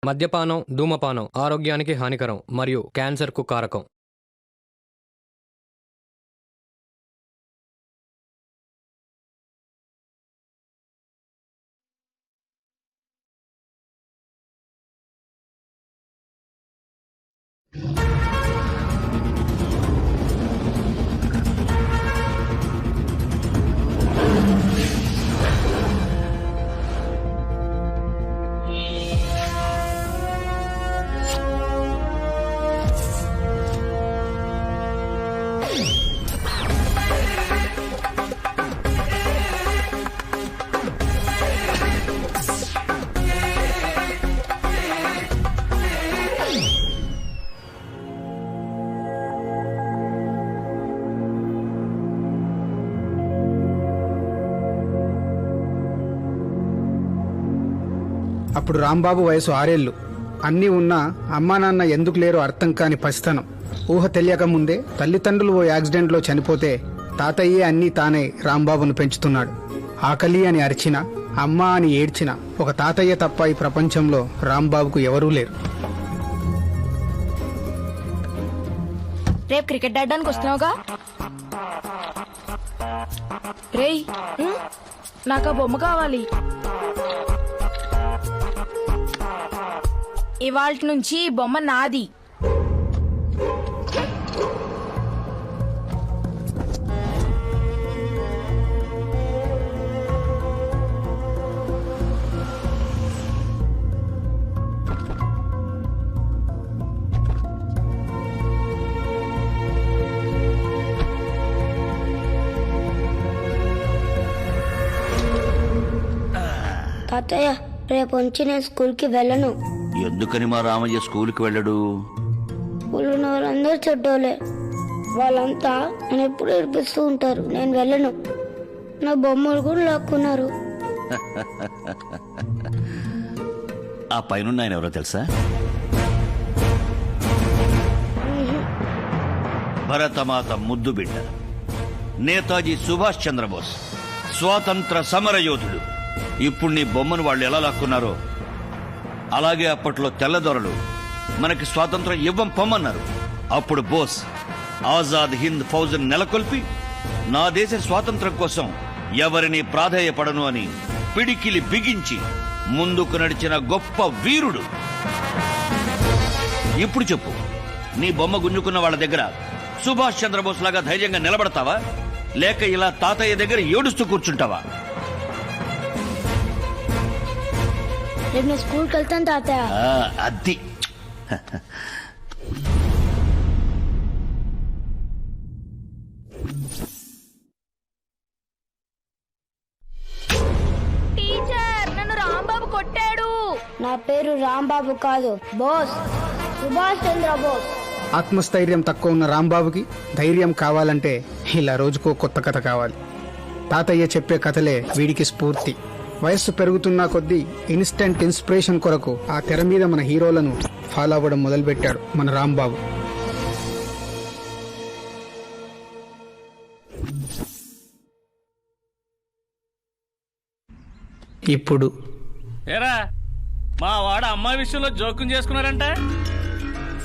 మద్యపానం, ధూమపానం ఆరోగ్యానికి హానికరం మరియు క్యాన్సర్కు కారకం. అప్పుడు రాంబాబు వయసు 6 ఏళ్లు. అన్నీ ఉన్నా అమ్మా నాన్న ఎందుకు లేరో అర్థం కాని పసితనం. ఊహ తెలియక ముందే తల్లిదండ్రులు ఓ యాక్సిడెంట్లో చనిపోతే తాతయ్యే అన్నీ తానే రాంబాబును పెంచుతున్నాడు. ఆకలి అని అరిచినా, అమ్మ అని ఏడ్చినా ఒక తాతయ్య తప్ప ఈ ప్రపంచంలో రాంబాబుకు ఎవరూ లేరు. రేపు క్రికెట్ ఆడడానికి వస్తున్నావుగా? రేయ్, నాకు ఆ బొమ్మ కావాలి. ఇవాల్టి నుంచి ఈ బొమ్మ నాది. తాతయ్య, రేపు నుంచి నేను స్కూల్కి వెళ్ళను. ఎందుకని మా రామయ్య స్కూల్కి వెళ్ళడు? స్కూల్లో ఉన్న వాళ్ళందరూ చెడ్డోలే. వాళ్ళంతా నన్ను ఎప్పుడు ఏడిపిస్తూ ఉంటారు. నేను వెళ్ళను. నా బొమ్మలు కూడా లాక్కున్నారు. ఆ పైన ఆయన ఎవరో తెలుసా? భరతమాత ముద్దు బిడ్డ, నేతాజీ సుభాష్ చంద్రబోస్, స్వాతంత్ర సమర యోధుడు. ఇప్పుడు నీ బొమ్మను వాళ్ళు ఎలా లాక్కున్నారో అలాగే అప్పట్లో తెల్లదొరలు మనకి స్వాతంత్రం ఇవ్వం పొమ్మన్నారు. అప్పుడు బోస్ ఆజాద్ హింద్ ఫౌజ్ను నెలకొల్పి నా దేశ స్వాతంత్రం కోసం ఎవరిని ప్రాధేయపడను అని పిడికిలి బిగించి ముందుకు నడిచిన గొప్ప వీరుడు. ఇప్పుడు చెప్పు, నీ బొమ్మ గుంజుకున్న వాళ్ళ దగ్గర సుభాష్ చంద్రబోస్ లాగా ధైర్యంగా నిలబడతావా, లేక ఇలా తాతయ్య దగ్గర ఏడుస్తూ కూర్చుంటావా? రేపు నేను స్కూల్కి వెళ్తాను తాతయ్య. అది టీచర్, నన్ను రాంబాబు కొట్టాడు. నా పేరు రాంబాబు కాదు, బోస్, సుభాష్ చంద్ర బోస్. ఆత్మస్థైర్యం తక్కువ ఉన్న రాంబాబుకి ధైర్యం కావాలంటే ఇలా రోజుకో కొత్త కథ కావాలి. తాతయ్య చెప్పే కథలే వీడికి స్ఫూర్తి. వయస్సు పెరుగుతున్న కొద్దీ ఇన్స్టెంట్ ఇన్స్పిరేషన్ కొరకు ఆ తెర మీద మన హీరోలను ఫాలో అవ్వడం మొదలుపెట్టాడు మన రాంబాబు. ఇప్పుడు ఏరా, మా వాడ అమ్మాయి విషయంలో జోక్యం చేసుకున్నారంట,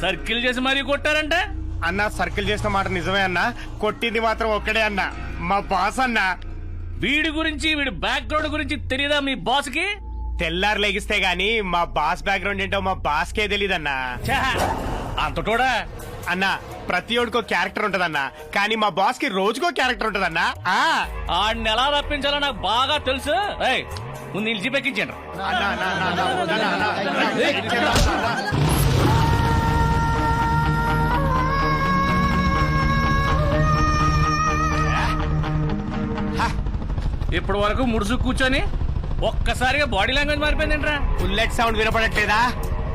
సర్కిల్ చేసి మరీ కొట్టారంట. అన్న, సర్కిల్ చేసిన మాట నిజమే అన్న. కొట్టింది మాత్రం ఒక్కడే అన్న, మా బాస్ అన్న. వీడి గురించి, వీడి బ్యాక్గ్రౌండ్ గురించి తెలియదా మీ బాస్ కి? తెల్లారు లెగిస్తే గాని మా బాస్ బ్యాక్గ్రౌండ్ ఏంటో మా బాస్ కే తెలీదన్నా. అంతటోడా అన్న, ప్రతి ఒడికో క్యారెక్టర్ ఉంటదన్న, కానీ మా బాస్ కి రోజుకో క్యారెక్టర్ ఉంటదన్నా. ఆడిని ఎలా రప్పించాలో నాకు బాగా తెలుసు. ముందు నిలిచి పెక్కించండి. ఇప్పటి వరకు ముడుసు కూర్చొని ఒక్కసారిగా బాడీ లాంగ్వేజ్ మారిపోయిందంట్రా. బుల్లెట్ సౌండ్ వినపడట్లేదా?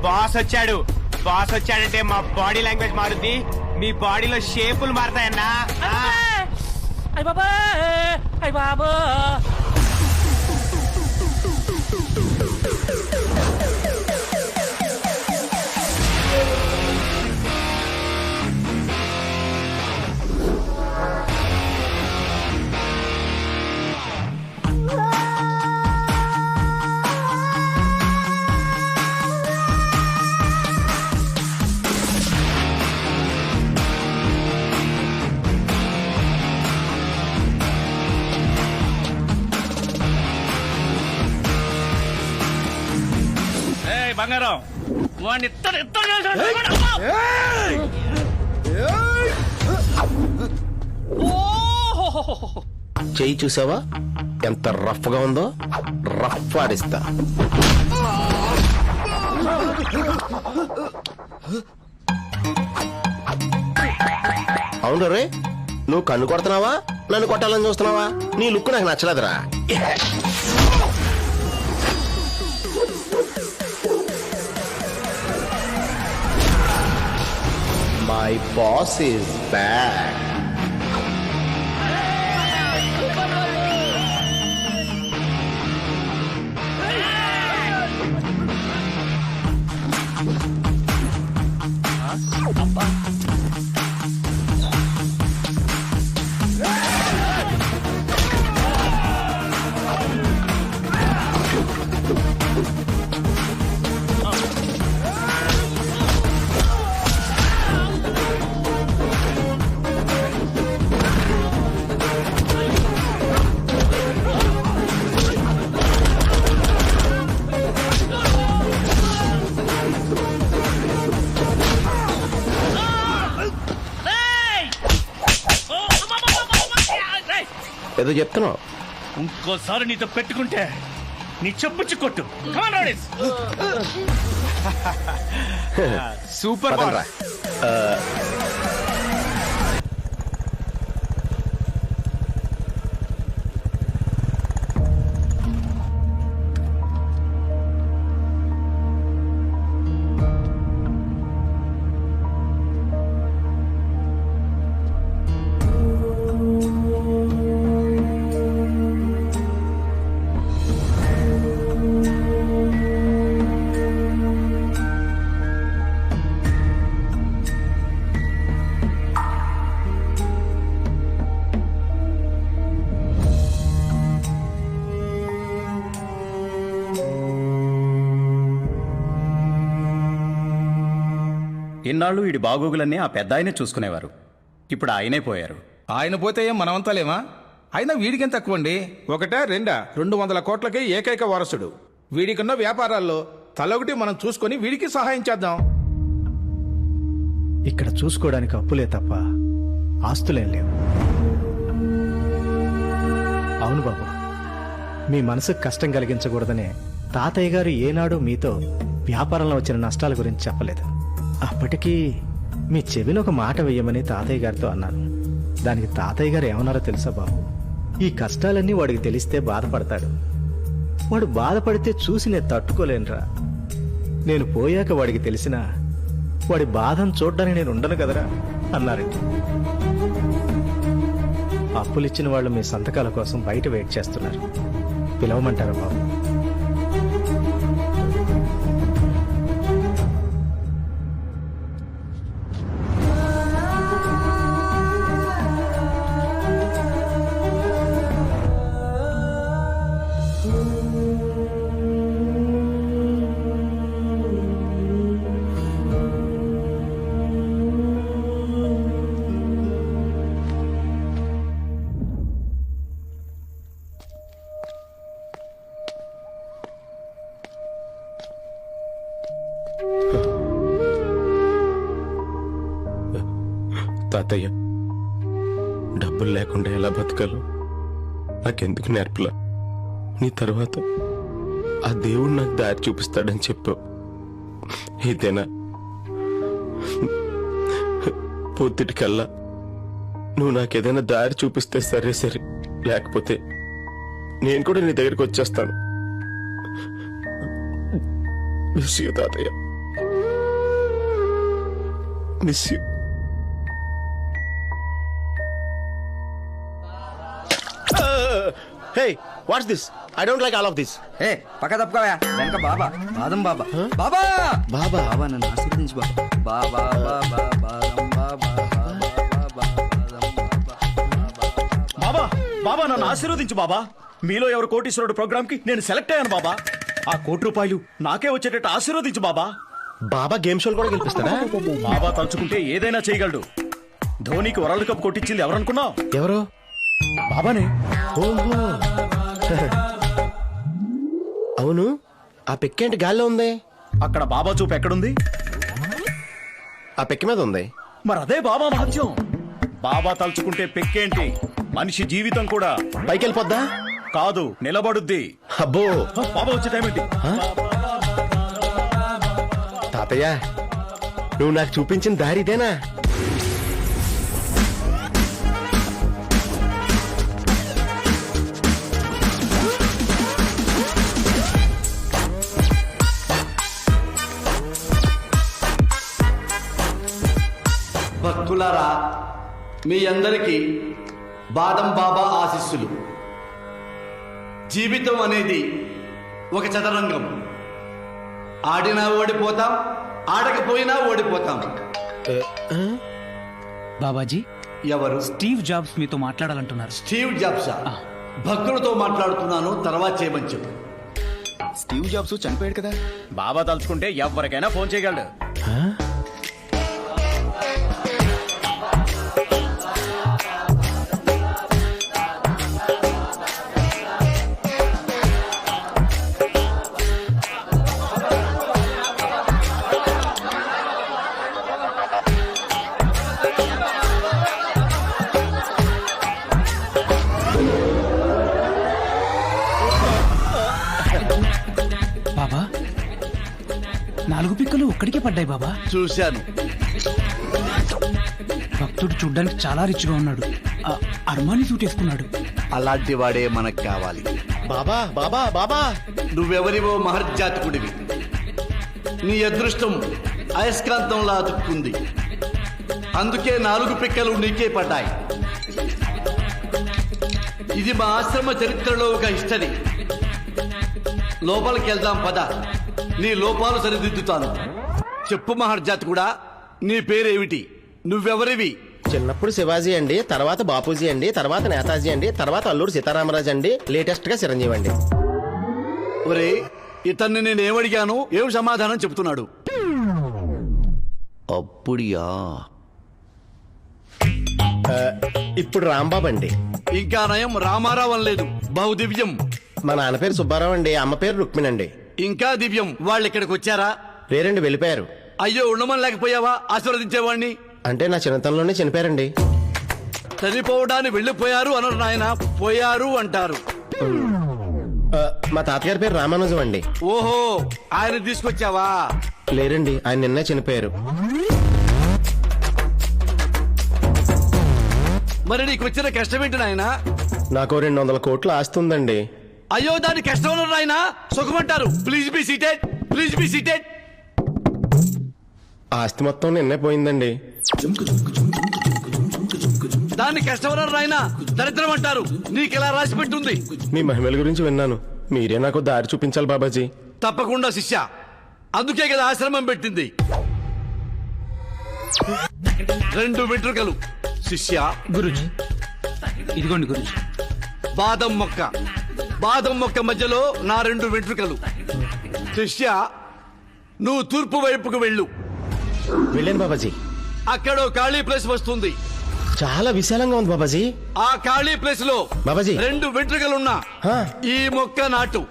బాస్ వచ్చాడు. బాస్ వచ్చాడంటే మా బాడీ లాంగ్వేజ్ మారుద్ది, మీ బాడీలో షేపులు మారుతాయన్నా. అయ్య బాబా, అయ్య బాబా. బంగారం వాడిని చెయ్యి చూసావా ఎంత రఫ్ గా ఉందో? రఫ్ ఆడిస్తా. అవును రే, నువ్వు కన్ను కొడుతున్నావా నన్ను కొట్టాలని చూస్తున్నావా? నీ లుక్ నాకు నచ్చలేదురా. My boss is back. ఏదో చెప్తున్నావు. ఇంకోసారి నీతో పెట్టుకుంటే నీ చెప్పుచ్చి కొట్టు. Come on, Rodis. సూపర్ పదండ్రా. ఇన్నాళ్ళు వీడి బాగోగులన్నీ ఆ పెద్ద ఆయనే చూసుకునేవారు. ఇప్పుడు ఆయనే పోయారు. ఆయన పోతే ఏం మనమంతా లేమా? అయినా వీడికేం తక్కువండి? ఒకటే రెండా 200 కోట్లకి ఏకైక వారసుడు. వీడికున్న వ్యాపారాల్లో తలొకటి మనం చూసుకొని వీడికి సహాయం చేద్దాం. ఇక్కడ చూసుకోవడానికి అప్పులే తప్ప ఆస్తులేం లేవు. అవును బాబు, మీ మనసుకు కష్టం కలిగించకూడదనే తాతయ్య గారు ఏనాడు మీతో వ్యాపారంలో వచ్చిన నష్టాల గురించి చెప్పలేదు. అప్పటికీ మీ చెవిని ఒక మాట వెయ్యమని తాతయ్య గారితో అన్నాను. దానికి తాతయ్య గారు ఏమన్నారో తెలుసా బాబు? ఈ కష్టాలన్నీ వాడికి తెలిస్తే బాధపడతాడు. వాడు బాధపడితే చూసి నేను తట్టుకోలేనురా. నేను పోయాక వాడికి తెలిసినా వాడి బాధను చూడ్డానికి నేను ఉండను కదరా అన్నారండి. అప్పులిచ్చిన వాళ్ళు మీ సంతకాల కోసం బయట వెయిట్ చేస్తున్నారు. పిలవమంటారా బాబు? తాతయ్య, డబ్బులు లేకుండా ఎలా బతకాలో నాకెందుకు నేర్పలా? నీ తర్వాత ఆ దేవుడు నాకు దారి చూపిస్తాడని చెప్పావు. ఇదేనా? పొద్దుటికల్లా నువ్వు నాకేదైనా దారి చూపిస్తే సరే సరే, లేకపోతే నేను కూడా నీ దగ్గరికి వచ్చేస్తాను. మిస్ యూ తాతయ్య, miss you. Hey, what's this? I don't like all of this. ఏ పక్క తప్పుకోవా వెనక బాబా బాదం బాబా బాబా బాబా బాబా నన్ను ఆశీర్వదించు బాబా బాబా బాదం బాబా బాబా బాబా నన్ను ఆశీర్వదించు బాబా. మీలో ఎవరు కోటీశ్వరుడు ప్రోగ్రామ్ కి నేను సెలెక్ట్ అయ్యాను బాబా. ఆ ₹1 నాకే వచ్చేటట్టు ఆశీర్వదించు బాబా. బాబా గేమ్ షోలు కూడా గెలిపిస్తాడా? బాబా తలుచుకుంటే ఏదైనా చేయగలడు. ధోనికి వరల్డ్ కప్ కొట్టించింది ఎవరనుకున్నావు? ఎవరు? బాబానే. ఓహో. అవును, ఆ పిక్కేంటి గాల్లో ఉంది? అక్కడ బాబా చూపు ఎక్కడుంది? ఆ పెక్కి మీద ఉంది. మరి అదే బాబా మహత్యం. బాబా తలుచుకుంటే పెక్కేంటి, మనిషి జీవితం కూడా పైకి వెళ్ళిపోద్దా? కాదు, నిలబడుద్ది. అబ్బో, బాబా వచ్చే టైం ఏంటి? తాతయ్య నువ్వు నాకు చూపించిన దారి ఇదేనా? భక్తులారా, మీ అందరికీ బాదం బాబా ఆశీస్సులు. జీవితం అనేది ఒక చదరంగం. ఆడినా ఓడిపోతాం, ఆడకపోయినా ఓడిపోతాం. బాబాజీ, ఎవరు? స్టీవ్ జాబ్స్ మీతో మాట్లాడాలంటున్నారు. స్టీవ్ జాబ్సా? భక్తులతో మాట్లాడుతున్నాను, తర్వాత చేయమని చెప్పు. స్టీవ్ జాబ్స్ చనిపోయాడు కదా. బాబా తలుచుకుంటే ఎవరికైనా ఫోన్ చేయగలడు. బాబా, 4 పిక్కలు ఒక్కడికే పడ్డాయి బాబా. చూశాను. భక్తుడు చూడ్డానికి చాలా రిచ్గా ఉన్నాడు. అర్మాని సూట్ వేసుకున్నాడు. అలాంటి వాడే మనకు కావాలి. బాబా బాబా బాబా, నువ్వెవరివో మహర్జాతకుడివి. నీ అదృష్టం అయస్కాంతంలా అతుక్కుంది. అందుకే 4 పిక్కలు నీకే పడ్డాయి. ఇది మా ఆశ్రమ చరిత్రలో ఒక హిస్టరీ. లోపలికి వెళ్దాం పద, నీ లోపాలు సరిదిద్దుతాను. చెప్పు మహర్జాతకుడా, నీ పేరేమిటి? నువ్వెవరివి? చిన్నప్పుడు శివాజీ అండి, తర్వాత బాపూజీ అండి, తర్వాత నేతాజీ అండి, తర్వాత అల్లూరు సీతారామరాజు అండి, లేటెస్ట్ గా చిరంజీవి అండి. ఒరే, ఇతన్ని నేనేమడిగాను, ఏం సమాధానం చెప్తున్నాడు? అప్పుడియా? ఇప్పుడు రాంబాబు అండి. ఇంకా నయం, రామారావు అనలేదు. బహుదివ్యం. మా నాన్న పేరు సుబ్బారావు అండి, అమ్మ పేరు రుక్మిణి అండి. ఇంకా దివ్యం. వాళ్ళు ఇక్కడికి వచ్చారా? లేరండి, వెళ్ళిపోయారు. అయ్యో, ఉండమని లేకపోయావా? ఆశీర్వదించేవాడిని. అంటే నా చిన్నతనంలోనే చనిపోయారండి. చనిపోవడానికి వెళ్ళిపోయారు అనరు నాయన, పోయారు అంటారు. మా తాతగారి పేరు రామానుజం అండి. ఓహో, ఆయన తీసుకొచ్చావా? లేరండి, ఆయన నిన్నే చనిపోయారు. మరి నీకు వచ్చిన కష్టం ఏంటి నాయన? నాకు 200 కోట్ల ఆస్తి ఉందండి. అయ్యో, దాని కష్టం అన్నారు నాయన, సుఖమంటారు. Please be seated, please be seated. ఆస్తి మొత్తం నిన్నే పోయిందండి. దాన్ని కష్టం అన్నారు నాయన, దరిద్రం అంటారు. నీకెలా రాసి పెట్టుంది? మీ మహిమల గురించి విన్నాను, మీరే నాకు దారి చూపించాలి బాబాజీ. తప్పకుండా శిష్య, అందుకే కదా ఆశ్రమం పెట్టింది. 2 వెంట్రుకలు శిష్య. గురుజీ, ఇదిగోండి గురుజీ. బాదం మొక్క, బాదం మొక్క మధ్యలో నా 2 వెంట్రుకలు. శిష్య, నువ్వు తూర్పు వైపుకు వెళ్ళు. వెళ్ళాను బాబాజీ. అక్కడో ఖాళీ ప్లేస్ వస్తుంది. చాలా విశాలంగా ఉంది బాబాజీ. ఆ ఖాళీ ప్లేస్ లో బాబాజీ 2 వెంట్రుకలున్నా ఈ మొక్క నాటు.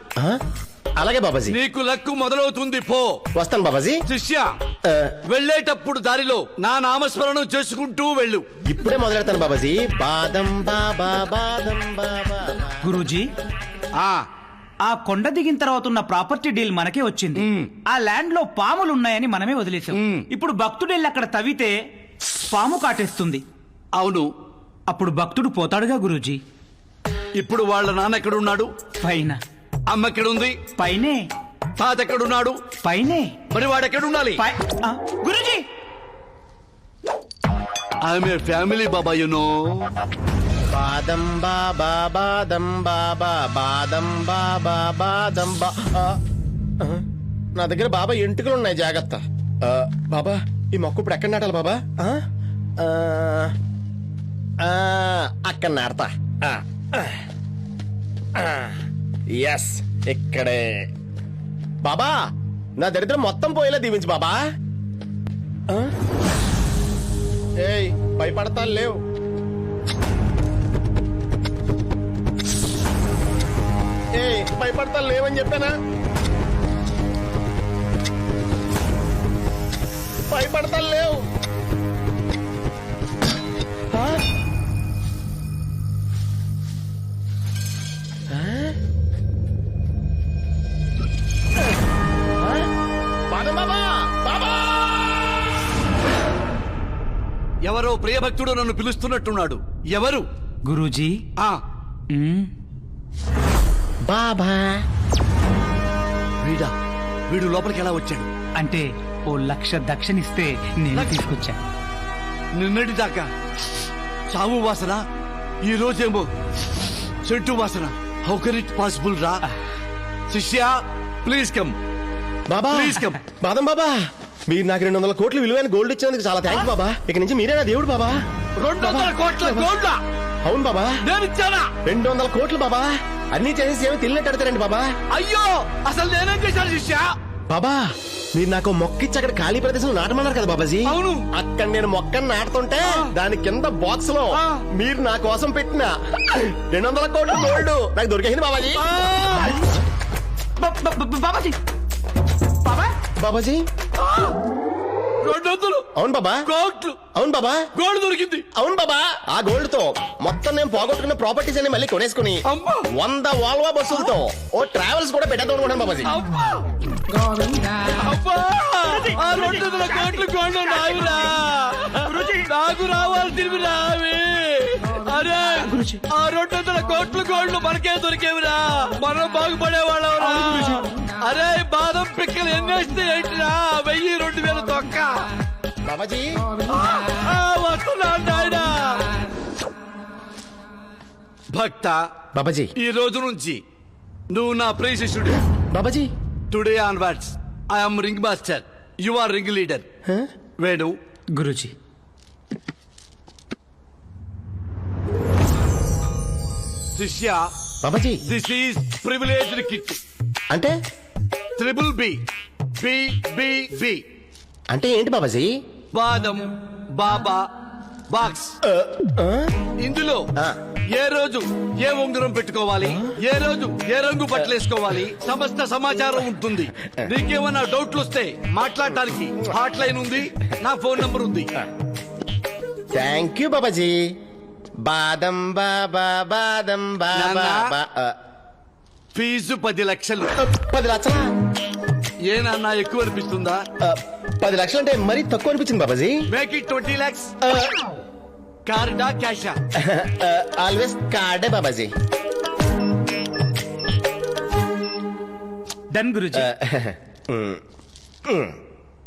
అలాగే బాబాజీ. నీకు లక్కు మొదలవుతుంది. పో. వస్తాను బాబాజీ. శిష్య, వెళ్ళేటప్పుడు దారిలో నా నామస్మరణం చేసుకుంటూ వెళ్ళు. ఇప్పుడే మొదలెడతాను బాబాజీ. బాదం బాబా బాదం బాబా. గురూజీ, ఆ కొండ దిగిన తర్వాత ఉన్న ప్రాపర్టీ డీల్ మనకే వచ్చింది. ఆ ల్యాండ్ లో పాములు ఉన్నాయని మనమే వదిలేసాం. ఇప్పుడు భక్తుడు వెళ్ళి అక్కడ తవ్వితే పాము కాటేస్తుంది. అవును. అప్పుడు భక్తుడు పోతాడుగా గురూజీ. ఇప్పుడు వాళ్ళ నాన్న ఎక్కడున్నాడు? పైన. అమ్మ ఎక్కడుంది? పైనే. తాత ఎక్కడున్నాడు? పైనే. మరి వాడు ఎక్కడుండాలి? Guruji, I'm a family baba, you know. Badam Baba బాదం బాబా బాదం బాబా బాదం బా. నా దగ్గర బాబా ఎంటుకలు ఉన్నాయి, జాగ్రత్త. బాబా, ఈ మొక్క ఇప్పుడు ఎక్కడ నాటాలి బాబా? అక్కడ నాడతా. ఎస్, ఇక్కడే. బాబా, నా దరిద్రం మొత్తం పోయేలా దీవించు బాబా. ఏయ్, భయపడతా లేవు. ఏయ్, భయపడతా లేవని చెప్పానా? ఎవరో ప్రియభక్తుడు నన్ను పిలుస్తున్నట్టున్నాడు. ఎవరు? గురూజీ. ఆ బాబా. వీడు లోపలికి ఎలా వచ్చాడు? అంటే ఓ 1,00,000 దక్షిణిస్తే నేను తీసుకొచ్చా. నిన్నటి దాకా చావు వాసన, ఈ రోజేమో చెట్టు వాసన. హౌ కెన్ ఇట్ పాసిబుల్ రా? శిష్య please come. Baba please come. బాదం బాబా, మీరు నాకు 200 కోట్ల విలువైన గోల్డ్ ఇచ్చినందుకు చాలా థ్యాంక్స్ బాబా. ఇక నుంచి మీరే నా దేవుడు బాబా. 200 కోట్ల గోల్డ్? అవును బాబా. నేను ఇచ్చానా? 200 కోట్లు బాబా. అన్ని చేసేసి ఏమో తిన్నట్టు అడతారండి బాబా. అయ్యో, అసలు నేనేం చేశాను శిష్య? బాబా, మీరు నాకు మొక్క ఇచ్చి అక్కడ ఖాళీ ప్రదేశం నాటమన్నారు కదా బాబాజీ. అవును. అక్కడ నేను మొక్కను నాటుతుంటే దాని కింద బాక్స్ లో మీరు నా కోసం పెట్టిన 200 కోట్ల గోల్డ్ నాకు దొరికేసింది బాబాజీ. బాబాజీ. బాబా. బాబాజీ. 200 అవును బాబా. కోట్లు? అవును బాబా. గోల్డ్ దొరికింది. అవును బాబా. ఆ గోల్డ్ తో మొత్తం నేను పోగొట్టుకున్న ప్రాపర్టీస్ అన్ని మళ్ళీ కొనేసుకుని 100 వాల్వా బస్సులతో ఓ ట్రావెల్స్ కూడా పెట్టేద్దాం అనుకున్నాను బాబాజీ. ఆ 200 కోట్లు గోల్డ్ నావిరా, నాకు రావాల్సినవి రావి. అరే, ఆ 200 కోట్లు గోల్డ్ మనకే దొరికేవిరా, మనం బాగుపడేవాళ్ళవరా. అరే, బాదం పిక్కలు ఎన్ని వేస్తే ఏంటిరా? 1000-2000 తొక్క. బాబాజీ వస్తున్నా నాయనా. భక్త బాబాజీ, ఈ రోజు నుంచి నువ్వు నా ప్రియ శిష్యుడు. Babaji, today onwards I'm ring master, you are ring leader. Venu. Guruji. శిష్య Babaji, this is privileged kit. అంటే triple B. B B B అంటే ఏంటి బాబాజీ? బాదం బాబా బాక్స్. ఇందులో ఏ రోజు ఏ ఉంగరం పెట్టుకోవాలి, ఏ రోజు ఏ రంగు బట్టలు వేసుకోవాలి, సమస్త సమాచారం ఉంటుంది. నీకేమన్నా డౌట్లు వస్తే మాట్లాడటానికి హాట్ లైన్ ఉంది, నా ఫోన్ నంబర్ ఉంది. Thank you Babaji. బాదం బాబా, బాదం బాబా. ఫీజు 10 లక్షలు. 10 లక్షలా? ఏనన్నా ఎక్కువ అనిపిస్తుందా? 10 లక్షలు అంటే మరీ తక్కువ అనిపించింది బాబాజీ. Make it 20 lakhs. కార్డా క్యాషా? ఆల్వేస్ కార్డే బాబాజీ. డన్ గురూజీ.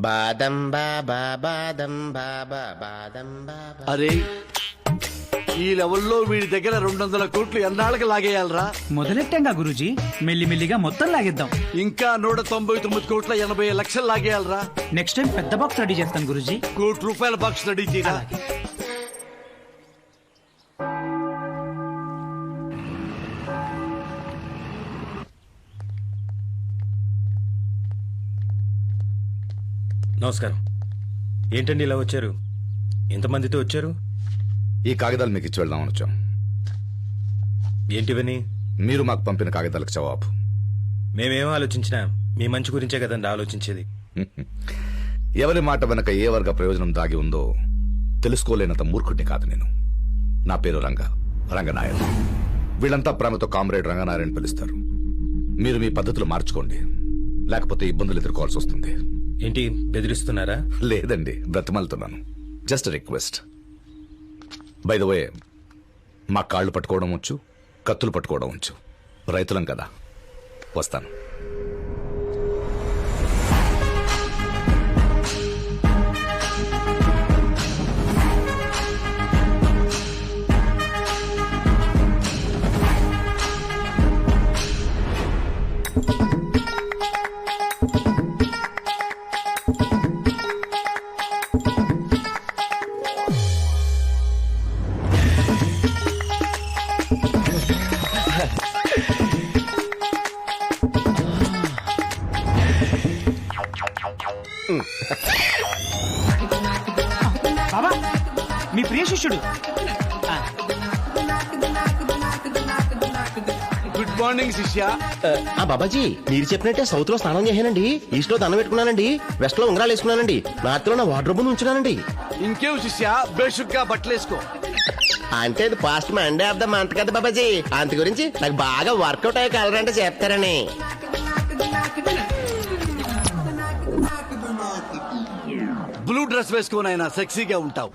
బాదం బాబా, బాదం బాబా, బాదం బాబా. అరే, ఈ లెవెల్లో వీడి దగ్గర 200 కోట్లు ఎన్నాళ్ళకి లాగేయాలరా? మొదలెట్టాంగా గురూజీ, మెల్లిమెల్లిగా మొత్తం లాగేద్దాం. ఇంకా 199 కోట్ల 80 లక్షలు లాగేయాలరా? నెక్స్ట్ టైం పెద్ద బాక్స్ రెడీ చేస్తాను గురూజీ. ₹1,00,00,000 బాక్స్ రెడీ చేయరా? నమస్కారం. ఏంటండి ఇలా వచ్చారు? ఎంతమందితో వచ్చారు? ఈ కాగితాలు మీకు ఇచ్చి వెళ్దామని వచ్చాం. ఏంటివని? మీరు మాకు పంపిన కాగితాలకు జవాబు. మేమేం ఆలోచించినా మీ మంచి గురించే కదండి ఆలోచించేది. ఎవరి మాట వెనక ఏ వర్గ ప్రయోజనం దాగి ఉందో తెలుసుకోలేనంత మూర్ఖుడిని కాదు నేను. నా పేరు రంగనాయర్. వీళ్ళంతా ప్రేమతో కామ్రేడ్ రంగనాయర్ పిలుస్తారు. మీరు మీ పద్ధతులు మార్చుకోండి, లేకపోతే ఇబ్బందులు ఎదుర్కోవాల్సి వస్తుంది. ఏంటి, బెదిరిస్తున్నారా? లేదండి, బ్రతిమాలుతున్నాను. Just request. By the way, మా కాళ్ళు పట్టుకోవడం వచ్చు, కత్తులు పట్టుకోవడం వచ్చు. రైతులం కదా. వస్తాను. బాబా, మీ ప్రియ శిష్యుడు. గుడ్ మార్నింగ్ శిష్య. బాబాజీ, మీరు చెప్పినట్టే సౌత్ లో స్నానం చేశానండి, ఈస్ట్ లో దండం పెట్టుకున్నానండి, వెస్ట్ లో ఉంగరాలు వేసుకున్నానండి, నార్త్ లో నా వార్డ్రోబ్ ఉంచున్నానండి. ఇంకేం శిష్య, బేషుగ్గా బట్టలేసుకో. అంటే ఇది past Monday of the month కదా బాబాజీ, అంత గురించి నాకు బాగా వర్కౌట్ అయ్యే కలర్ అంటే చెప్తారని. బ్లూ డ్రెస్ వేసుకొని అయినా సెక్సీగా ఉంటావు.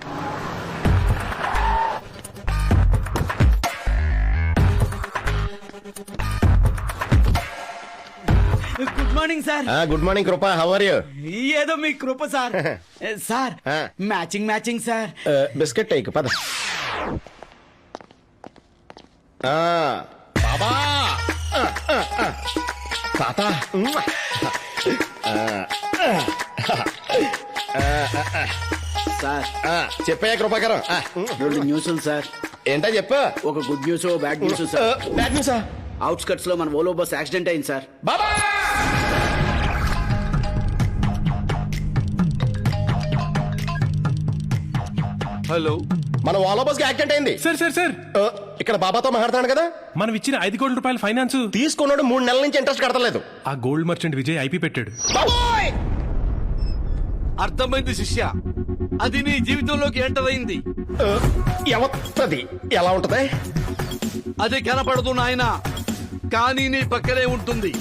Morning sir. Good morning Krupa, how are you? ఏదో మీ Krupa sir. Sir matching sir. Biscuit టైక్ పద. బాబా తాత సార్ చెప్పయ్యా కృపాకరం. 2 న్యూస్లు సార్. ఏంటా చెప్పు. ఒక good news, bad news sir. Bad న్యూసా? అవుట్స్కట్స్ లో మన ఓలో బస్ యాక్సిడెంట్ అయింది సార్. బాబా హలో, మన ఓలా బస్ కి యాక్సిడెంట్ అయింది. సార్ ఇక్కడ బాబాతో మాట్లాడుతున్నాను కదా. మనం ఇచ్చిన 5 కోట్ల రూపాయల ఫైనాన్స్ తీసుకున్నాడు, 3 నెలల నుంచి ఇంట్రెస్ట్ కడతలేదు. ఆ గోల్డ్ మర్చెంట్ విజయ్ ఐపీ పెట్టాడు. అర్థమైంది శిష్య, అది నీ జీవితంలోకి ఎంటర్ అయింది. ఎవత్తది ఎలా ఉంటది? అది కనపడదు నాయన, కానీ నీ పక్కనే ఉంటుంది,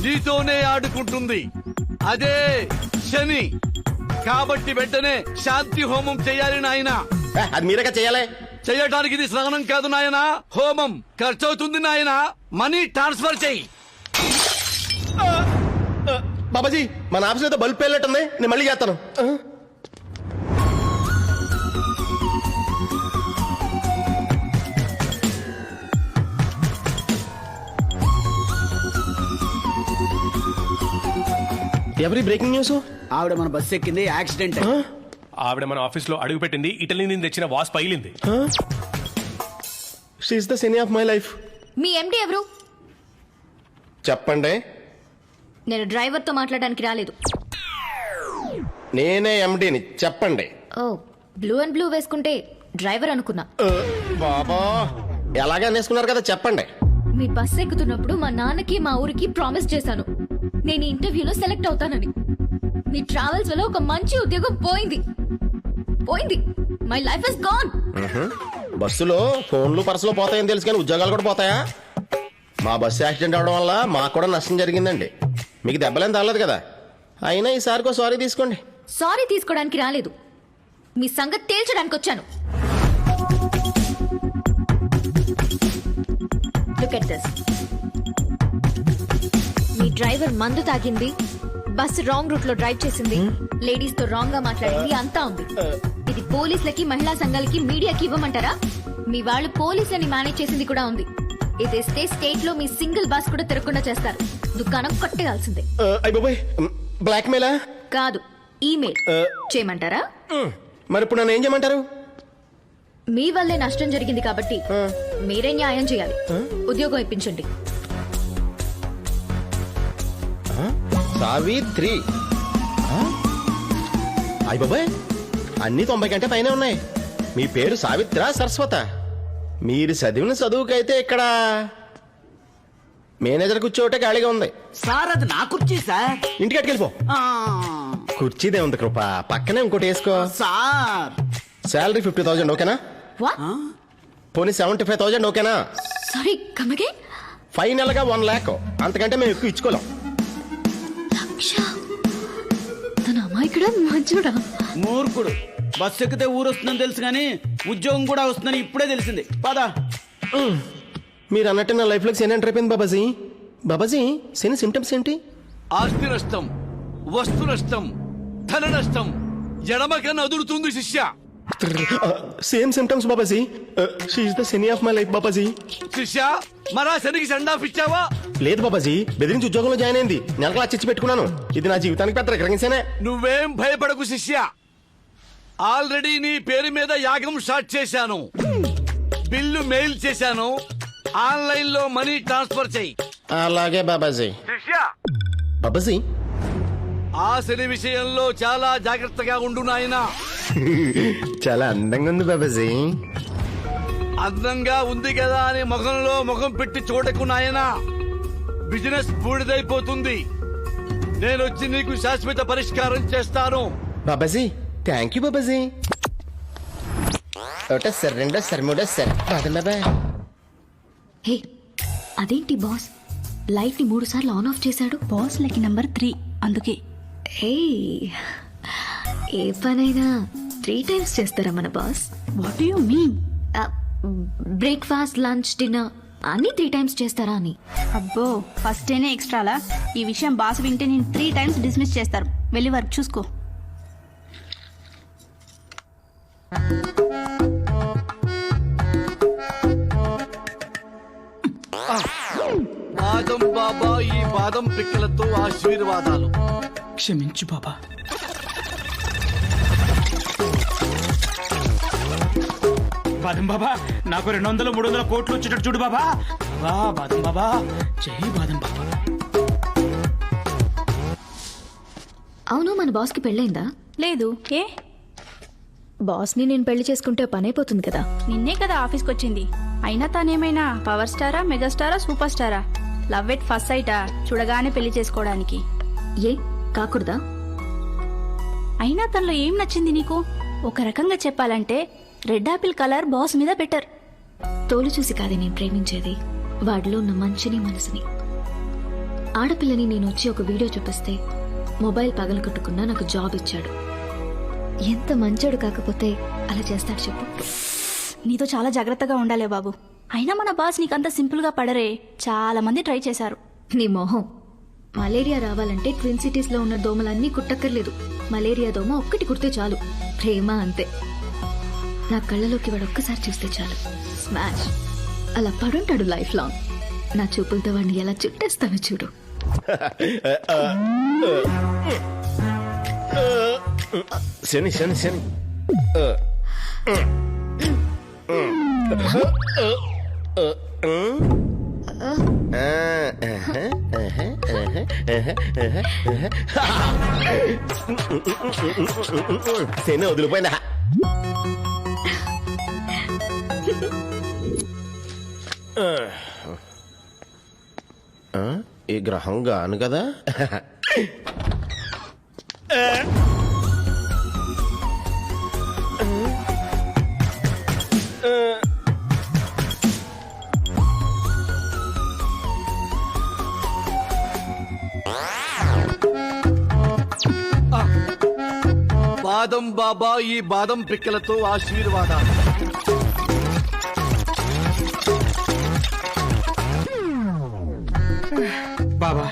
నీతోనే ఆడుకుంటుంది. అదే శని. కాబట్టి వెంటనే శాంతి హోమం చేయాలి నాయన. అది మీరేగా చేయాలి. చేయడానికి ఇది స్నానం కాదు నాయన, హోమం. ఖర్చు అవుతుంది నాయన, మనీ ట్రాన్స్ఫర్ చెయ్యి. బాబాజీ మన ఆఫీస్ లో బల్బ్ పేలినట్టుంది, నేను మళ్ళీ చేస్తాను. ఎవరి బ్రేకింగ్ న్యూస్? ఆవిడ మన బస్ ఎక్కింది, యాక్సిడెంట్. ఆవిడ మన ఆఫీస్ లో అడుగు పెట్టింది, ఇటలీ నుంచి తెచ్చిన వాస్ పగిలింది. She is the Shani of my life. మీ ఎండి ఎవరు? చెప్పండి. నేను డ్రైవర్ తో మాట్లాడడానికి రాలేదు. నేనే ఎండిని, చెప్పండి. ఓ, బ్లూ అండ్ బ్లూ వేసుకుంటే డ్రైవర్ అనుకున్నా. బాబా ఎలాగా నేసుకున్నారు కదా, చెప్పండి. మీ బస్ ఎక్కుతున్నప్పుడు మా నాన్నకి మా ఊరికి ప్రామిస్ చేశాను, నేను ఇంటర్వ్యూలో సెలెక్ట్ అవుతానని. మీ ట్రావెల్స్ వల్ల ఒక మంచి ఉద్యోగం పోయింది. My life is gone. బస్సులో ఫోన్లు పర్సులు పోతాయని తెలుసు, కానీ ఉద్యోగాలు కూడా పోతాయా? మా బస్సు యాక్సిడెంట్ అవడం వల్ల మాకు కూడా నష్టం జరిగిందండి. మీకు దెబ్బలేం తగలేదు కదా. అయినా ఈసారికో సారీ తీసుకోండి. సారీ తీసుకోవడానికి రాలేదు, మీ సంగతి తేల్చడానికి వచ్చాను. Look at this. Me driver మందు తాగింది, బస్ రాంగ్ రూట్ లో డ్రైవ్ చేసింది, లేడీస్ తో రాంగ్ గా మాట్లాడింది, అంతా ఉంది. ఇది పోలీసులకి, మహిళా సంఘాలకి, మీడియాకి ఇవ్వమంటారా? మీ వాళ్ళు పోలీసులని మేనేజ్ చేసింది కూడా ఉంది. ఇది ఇస్తే స్టేట్ లో మీ సింగిల్ బస్ కూడా తిరగకుండా చేస్తారు. దుకాణం కొట్టేయాల్సిందే. బ్లాక్ మెయిలా? కాదు, ఈమెయిల్ చేయమంటారా? మరి ఇప్పుడు నన్ను ఏం చేయమంటారు? మీ వల్లే నష్టం జరిగింది కాబట్టి మీరే న్యాయం చేయాలి. ఉద్యోగం ఇప్పించండి. సావిత్రి. అయ్య బాబాయ్, అన్ని 90 కంటే పైన ఉన్నాయి. మీ పేరు సావిత్ర సరస్వత. మీరు చదివిన చదువుకైతే ఇక్కడ మేనేజర్ కూర్చోటే ఖాళీగా ఉంది. సార్ అది నా కుర్చీ సార్. ఇంటికి అట్టుకెళ్ళిపో. కుర్చీదే ఉంది కృప, పక్కనే ఇంకోటి వేసుకో. సార్ శాలరీ 50,000 ఓకేనా? పోనీ 75,000 ఓకేనా? Sorry, come again. ఫైనల్ గా 1 lakh. అంతకంటే మేము ఎక్కువ ఇచ్చుకోలేం. తన అమాయకుడా మంచోడా? మూర్ఖుడు. బస్సు ఎక్కితే ఊరు వస్తుందని తెలుసు కానీ ఉద్యోగం కూడా వస్తుందని ఇప్పుడే తెలిసింది. పదా. మీరు అన్నట్టు నా లైఫ్ లో శని ఎంటర్ అయిపోయింది బాబాజీ. బాబాజీ శని సిమ్టమ్స్ ఏంటి? ఆస్తి నష్టం, వస్తు నష్టం, ధన నష్టం, ఎడమకన్నా అదురుతుంది శిష్య. Same symptoms Babaji. She is the Shani of my life Babaji. శిష్య, మరా శనికి సెండ్ ఆఫ్ ఇచ్చావా? లేదు బాబాజీ, బెదిరించి ఉద్యోగంలో జాయిన్ అయింది. నెలకు లక్ష పెట్టుకున్నాను. ఇది నా జీవితానికి పెద్ద రికగ్నిషనే. నువ్వేం భయపడకు శిష్య, ఆల్రెడీ నీ పేరు మీద యాగం స్టార్ట్ చేశాను. బిల్లు మెయిల్ చేశాను, ఆన్లైన్ లో మనీ ట్రాన్స్ఫర్ చేయి. అలాగే బాబాజీ. బాబాజీ ఆ శని విషయంలో చాలా జాగ్రత్తగా ఉండు నాయనా. చాలా అందంగా ఉంది బాబాజీ. అందంగా ఉంది కదా అని ముఖంలో ముఖం పెట్టి చూడకు నాయనా, బిజినెస్ బూడిదైపోతుంది. నేను వచ్చి నీకు శాశ్వత పరిష్కారం చేస్తాను. Babaji thank you Babaji. ఒకటో సార్, రెండో సార్, మూడో సార్. బాబాయ్ హే, అదేంటి బాస్ లైట్ ని 3 సార్లు ఆన్ ఆఫ్ చేశాడు? బాస్ లకి నంబర్ 3 అందుకే. హే, ఏ పనైనా 3 times చేస్తారా మన boss? What do you mean? Breakfast, lunch, dinner అన్ని 3 టైమ్స్ చేస్తారా అని. అబ్బో ఫస్ట్ డేనే ఎక్స్ట్రాలా? ఈ విషయం బాస్ వింటే నేను 3 టైమ్స్ డిస్మిస్ చేస్తారు. వెళ్ళి వర్క్ చూసుకో. బాదం బాబా ఈ బాదం పిక్కలతో ఆశీర్వాదాలు. క్షమించు బాబా. బాదం బాబా నాకు 200-300 కోట్లు వచ్చేటట్టు చూడు బాబా. బాబా బాదం బాబా, జై బాదం బాబా. అవును, మన బాస్కి పెళ్ళైందా? లేదు. ఏ? బాస్ని నేను పెళ్లి చేసుకుంటే పని అయిపోతుంది కదా. నిన్నే కదా ఆఫీస్కి వచ్చింది. అయినా తానేమైనా పవర్ స్టారా, మెగాస్టారా, సూపర్ స్టారా? లవ్ ఎట్ ఫస్ట్ సైటా? చూడగానే పెళ్లి చేసుకోవడానికి. ఏ కాకూడదా? అయినా తనలో ఏం నచ్చింది నీకు? ఒక రకంగా చెప్పాలంటే రెడ్ ఆపిల్ కలర్ బాస్ మీద బెటర్. తోలు చూసి కాదే నేను ప్రేమించేది, వాడిలో ఉన్న మంచిని మనసుని. ఆడపిల్లని నేను వచ్చి ఒక వీడియో చూపిస్తే మొబైల్ పగలగొట్టుకున్నా నాకు జాబ్ ఇచ్చాడు. ఎంత మంచోడు కాకపోతే అలా చేస్తాడు చెప్పు. నీతో చాలా జాగ్రత్తగా ఉండాలే బాబు. అయినా మన బాస్ నీకంత సింపుల్ గా పడరే. చాలా మంది ట్రై చేశారు. నీ మొహం. మలేరియా రావాలంటే ట్విన్ సిటీస్ లో ఉన్న దోమలన్నీ కుట్టక్కర్లేదు. మలేరియా దోమ ఒక్కటి కుడితే చాలు. ప్రేమ అంతే. నా కళ్ళలోకి వాడు ఒక్కసారి చూస్తే చాలు, స్మాష్. అలా పడుంటాడు లైఫ్ లాంగ్. నా చూపులతో వాడిని ఎలా చుట్టేస్తానో చూడు. శని శని శని శని వదిలిపోయినా. ఈ గ్రహం గాను కదా. బాదం బాబా ఈ బాదం పిక్కలతో ఆశీర్వాదాలు. బాబా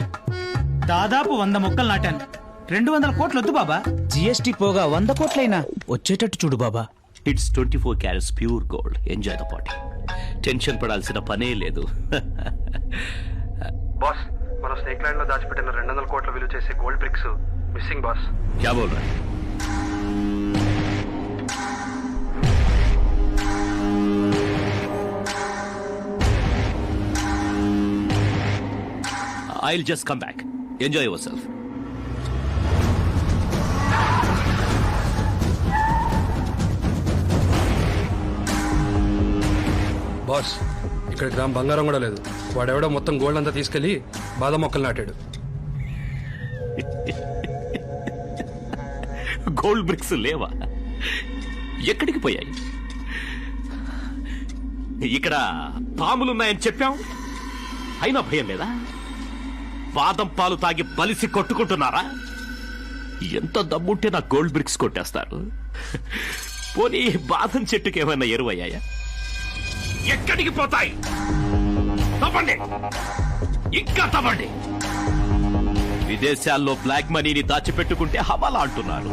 దాదాపు 100 మొక్కలు నాటాను. 200 కోట్లు వద్దు బాబా. జిఎస్టీ పోగా 100 కోట్లైనా వచ్చేటట్టు చూడు baba. It's 24 carats pure gold. Enjoy the party. Tension పడాల్సిన పనే లేదు. బాస్, మనం స్నేక్ ల్యాండ్ లో దాచిపెట్టిన 200 కోట్ల విలువ చేసే గోల్డ్ బ్రిక్స్ మిస్సింగ్ బాస్. క్యా బోల్ రహే? I'll just come back. Enjoy yourself. Boss, ఇక్కడ గ్రామ్ బంగారం కూడా లేదు. వాడెవడో మొత్తం గోల్డ్ అంతా తీసుకెళ్లి బాదం మొక్కలు నాటాడు. గోల్డ్ బ్రిక్స్ లేవా? ఎక్కడికి పోయాయి? ఇక్కడ పాములున్నాయని చెప్పాం, అయినా భయం లేదా? బాదం పాలు తాగి బలిసి కొట్టుకుంటున్నారా? ఎంత దమ్ముంటే నా గోల్డ్ బ్రిక్స్ కొట్టేస్తారు. పోనీ బాదం చెట్టుకి ఏమైనా ఎరువయ్యాయా? ఎక్కడికి పోతాయి? తవ్వండి, ఇంకా తవ్వండి. విదేశాల్లో బ్లాక్ మనీని దాచిపెట్టుకుంటే హవాలా అంటున్నారు.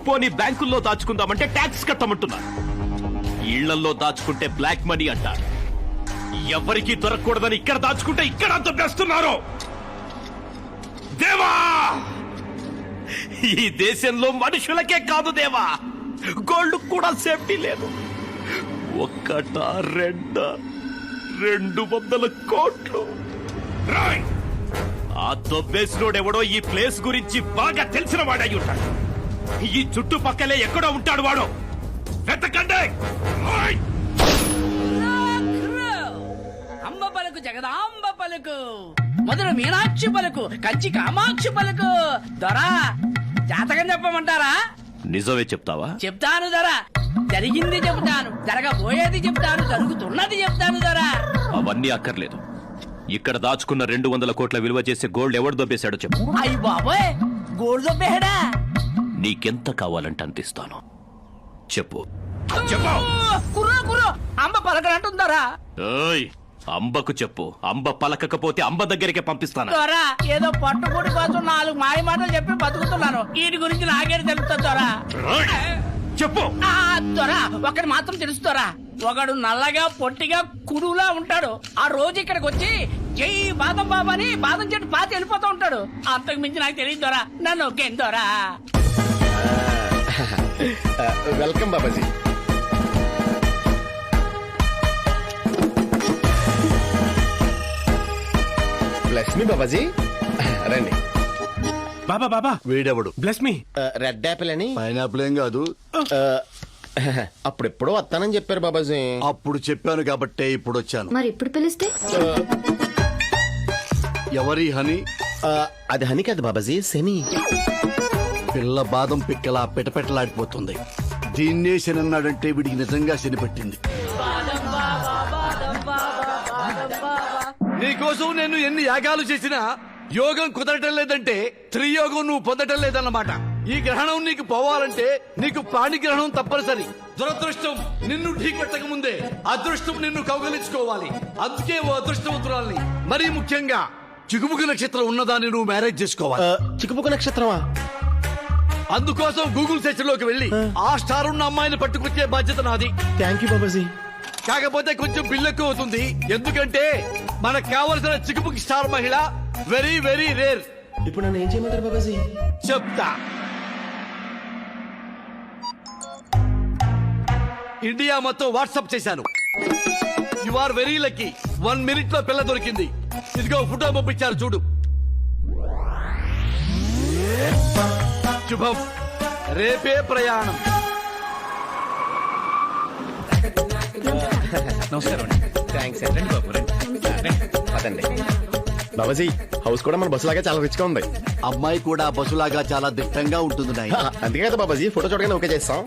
పోనీ బ్యాంకుల్లో దాచుకుందామంటే ట్యాక్స్ కట్టమంటున్నారు. ఇళ్లల్లో దాచుకుంటే బ్లాక్ మనీ అంటారు. ఎవరికి దొరకకూడదని ఇక్కడ దాచుకుంటే ఇక్కడ దొబ్బేస్తున్నారు. దేవా, ఈ దేశంలో మనుషులకే కాదు దేవా, గోల్డ్ కూడా సేఫ్టీ లేదు. ఒక్కటా రెండా 200 కోట్లు. రాయ్, ఆ దొబ్బేసినోడెవడో ఈ ప్లేస్ గురించి బాగా తెలిసిన వాడై ఉంటాడు. ఈ చుట్టుపక్కలే ఎక్కడో ఉంటాడు వాడు. వెతకండి. అంబ పలుకు జగదాంబ పలుకు, మొదలు మీనాక్షి పలుకు, కంచి కామాక్షి పలుకు. దొరా, జాతకం చెప్పమంటారా? నిజమే చెప్తావా? చెప్తాను దొరా. జరిగింది చెప్తాను, జరగబోయేది చెప్తాను, జరుగుతున్నది చెప్తాను దొరా. అవన్నీ అక్కర్లేదు. ఇక్కడ దాచుకున్న 200 కోట్ల విలువ చేసే గోల్డ్ ఎవడు దొబ్బేశాడో చెప్పు. అయ్యి బాబోయ్, గోల్డ్ దొబ్బేహడా? నీకెంత కావాలంటే అంతిస్తాను. చెప్పు. కుర్రో కుర్రో, అంబ పలకనంటుందరా. అంబకు చెప్పు, అంబ పలకకపోతే అంబ దగ్గరికే పంపిస్తాను. త్వరా ఏదో పట్టుబడి కోసం 4 మాయ మాటలు చెప్పి బతుకుతున్నాను. వీటి గురించి నాకే తెలుస్తా త్వరా. చెప్పు. త్వరా ఒకటి మాత్రం తెలుస్తారా, ఒకడు నల్లగా పొట్టిగా కురులా ఉంటాడు. ఆ రోజు ఇక్కడికి వచ్చి జై బాదం బాబా అని బాదం చెట్టు పాతి వెళ్ళిపోతూ ఉంటాడు. అంతకు మించి నాకు తెలియదు త్వరా. నన్ను ఒకేందోరా. వెల్కమ్ బాబాజీ. లక్ష్మి బాబాజీ రండి. బాబా బాబా వీడెవడు? Bless me. రెడ్ యాపిల్ అని. పైనాపిల్ ఏం కాదు. అప్పుడెప్పుడో వస్తానని చెప్పారు బాబాజీ. అప్పుడు చెప్పాను కాబట్టే ఇప్పుడు వచ్చాను. మరి ఇప్పుడు పిలిస్తే? ఎవరి హనీ? అది హనీ కాదు బాబాజీ, శని. పిల్ల బాదం పిక్కలా పెటపెట్టలాడిపోతుంది. దీన్నే శని అన్నాడంటే వీడికి నిజంగా శని పట్టింది. నీకోసం నేను ఎన్ని యాగాలు చేసినా యోగం కుదరటం లేదంటే త్రియోగం నువ్వు పొందటం లేదన్నమాట. ఈ గ్రహణం నీకు పోవాలంటే నీకు పాణిగ్రహణం తప్పనిసరి. దురదృష్టం నిన్ను ఢీకొట్టక ముందే అదృష్టం నిన్ను కౌగలించుకోవాలి. అందుకే ఓ అదృష్టవంతురాల్ని, మరీ ముఖ్యంగా చిగుముకు నక్షత్రం ఉన్నదాన్ని నువ్వు మ్యారేజ్ చేసుకోవాలి. చిక్కుముకు నక్షత్రమా? అందుకోసం గూగుల్ సెర్చ్ లోకి వెళ్ళి ఆ స్టార్ ఉన్న అమ్మాయిని పట్టుకొచ్చే బాధ్యత నాది. Thank you Babaji. కాకపోతే కొంచెం బిల్లు ఎక్కువ అవుతుంది. ఎందుకంటే మనకు కావలసిన చిక్కుముకి స్టార్ మహిళ వెరీ వెరీ రేర్. ఇప్పుడు నన్ను ఏం చేయమంటారు బాబాజీ? చెప్తా. ఇండియా మొత్తం వాట్సాప్ చేశాను. You are very lucky. 1 minute లో పిల్ల దొరికింది. ఇదిగో ఫోటో పంపించారు చూడు. శుభం. రేపే ప్రయాణం. నమస్కారం. థ్యాంక్స్. బాబాజీ హౌస్ కూడా మన బస్సు లాగా చాలా రిచ్ గా ఉంది. అమ్మాయి కూడా బస్సులాగా చాలా దిట్టంగా ఉంటుంది. అందుకే కదా బాబాజీ ఫోటో చూడగానే ఓకే చేస్తాం.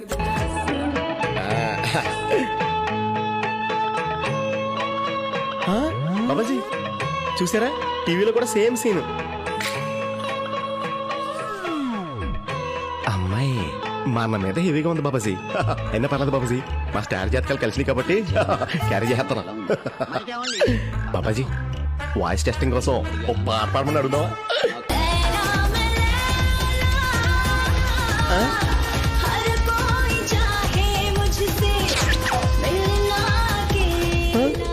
బాబాజీ చూసారా, టీవీలో కూడా సేమ్ సీన్. అమ్మాయి మా అన్న మీద హెవీగా ఉంది బాబాజీ. అయినా పర్లేదు బాబాజీ, మా స్టార్ జాతకాలు కలిసినాయి కాబట్టి క్యారీ చేస్తాను. బాబాజీ వాయిస్ టెస్టింగ్ కోసం ఒక పాట పాడమని అడుగుదామా?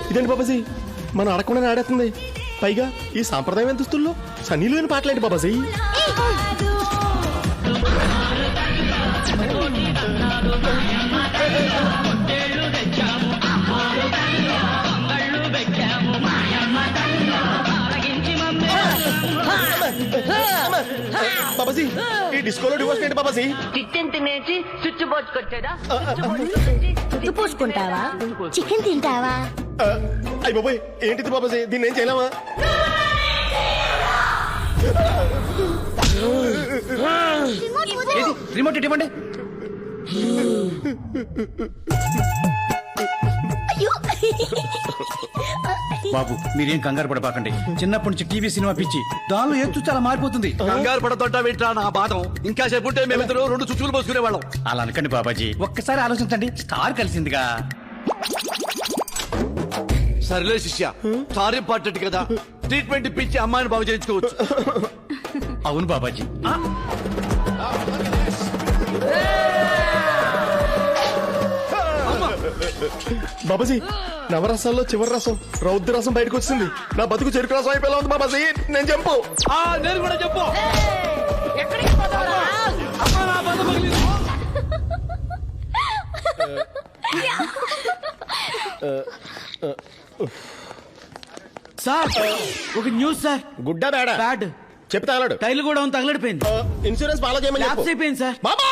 ఇదేంటి బాబాజీ మనం అడగకుండా ఆడేస్తుంది. పైగా ఈ సాంప్రదాయం దుస్తుల్లో సన్నీలు అని పాటలేంటి బాబాజీ? బాబాజీ ఈ డిస్కోలో డివోర్స్ ఏంటి బాబాజీ? చికెన్ తినేసి స్విచ్ పోసుకొచ్చాడా? గుడ్డు పోసుకుంటావా? చికెన్ తింటావా? అయ్య బాబాయ్ ఏంటిది బాబాజీ, దీన్ని ఏం చేయలేమా? రిమోట్ ఇవ్వండి. బాబు మీరేం కంగారు పడపాకండి. చిన్నప్పటి నుంచి టీవీ సినిమా పిచ్చి, దానిలో ఏం చూస్తే అలా మారిపోతుంది. కంగారు పడతోటా వింటా నా బాధం. ఇంకా సేపు ఉంటే మేమిద్దరు 2 చుచ్చులు పోసుకునే వాళ్ళం. అలా అనకండి బాబాజీ, ఒక్కసారి ఆలోచించండి. స్టార్ కలిసిందిగా. సరేలే శిష్య, స్టార్ ఇంపార్టెంట్ కదా, ట్రీట్మెంట్ ఇప్పించి అమ్మాయిని బాగు చేయించుకోవచ్చు. అవును బాబాజీ. బాబాజీ నవరసాల్లో చివరి రసం రౌద్ర రసం బయటకు వచ్చింది. నా బతుకు చెరుకు రసం అయిపోయేలా ఉంది బాబాజీ. నేను చెప్పు. నేను కూడా చెప్పు. సార్ ఒక న్యూస్ సార్. గుడ్డా బేడా? బ్యాడ్. చెప్పి తగలడు. టైర్లు కూడా తగలడిపోయింది. ఇన్సూరెన్స్ ఫాలో చేయమని ల్యాప్స్ అయిపోయింది sir. Baba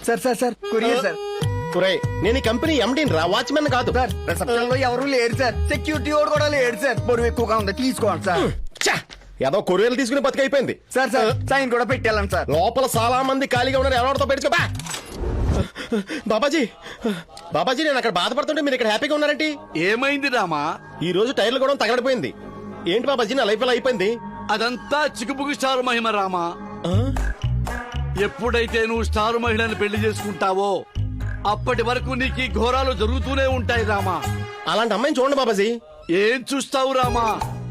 sir sir sir courier sir. నేను ఈ కంపెనీ ఎండీని రా, వాచ్మెన్ కాదు. సార్ రిసెప్షన్ లో ఎవరు లేరు సార్. సెక్యూరిటీ వాడు కూడా లేడు సార్. బరువు ఎక్కువగా ఉంది, తీసుకోండి సార్. ఏదో కొరియర్లు తీసుకుని బతికైపోయింది. సార్ సార్ సైన్ కూడా పెట్టాలని సార్. లోపల చాలా మంది ఖాళీగా ఉన్నారు, ఎవరితో పెట్టుకోబా. బాబాజీ బాబాజీ నేను అక్కడ బాధపడుతుంటే మీరు ఇక్కడ హ్యాపీగా ఉన్నారంటే ఏమైంది రామా? ఈ రోజు టైర్లు కూడా తగలడిపోయింది. ఏంటి బాబాజీ నా లైఫ్ ఇలా అయిపోయింది? అదంతా చిక్కుపుకి స్టార్ మహిమ రామా. ఎప్పుడైతే నువ్వు స్టార్ మహిళని పెళ్లి చేసుకుంటావో అప్పటి వరకు నీకు ఈ ఘోరాలు జరుగుతూనే ఉంటాయి రామా. అలాంటి అమ్మాయిని చూడండి బాబాజీ. ఏం చూస్తావు రామా?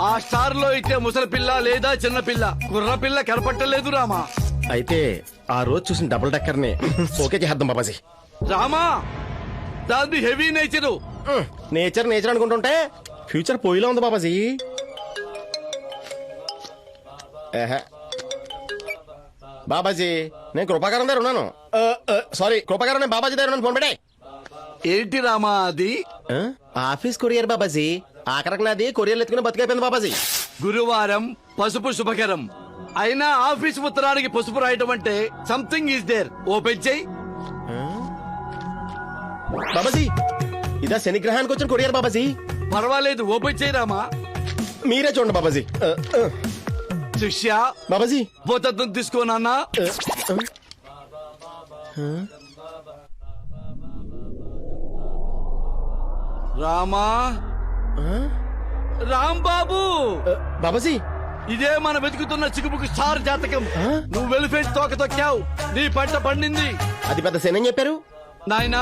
ఆ స్టార్ లో అయితే ముసలి పిల్ల లేదా చిన్న పిల్ల, కుర్ర పిల్ల కనపట్టలేదు రామా. అయితే ఆ రోజు చూసిన డబుల్ డక్కర్ ని ఓకే చేద్దాం బాబాజీ. రామా, దాన్ని హెవీ నేచరు. నేచర్ నేచర్ అనుకుంటుంటే ఫ్యూచర్ పోయిలో ఉంది బాబాజీ. బాబాజీ నేను కృపాకరం దగ్గర ఉన్నాను. సారీ, కృపాకరం నేను బాబాజీ దగ్గర ఉన్నాను. ఫోన్ పెట్టే. ఏంటి రామా అది? Office courier Babaji. ఆఖరికి నాది కొరియర్లు ఎత్తుకుని బతికైపోయింది బాబాజీ. గురువారం పసుపు శుభకరం. అయినా ఆఫీస్ ఉత్తరానికి పసుపు రాయటం అంటే సంథింగ్ ఈస్ దేర్. ఓపెన్ చెయ్యి. బాబాజీ ఇదా శనిగ్రహానికి వచ్చిన కొరియర్ బాబాజీ. పర్వాలేదు, ఓపెన్ చెయ్యి రామా. మీరే చూడండి బాబాజీ. శిష్య బాబాజీ పోతత్వం తీసుకోనన్నా. రామా, రాంబాబు. బాబాజీ ఇదే మన వెతుకుతున్న చిగుముకు స్టార్ జాతకం. నువ్వు వెలిఫేట్ తోక తొక్కావు, నీ పంట పండింది. అది పెద్ద శని చెప్పారు నాయనా.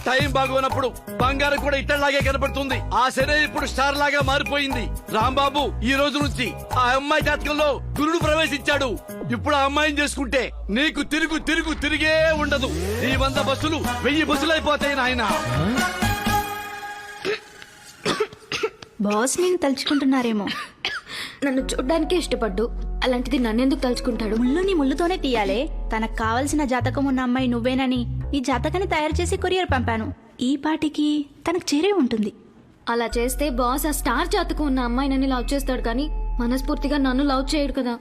టైం బాగున్నప్పుడు బంగారం కూడా ఇట్టలాగే కనపడుతుంది. ఆ శని ఇప్పుడు స్టార్ లాగా మారిపోయింది. రాంబాబు, ఈ రోజు నుంచి ఆ అమ్మాయి జాతకంలో గురుడు ప్రవేశించాడు. ఇప్పుడు ఆ అమ్మాయిని చేసుకుంటే నీకు తిరిగే ఉండదు. నీ 100 బస్సులు 1000 బస్సులు అయిపోతాయి నాయనా. బాస్ నేను తలుచుకుంటున్నారేమో. నన్ను చూడ్డానికే ఇష్టపడ్డు, అలాంటిది నన్నెందుకు తలుచుకుంటాడు? ముళ్ళుని ముళ్ళుతోనే తీయాలే. తనకు కావలసిన జాతకం ఉన్న అమ్మాయి నువ్వేనని ఈ జాతకాన్ని తయారు చేసి కొరియర్ పంపాను. ఈ పాటికి తనకు చేరే ఉంటుంది. అలా చేస్తే బాస్ ఆ స్టార్ జాతకం ఉన్న అమ్మాయి నన్ను లవ్ చేస్తాడు, కానీ మనస్ఫూర్తిగా నన్ను లవ్ చేయడు కదా.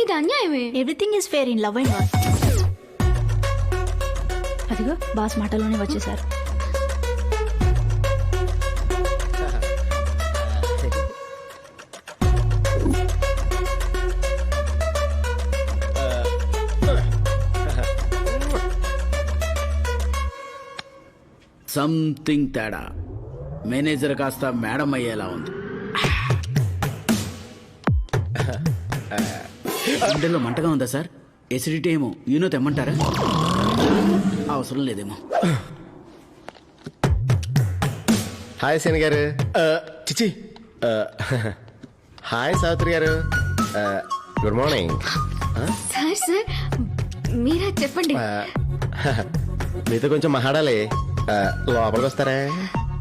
ఇది అన్యాయమే. Everything is fair in love and war. అదిగో బాస్ మాటలోనే వచ్చేసారు. సంథింగ్ తేడా. మేనేజర్ కాస్త మేడం అయ్యేలా ఉంది. గుండెల్లో మంటగా ఉందా సార్? ఎసిడిటీ ఏమో యూనో తెమ్మంటారా? అవసరం లేదేమో. హాయ్ శని గారు. చిచి. హాయ్ సావిత్రి గారు. Good morning. సార్ సార్ మీరా చెప్పండి. మీతో కొంచెం మాట్లాడాలి. లోపలికి వస్తారా?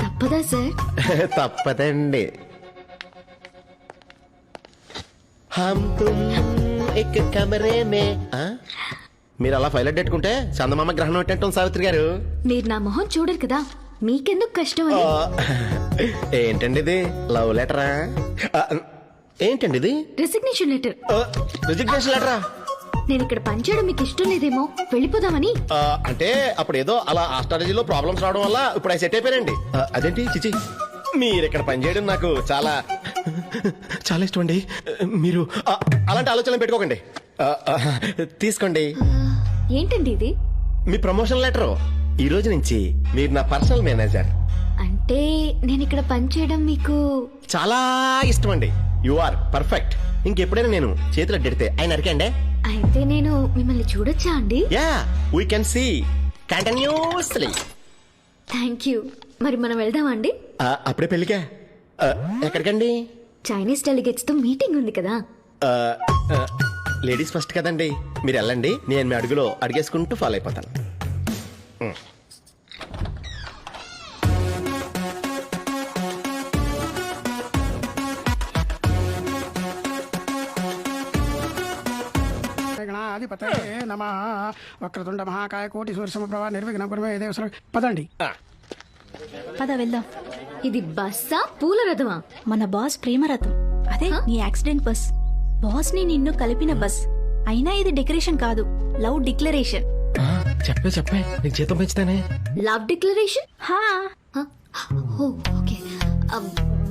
తప్పదా సార్? తప్పదండి. హమ్ తుమ్ ఎక్ కమరే మే. మీరు అలా ఫైల్ పెట్టుకుంటే చందమామ గ్రహణం పెట్టంటాం సావిత్రి గారు. మీరు నా మొహం చూడరు కదా, మీకెందుకు కష్టం అని. ఏంటండి ఇది? లవ్ లెటరా? ఏంటండి ఇది? Resignation letter. రిజిగ్నేషన్ లెటరా? నేను ఇక్కడ పనిచేయడం మీకు ఇష్టం లేదేమో, వెళ్ళిపోదామని. అంటే అప్పుడు ఏదో అలా ఆస్ట్రాలజీలో ప్రాబ్లమ్స్ రావడం వల్ల ఇప్పుడు సెట్ అయిపోయానండి. అదేంటి చిచి, మీరు ఇక్కడ పనిచేయడం నాకు చాలా చాలా ఇష్టం అండి. మీరు అలాంటి ఆలోచనలు పెట్టుకోకండి. తీసుకోండి. ఏంటండి ఇది? మీ ప్రమోషన్ లెటర్. ఈ రోజు నుంచి మీరు నా పర్సనల్ మేనేజర్. అంటే నేను ఇక్కడ పనిచేయడం మీకు చాలా ఇష్టం అండి. You are perfect. ఇంకెప్పుడైనా నేను చేతులు అడ్డెడితే ఆయన అరికండి. అయితే నేను మిమ్మల్ని చూడొచ్చా అండి? Yeah, we can see continuously. Thank you. మరి మనం వెళ్దామా అండి? అప్పుడే పెళ్ళికా? ఎక్కడికండి? చైనీస్ డెలిగేట్స్ తో మీటింగ్ ఉంది కదా. లేడీస్ ఫస్ట్ కదండి, మీరు వెళ్ళండి. నేను మీ అడుగులో అడిగేసుకుంటూ ఫాలో అయిపోతాను. వక్రతుండ మహాకాయ కోటి సూర్య సమప్రభ నిర్విఘ్నం కురు మే దేవ. పదండి. పద వెళ్దాం. ఇది బస్సా పూల రథమా? మన బాస్ ప్రేమ రథం. అదే నీ యాక్సిడెంట్ బస్. బాస్ ని నిన్ను కలిపిన బస్. అయినా ఇది డెకరేషన్ కాదు, లవ్ డిక్లరేషన్. చెప్పే నీకు జీతం పెంచుతానే. Love declaration? Okay,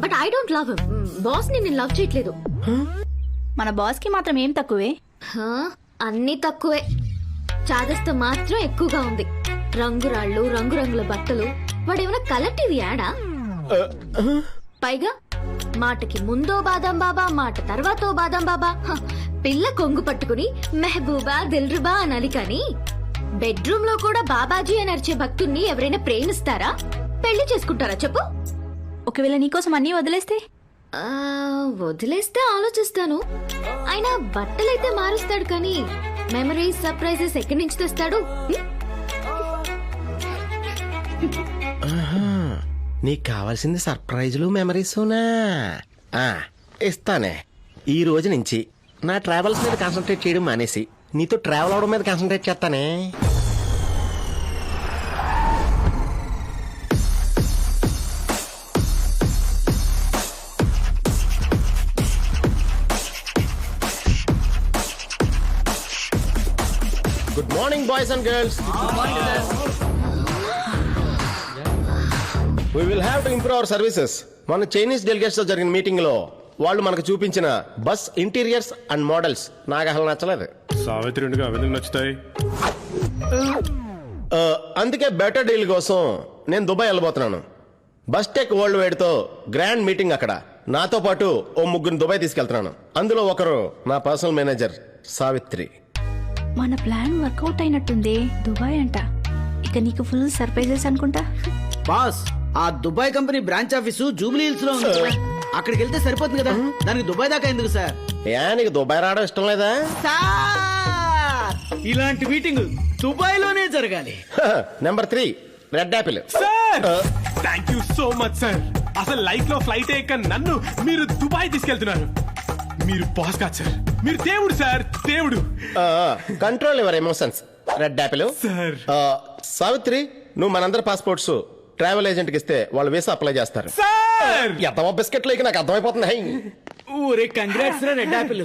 but I don't love him. Boss ని నేను లవ్ చేయట్లేదు. మన బాస్ కి మాత్రం ఏం తక్కువే? అన్ని తక్కువే. చాదస్తం మాత్రం ఎక్కువగా ఉంది. రంగురాళ్ళు, రంగురంగుల బట్టలు. వాడేమైనా కలర్ టీవీ యాడా? పైగా మాటకి ముందో బాదం బాబా, మాట తర్వాతో బాదం బాబా. పిల్ల కొంగు పట్టుకుని మెహబూబా దిల్రుబా అనాలి కానీ బెడ్రూమ్ లో కూడా బాబాజీ అని అరిచే భక్తుణ్ణి ఎవరైనా ప్రేమిస్తారా? పెళ్లి చేసుకుంటారా చెప్పు? ఒకవేళ నీకోసం అన్నీ వదిలేస్తే? వదిలేస్తే ఆలోచిస్తాను. అయినా బట్టలైతే మారుస్తాడు కానీ మెమరీస్ సర్ప్రైజెస్ ఎక్కడి నుంచి తెస్తాడు? నీకు కావాల్సింది సర్ప్రైజులు మెమరీసునా? ఇస్తానే. ఈ రోజు నుంచి నా ట్రావెల్స్ మీద కాన్సన్ట్రేట్ చేయడం మానేసి నీతో ట్రావెల్ అవడం మీద కాన్సన్ట్రేట్ చేస్తానే. Good morning boys and girls. We will have to improve our services. మన చైనీస్ డెలిగేట్స్ తో జరిగిన మీటింగ్ లో వాళ్ళు మనకు చూపించిన బస్ ఇంటీరియర్స్ అండ్ మోడల్స్ నాకు అసలు నచ్చలేదు. సావిత్రి నచ్చుతాయి. అందుకే బెటర్ డీల్ కోసం నేను దుబాయ్ వెళ్ళబోతున్నాను. బస్ టెక్ వరల్డ్ వైడ్ తో గ్రాండ్ మీటింగ్ అక్కడ. నాతో పాటు ఓ ముగ్గురు దుబాయ్ తీసుకెళ్తున్నాను. అందులో ఒకరు నా పర్సనల్ మేనేజర్ సావిత్రి. మన ప్లాన్ వర్కౌట్ అయినట్టుంది. దుబాయ్ అంట. ఇక నీకు ఫుల్ సర్ప్రైజెస్ అనుకుంటా. బాస్, ఆ Dubai company branch office Jubilee hills లో ఉంది. అక్కడికి వెళ్తే సరిపోతుంది కదా, దానికి దుబాయ్ దాకా ఎందుకు సార్? నీకు దుబాయ్ రావడం ఇష్టం లేదా? ఇలాంటి మీటింగ్ దుబాయ్ లోనే జరగాలి. Number 3 red Apple. Sir thank you so much sir. అసలు లైఫ్ లో ఫ్లైట్ ఎక్క నన్ను మీరు దుబాయ్ తీసుకెళ్తున్నారు. మీరు బాస్ కాదు సార్, మీరు దేవుడు సార్, దేవుడు. Control your emotions. Red Apple. Sir Savitri, నువ్వు మనందరి పాస్పోర్ట్స్ ట్రావెల్ ఏజెంట్ కి ఇస్తే వాళ్ళు వీసా అప్లై చేస్తారు. ఎంతమో బిస్కెట్లు నాకు అర్థమైపోతుంది. ఊరే కంగ్రాట్స్ రా రెడ్ యాపిల్.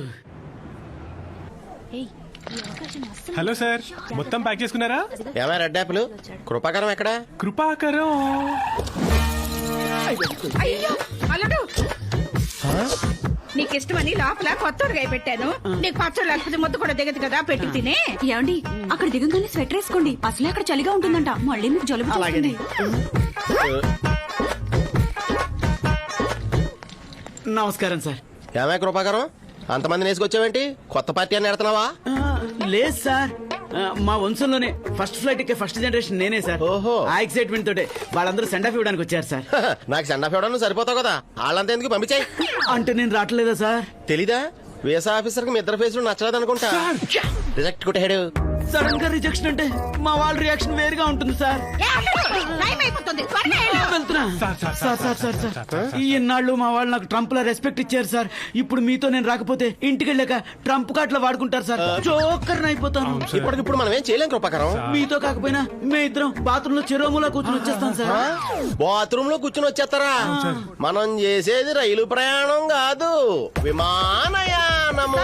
హలో సార్, మొత్తం ప్యాక్ చేసుకున్నారా? ఏమా రెడ్ యాపిల్, కృపాకరం ఎక్కడ? కృపాకరం నీకు ఇష్టమని లోపల కొత్తగా పెట్టాను. నీకు పచ్చడి లేకపోతే ముద్ద కూడా దిగదు కదా, పెట్టి తినే. ఏమండి, అక్కడ దిగంగానే స్వెటర్ వేసుకోండి. అసలే అక్కడ చలిగా ఉంటుందంట. మళ్ళీ మీకు జలుబు చేస్తుంది. నమస్కారం సార్. ఏమే కృపాకరం, అంతమందిని వేసుకొచ్చావేంటి? కొత్త పార్టీ అని ఎడుతున్నావా? లేదు సార్, మా వంశంలోనే ఫస్ట్ ఫ్లైట్ ఎక్కే ఫస్ట్ జనరేషన్ నేనే సార్. ఓహో. ఆ ఎక్సైట్మెంట్ తోటే వాళ్ళందరూ సెండ్ ఆఫ్ ఇవ్వడానికి వచ్చారు సార్. నాకు సెండ్ ఆఫ్ ఇవ్వడానికి సరిపోతావు కదా, వాళ్ళంతా ఎందుకు పంపించాయి? అంటే నేను రావట్లేదా సార్? తెలీదా? వీసా ఆఫీసర్ కి మీ ఇద్దరు ఫేస్ నచ్చలేదు అనుకుంటా. రిజెక్ట్ కొట్టాడు. సడన్ గా రిజెక్షన్ అంటే మా వాళ్ళ రియాక్షన్ వేరుగా ఉంటుంది సార్. వెళ్తున్నా సార్. ఈ ఎన్నాళ్ళు మా వాళ్ళు నాకు ట్రంప్ లా రెస్పెక్ట్ ఇచ్చారు సార్. ఇప్పుడు మీతో నేను రాకపోతే ఇంటికి వెళ్ళాక ట్రంప్ కాట్లా వాడుకుంటారు సార్. జోకర్ అయిపోతాను. ఇప్పుడు మనం ఏం చేయలేం కృపాకరం. మీతో కాకపోయినా మే ఇద్దరం బాత్రూమ్ లో చెరోములా కూర్చొని వచ్చేస్తాం సార్. బాత్రూమ్ లో కూర్చొని వచ్చేస్తారా? మనం చేసేది రైలు ప్రయాణం కాదు, విమానయానము.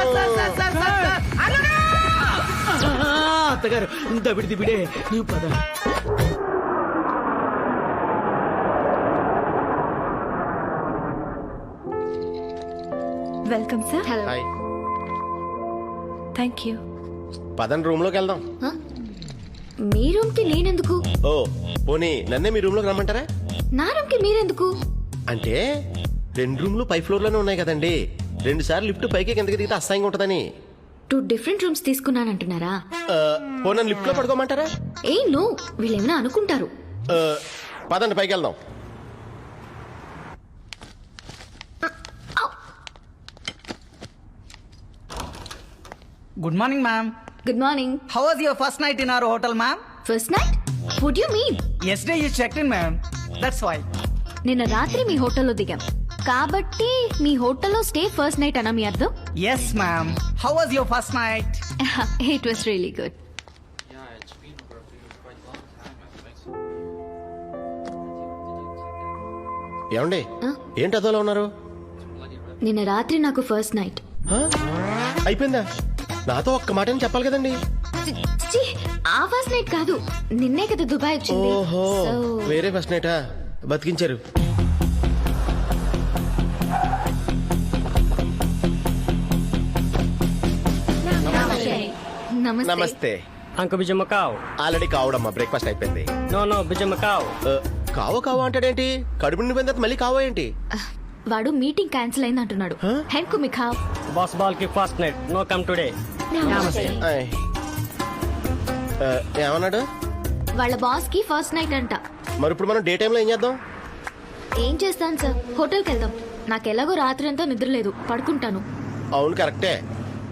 అత్తగారు దబిడి దిబిడే నువ్వు పద. Welcome sir. Hi. Thank you. పదండి రూమ్ లోకి వెళ్దాం. మీ రూమ్ కి నేనెందుకు? ఓ పోనీ నన్నే మీ రూమ్ లోకి రమ్మంటారా? నా రూమ్ కి మీరెందుకు? అంటే 2 రూమ్లు పై ఫ్లోర్ లోనే ఉన్నాయి కదండి. 2 సార్లు లిఫ్ట్ పైకి కిందకి దిగితే అసహ్యంగా ఉంటదని 2 డిఫరెంట్ రూమ్స్ తీసుకున్నానంటున్నారా? పోనీ లిఫ్ట్ లో పడుకోమంటారా? నో, వీళ్ళేమైనా అనుకుంటారు. పదండి పైకి వెళ్దాం. Good morning ma'am. Good morning. How was your first night in our hotel ma'am? First night? What you mean? Yesterday you checked in ma'am, that's why. నిన్న రాత్రి మీ హోటల్లో దిగాం కాబట్టి మీ హోటల్లో స్టే ఫస్ట్ నైట్ అన్నా మీ అర్థం? Yes ma'am. How was your first night? It was really good. ఏమండి, ఏంటి అదోలా ఉన్నారు? నిన్న రాత్రి నాకు ఫస్ట్ నైట్. అయిపోయిందా? నాతో ఒక్క మాట చెప్పాలి కదండి. ఆ ఫస్ట్ నైట్ కాదు, నిన్నే కదా దుబాయ్ వచ్చింది. ఓహో, వేరే ఫస్ట్ నైటా? బతికించారు. నమస్తే. అంకు బిజమకావ్ ఆల్రెడీ కావడమ్మా, బ్రేక్ఫాస్ట్ అయిపోయింది. నో బిజమకావ్. కావో అంటాడేంటి? కడుపు నిండిపోయిన తర్వాత మళ్ళీ కావో ఏంటి? వాడు మీటింగ్ క్యాన్సిల్ అయింది అంటున్నాడు. హెన్కు మిఖావ్. బాస్ బాల్ కి first night, no come today. ఏమన్నాడు? వాళ్ళ బాస్ కి ఫస్ట్ నైట్ అంట. మరి ఇప్పుడు మనం డే టైంలో ఏం చేద్దాం? ఏం చేస్తాను సార్, హోటల్కి వెళ్దాం. నాకు ఎలాగో రాత్రి అంతా నిద్ర లేదు, పడుకుంటాను. అవును కరెక్టే,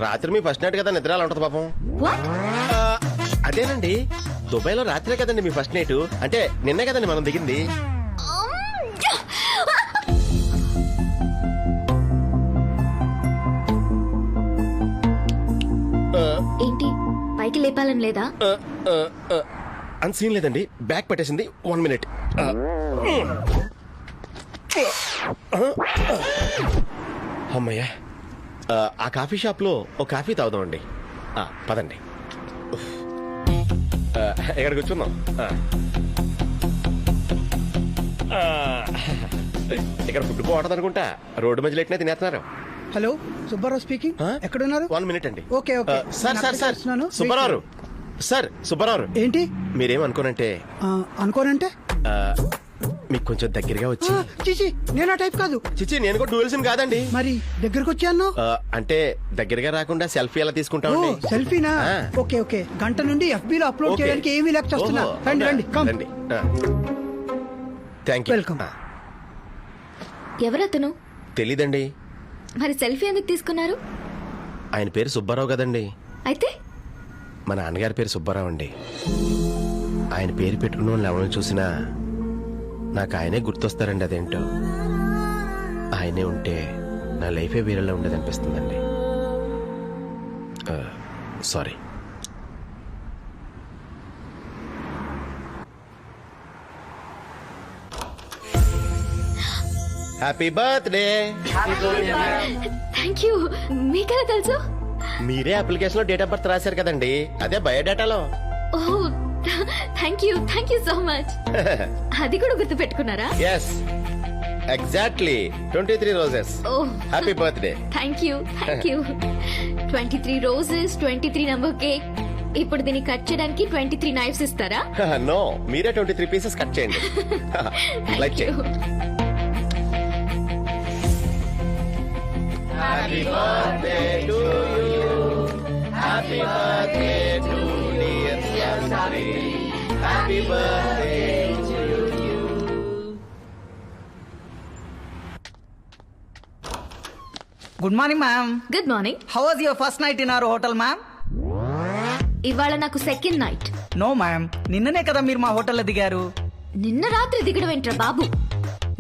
రాత్రి మీ ఫస్ట్ నైట్ కదా, నిద్ర ఎలా ఉంటుంది పాపం. అదేనండి, దుబాయ్లో రాత్రే కదండి మీ ఫస్ట్ నైట్, అంటే నిన్నే కదండి మనం దిగింది. ఏంటి పైకి లేపాలని లేదా? అంత సీన్ లేదండి, బ్యాక్ పట్టేసింది. 1 minute. అమ్మయ్యా, ఆ కాఫీ షాప్ లో ఒక కాఫీ తాగుదామండి. పదండి, ఎక్కడ కూర్చుందాం. ఇక్కడ ఫుడ్ బాగుంటుంది అనుకుంటా, రోడ్డు మధ్యలో ఎట్నే తినేస్తున్నారు. Hello, Subbarao speaking. ఎక్కడున్నారు? 1 minute అండి. Okay okay. Sir Subbarao sir, Subbarao ఏంటి? మీరేమనుకోనంటే అనుకోనంటే మీకు కొంచెం దగ్గరగా వచ్చి. చిచి, నేను ఆ టైప్ కాదు. చిచి, నేను కూడా డ్యూయల్సిమ్ కాదండి. మరి దగ్గరకు వచ్చాను. అంటే దగ్గరగా రాకుండా సెల్ఫీ ఎలా తీసుకుంటామండి? సెల్ఫీనా? Okay okay. గంట నుండి FB లో అప్లోడ్ చేయడానికి ఏమీ లేక చేస్తున్నా. రండి రండి, రండి. Thank you. వెల్కమ్. ఎవరతను? తెలీదండి. మరి సెల్ఫీ ఎందుకు తీసుకున్నారు? ఆయన పేరు సుబ్బారావు కదండి. అయితే మా నాన్నగారి పేరు సుబ్బారావు అండి. ఆయన పేరు పెట్టుకున్న వాళ్ళు ఎవరిని చూసినా నాకు ఆయనే గుర్తొస్తారండి. అదేంటో ఆయనే ఉంటే నా లైఫే వేరేలా ఉండేది అనిపిస్తుందండి. Sorry. Happy birthday. Thank you. మీకెలా తెలుసు? మీరే అప్లికేషన్ లో డేట్ ఆఫ్ బర్త్ రాశారు కదండి, అదే బయోడేటాలో. Oh, thank you so much. అది కూడా గుర్తు పెట్టుకున్నారా? Yes, exactly 23 roses. Happy birthday. Thank you 23 roses, 23 number cake. ఇప్పుడు దీన్ని కట్ చేయడానికి 23 నైఫ్స్ ఇస్తారా? నో, మీరే 23 పీసెస్ కట్ చేయండి. లైక్ చేయండి. Happy birthday to you. Happy birthday to dear Sari. Happy birthday to you. Good morning ma'am. Good morning. How was your first night in our hotel ma'am? ఇవాళ నాకు second night. No ma'am, నిన్ననే కదా మీరు మా హోటల్లో దిగారు. నిన్న రాత్రి దిగడం ఏంట్రా బాబు,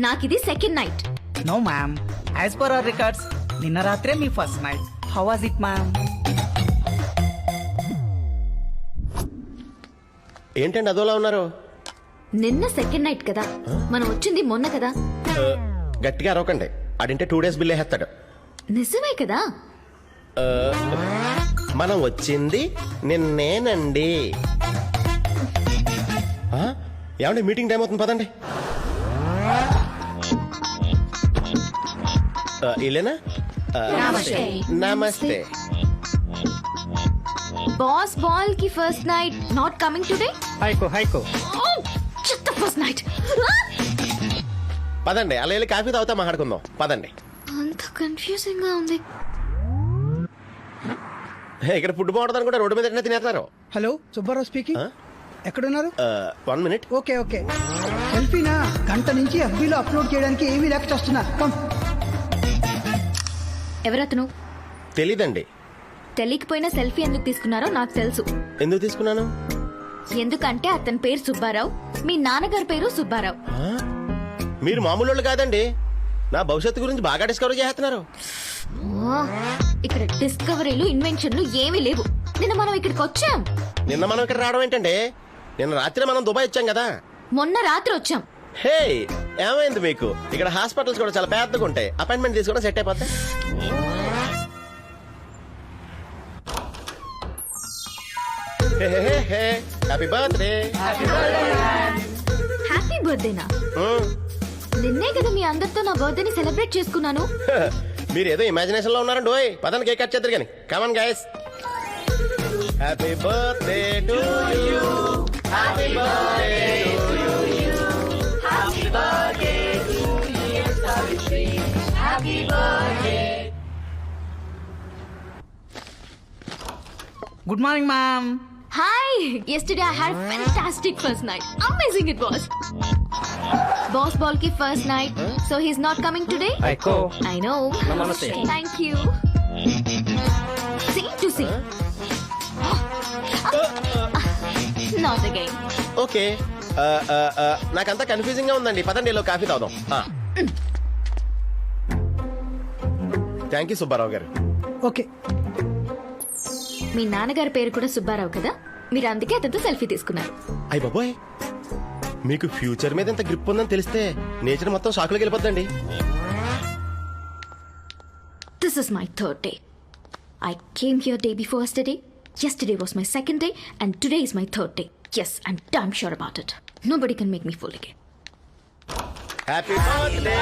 నాకిది second night. No ma'am, as per our records నిన్న రాత్రే మీ first night. How was it ma'am? ఏంటండి అదోలా ఉన్నారు? నిన్న సెకండ్ నైట్ కదా, మనం వచ్చింది మొన్న కదా. గట్టిగా అరవకండి, అడింటే 2 days బిల్ వేస్తాడు. నిజమే కదా. మనం వచ్చింది నిన్నేనండి. ఏమండి మీటింగ్ టైం అవుతుంది, పదండి. ఇలేనా? నమస్తే. బాస్ బాల్ కి first night not coming today. హైకో ఫస్ట్ నైట్. పదండి, అలా వెళ్ళి కాఫీ తాగుతా మాట్లాడుకుందాం. పదండి. అంత కన్ఫ్యూజింగ్ గా ఉంది. ఇక్కడ ఫుడ్ బాగుంటుంది అనుకుంటే రోడ్డు మీద ఎట్లా తినేస్తున్నారు. Hello, Subbarao speaking. ఎక్కడున్నారు? 1 minute. Okay okay. సెల్ఫీనా? గంట నుంచి FB లో అప్లోడ్ చేయడానికి ఏమీ లేక చేస్తున్నా. కమ్. ఎవరతను? తెలీదండి. తెలియకపోయినా సెల్ఫీ ఎందుకు తీసుకున్నారో నాకు తెలుసు. ఎందుకు తీసుకున్నాను? ఎందుకంటే అతని పేరు సుబ్బారావు, మీ నాన్నగారి పేరు సుబ్బారావు. మీరు మామూలు కాదండి, నా భవిష్యత్తు గురించి బాగా డిస్కవర్ చేస్తున్నారు. ఇక్కడ డిస్కవరీలు ఇన్వెన్షన్లు ఏమీ లేవు. నిన్న మనం ఇక్కడికి వచ్చాం. నిన్న మనం ఇక్కడ రావడం ఏంటండి? నిన్న రాత్రి మనం దుబాయ్ వచ్చాం కదా. మొన్న రాత్రి వచ్చాం. హే, ఏమైంది మీకు? ఇక్కడ హాస్పిటల్స్ కూడా చాలా పెద్దగా ఉంటాయి, అపాయింట్మెంట్ తీసుకోవడం సెట్ అయిపోతాయి. Happy birthday. హ్యాపీ బర్త్డేనా? నిన్నే కదా మీ అందరితో నా బర్త్డేని సెలబ్రేట్ చేసుకున్నాను. మీరు ఏదో ఇమాజినేషన్ లో ఉన్నారండి. ఓయ్, పదని కేక్ కట్ చేద్దరు కానీ. Come on guys. Happy birthday to you. Happy birthday to you. Happy birthday to you. Happy birthday. Good morning ma'am. Hi! Yesterday I had a fantastic first night. Amazing it was. Boss ball కి first night so he's not coming today. I know. Thank you. See to see. Not again. Okay, నాకంతా confusing గా ఉందండి. పదండి లో coffee తాగుదాం. Thank you Subbarao గారు. Okay. మీ నాన్నగారి పేరు కూడా సుబ్బారావు కదా, మీరు అందుకే అతనితో సెల్ఫీ తీసుకున్నారు. అయ్య బాబోయ్, మీకు ఫ్యూచర్ మీద ఎంత గ్రిప్ ఉందని తెలిస్తే నేచర్ మొత్తం షాక్లోకి వెళ్ళిపోద్దండి. This is my third day. I came here day before yesterday. Yesterday was my second day and today is my third day. Yes, I'm damn sure about it. Nobody can make me fool again. Happy birthday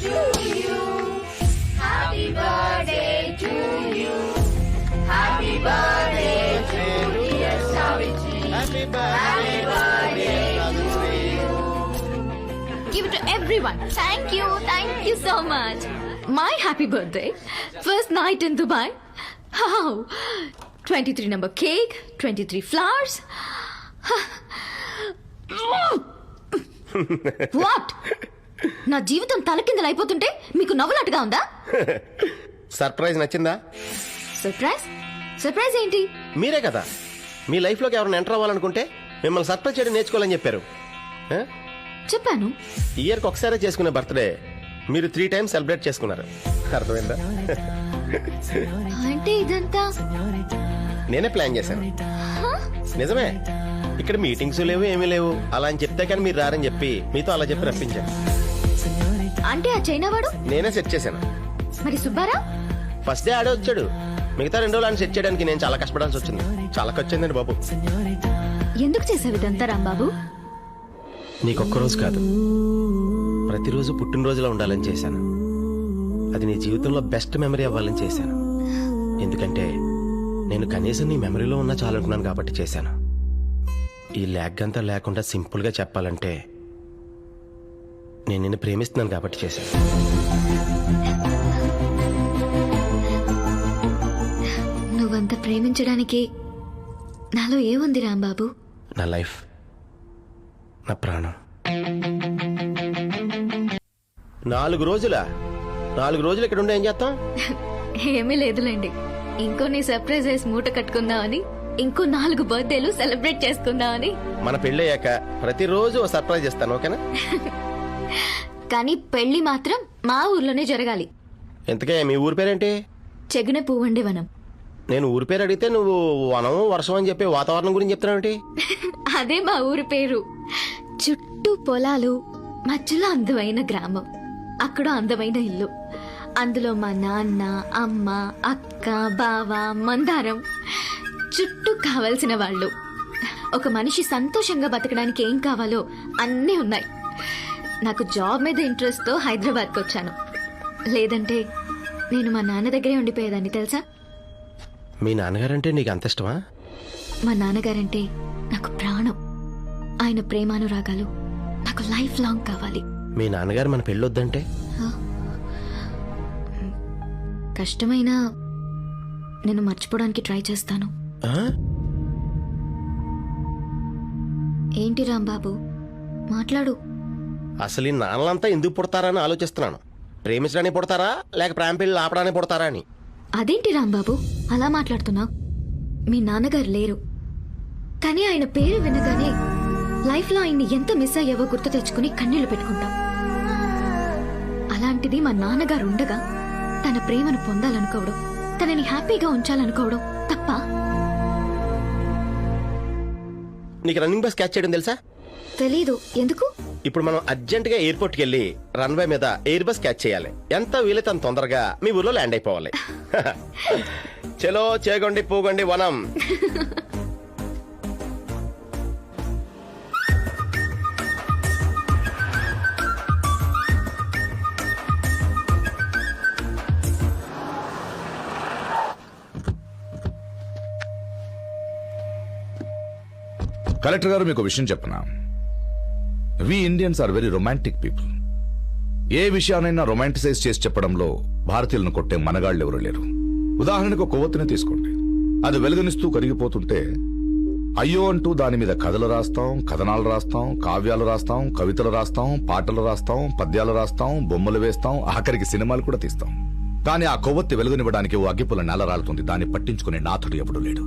to you. Happy birthday to you. Happy birthday to dear Savitri. Happy birthday to you. Give it to everyone. Thank you so much. My happy birthday. First night in Dubai. How? 23 number cake, 23 flowers. What? నా జీవితం తలకిందలైపోతుంటే మీకు నవ్వులాటగా ఉందా? Surprise నచ్చిందా? Surprise ఏంటి? మీరే కదా మీ life లోకి ఎవరైనా ఎంటర్ అవ్వాలనుకుంటే మిమ్మల్ని సర్ప్రైజ్ చేయడం నేర్చుకోవాలని చెప్పారు. చెప్పాను. ఇయర్కి ఒకసారి చేసుకునే బర్త్డే మీరు 3 times సెలబ్రేట్ చేసుకున్నారు. అర్థమైందా? అంటే ఇదంతా నేనే ప్లాన్ చేశాను. నిజమే, ఇక్కడ మీటింగ్స్ లేవు ఏమీ లేవు. అలా అని చెప్తే కానీ మీరు రారని చెప్పి మీతో అలా చెప్పి రప్పించాను. అంటే ఆ చైనా వాడు నేనే సెట్ చేశాను. మరి సుబ్బారా ఫస్ట్ డే ఆడే వచ్చాడు. మిగతా 2 రోజులు సెట్ చేయడానికి నేను చాలా కష్టపడాల్సి వచ్చింది. చాలా ఖర్చయిందండి బాబు. ఎందుకు చేసావు ఇదంతా రాంబాబు? నీకొక్క రోజు కాదు, ప్రతిరోజు పుట్టినరోజులో ఉండాలని చేశాను. అది నీ జీవితంలో బెస్ట్ మెమరీ అవ్వాలని చేశాను. ఎందుకంటే నేను కనీసం నీ మెమరీలో ఉన్నా చాలనుకున్నాను కాబట్టి చేశాను. ఈ ల్యాగ్ అంతా లేకుండా సింపుల్ గా చెప్పాలంటే నేను నిన్ను ప్రేమిస్తున్నాను కాబట్టి చేశాను. నువ్వంత ప్రేమించడానికి నాలో ఏముంది రాంబాబు? నా లైఫ్, నా ప్రాణం. 4 రోజులా? 4 రోజులు ఇక్కడ ఉండి ఏం చేస్తాం? ఏమీ లేదులేండి, ఇంకో నీ సర్ప్రైజ్ వేసి మూట కట్టుకుందామని, ఇంకో 4 బర్త్డేలు సెలబ్రేట్ చేసుకుందామని. మన పెళ్ళయ్యాక ప్రతిరోజు ఓ సర్ప్రైజ్ ఇస్తాను, ఓకేనా? కానీ పెళ్లి మాత్రం మా ఊర్లోనే జరగాలి. ఎంతకే మీ ఊరి పేరేంటి? చెగున పువ్వండి వనం. నేను ఊరి పేరు అడిగితే నువ్వు వనం వర్షం అని చెప్పి వాతావరణం గురించి చెప్తున్నావేంటి? అదే మా ఊరి పేరు. చుట్టూ పొలాలు, మధ్యలో అందమైన గ్రామం, అక్కడ అందమైన ఇల్లు, అందులో మా నాన్న, అమ్మ, అక్క, బావ, మందారం, చుట్టూ కావలసిన వాళ్ళు. ఒక మనిషి సంతోషంగా బతకడానికి ఏం కావాలో అన్నీ ఉన్నాయి. నాకు జాబ్ మీద ఇంట్రెస్ట్ తో హైదరాబాద్కి వచ్చాను. లేదంటే నేను మా నాన్న దగ్గరే ఉండిపోయేదాన్ని తెలుసా? మీ నాన్నగారంటే నీకు అంత ఇష్టమా? మా నాన్నగారంటే నాకు ప్రాణం. ఆయన ప్రేమానురాగాలు నాకు లైఫ్ లాంగ్ కావాలి. మీ నాన్నగారు మన పెళ్ళొద్దంటే? కష్టమైనా నేను మర్చిపోవడానికి ట్రై చేస్తాను. ఏంటి రాంబాబు, మాట్లాడు. అసలు ఈ నాన్నలంతా ఎందుకు పుడతారని ఆలోచిస్తున్నాను. ప్రేమించడానికి పుడతారా లేక ప్రేమ పెళ్లి ఆపడానికి పుడతారా అని. అదేంటి రాంబాబు అలా మాట్లాడుతున్నావు? మీ నాన్నగారు లేరు, కానీ ఆయన పేరు వినగానే లైఫ్ లో ఆయన్ని ఎంత మిస్ అయ్యావో గుర్తు తెచ్చుకుని కన్నీళ్లు పెట్టుకుంటాం. అలాంటిది మా నాన్నగారు ఉండగా తన ప్రేమను పొందాలనుకోవడం, తనని హ్యాపీగా ఉంచాలనుకోవడం తప్ప? నీకు రన్నింగ్ బస్ క్యాచ్ చేయడం తెలుసా? తెలీదు. ఎందుకు? ఇప్పుడు మనం అర్జెంట్ గా ఎయిర్పోర్ట్ కి వెళ్ళి రన్వే మీద ఎయిర్ బస్ క్యాచ్ చేయాలి. ఎంత వీలైతే అంత తొందరగా మీ ఊర్లో ల్యాండ్ అయిపోవాలి. చలో చేగొండి పూగొండి వనం. కలెక్టర్ గారు, మీకు విషయం చెప్పనా? We Indians are very romantic people. ఏ విషయానైనా రొమాంటిసైజ్ చేసి చెప్పడంలో భారతీయులను కొట్టే మనగాళ్ళు ఎవరు లేరు. ఉదాహరణకు కొవ్వొత్తిని తీసుకోండి. అది వెలుగునిస్తూ కరిగిపోతుంటే అయ్యో అంటూ దాని మీద కథలు రాస్తాం, కథనాలు రాస్తాం, కావ్యాలు రాస్తాం, కవితలు రాస్తాం, పాటలు రాస్తాం, పద్యాలు రాస్తాం, బొమ్మలు వేస్తాం, ఆఖరికి సినిమాలు కూడా తీస్తాం. కానీ ఆ కొవ్వొత్తి వెలుగునివ్వడానికి ఓ అగ్గిపుల్ల నేల రాలుతుంది. దాన్ని పట్టించుకునే నాథుడు ఎవడూ లేడు.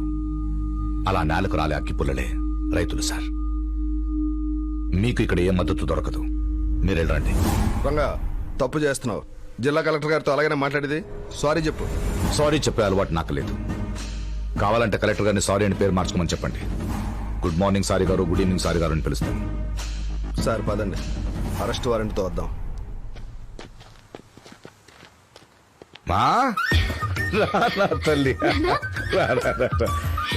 అలా నేలకు రాలే అగ్గిపుల్లలే రైతులు సార్. మీకు ఇక్కడ ఏ మద్దతు దొరకదు. మీరు వెళ్ళండి. రంగా, తప్పు చేస్తున్నావు. జిల్లా కలెక్టర్ గారితో అలాగనే మాట్లాడేది. సారీ చెప్పు. సారీ చెప్పే అలవాటు నాకు లేదు. కావాలంటే కలెక్టర్ గారిని సారీ అని పేరు మార్చుకోమని చెప్పండి. గుడ్ మార్నింగ్ సారీ గారు, గుడ్ ఈవినింగ్ సారీ గారు అని పిలుస్తాను. సార్ పదండి, అరెస్ట్ వారెంట్తో వద్దాం. మా తల్లి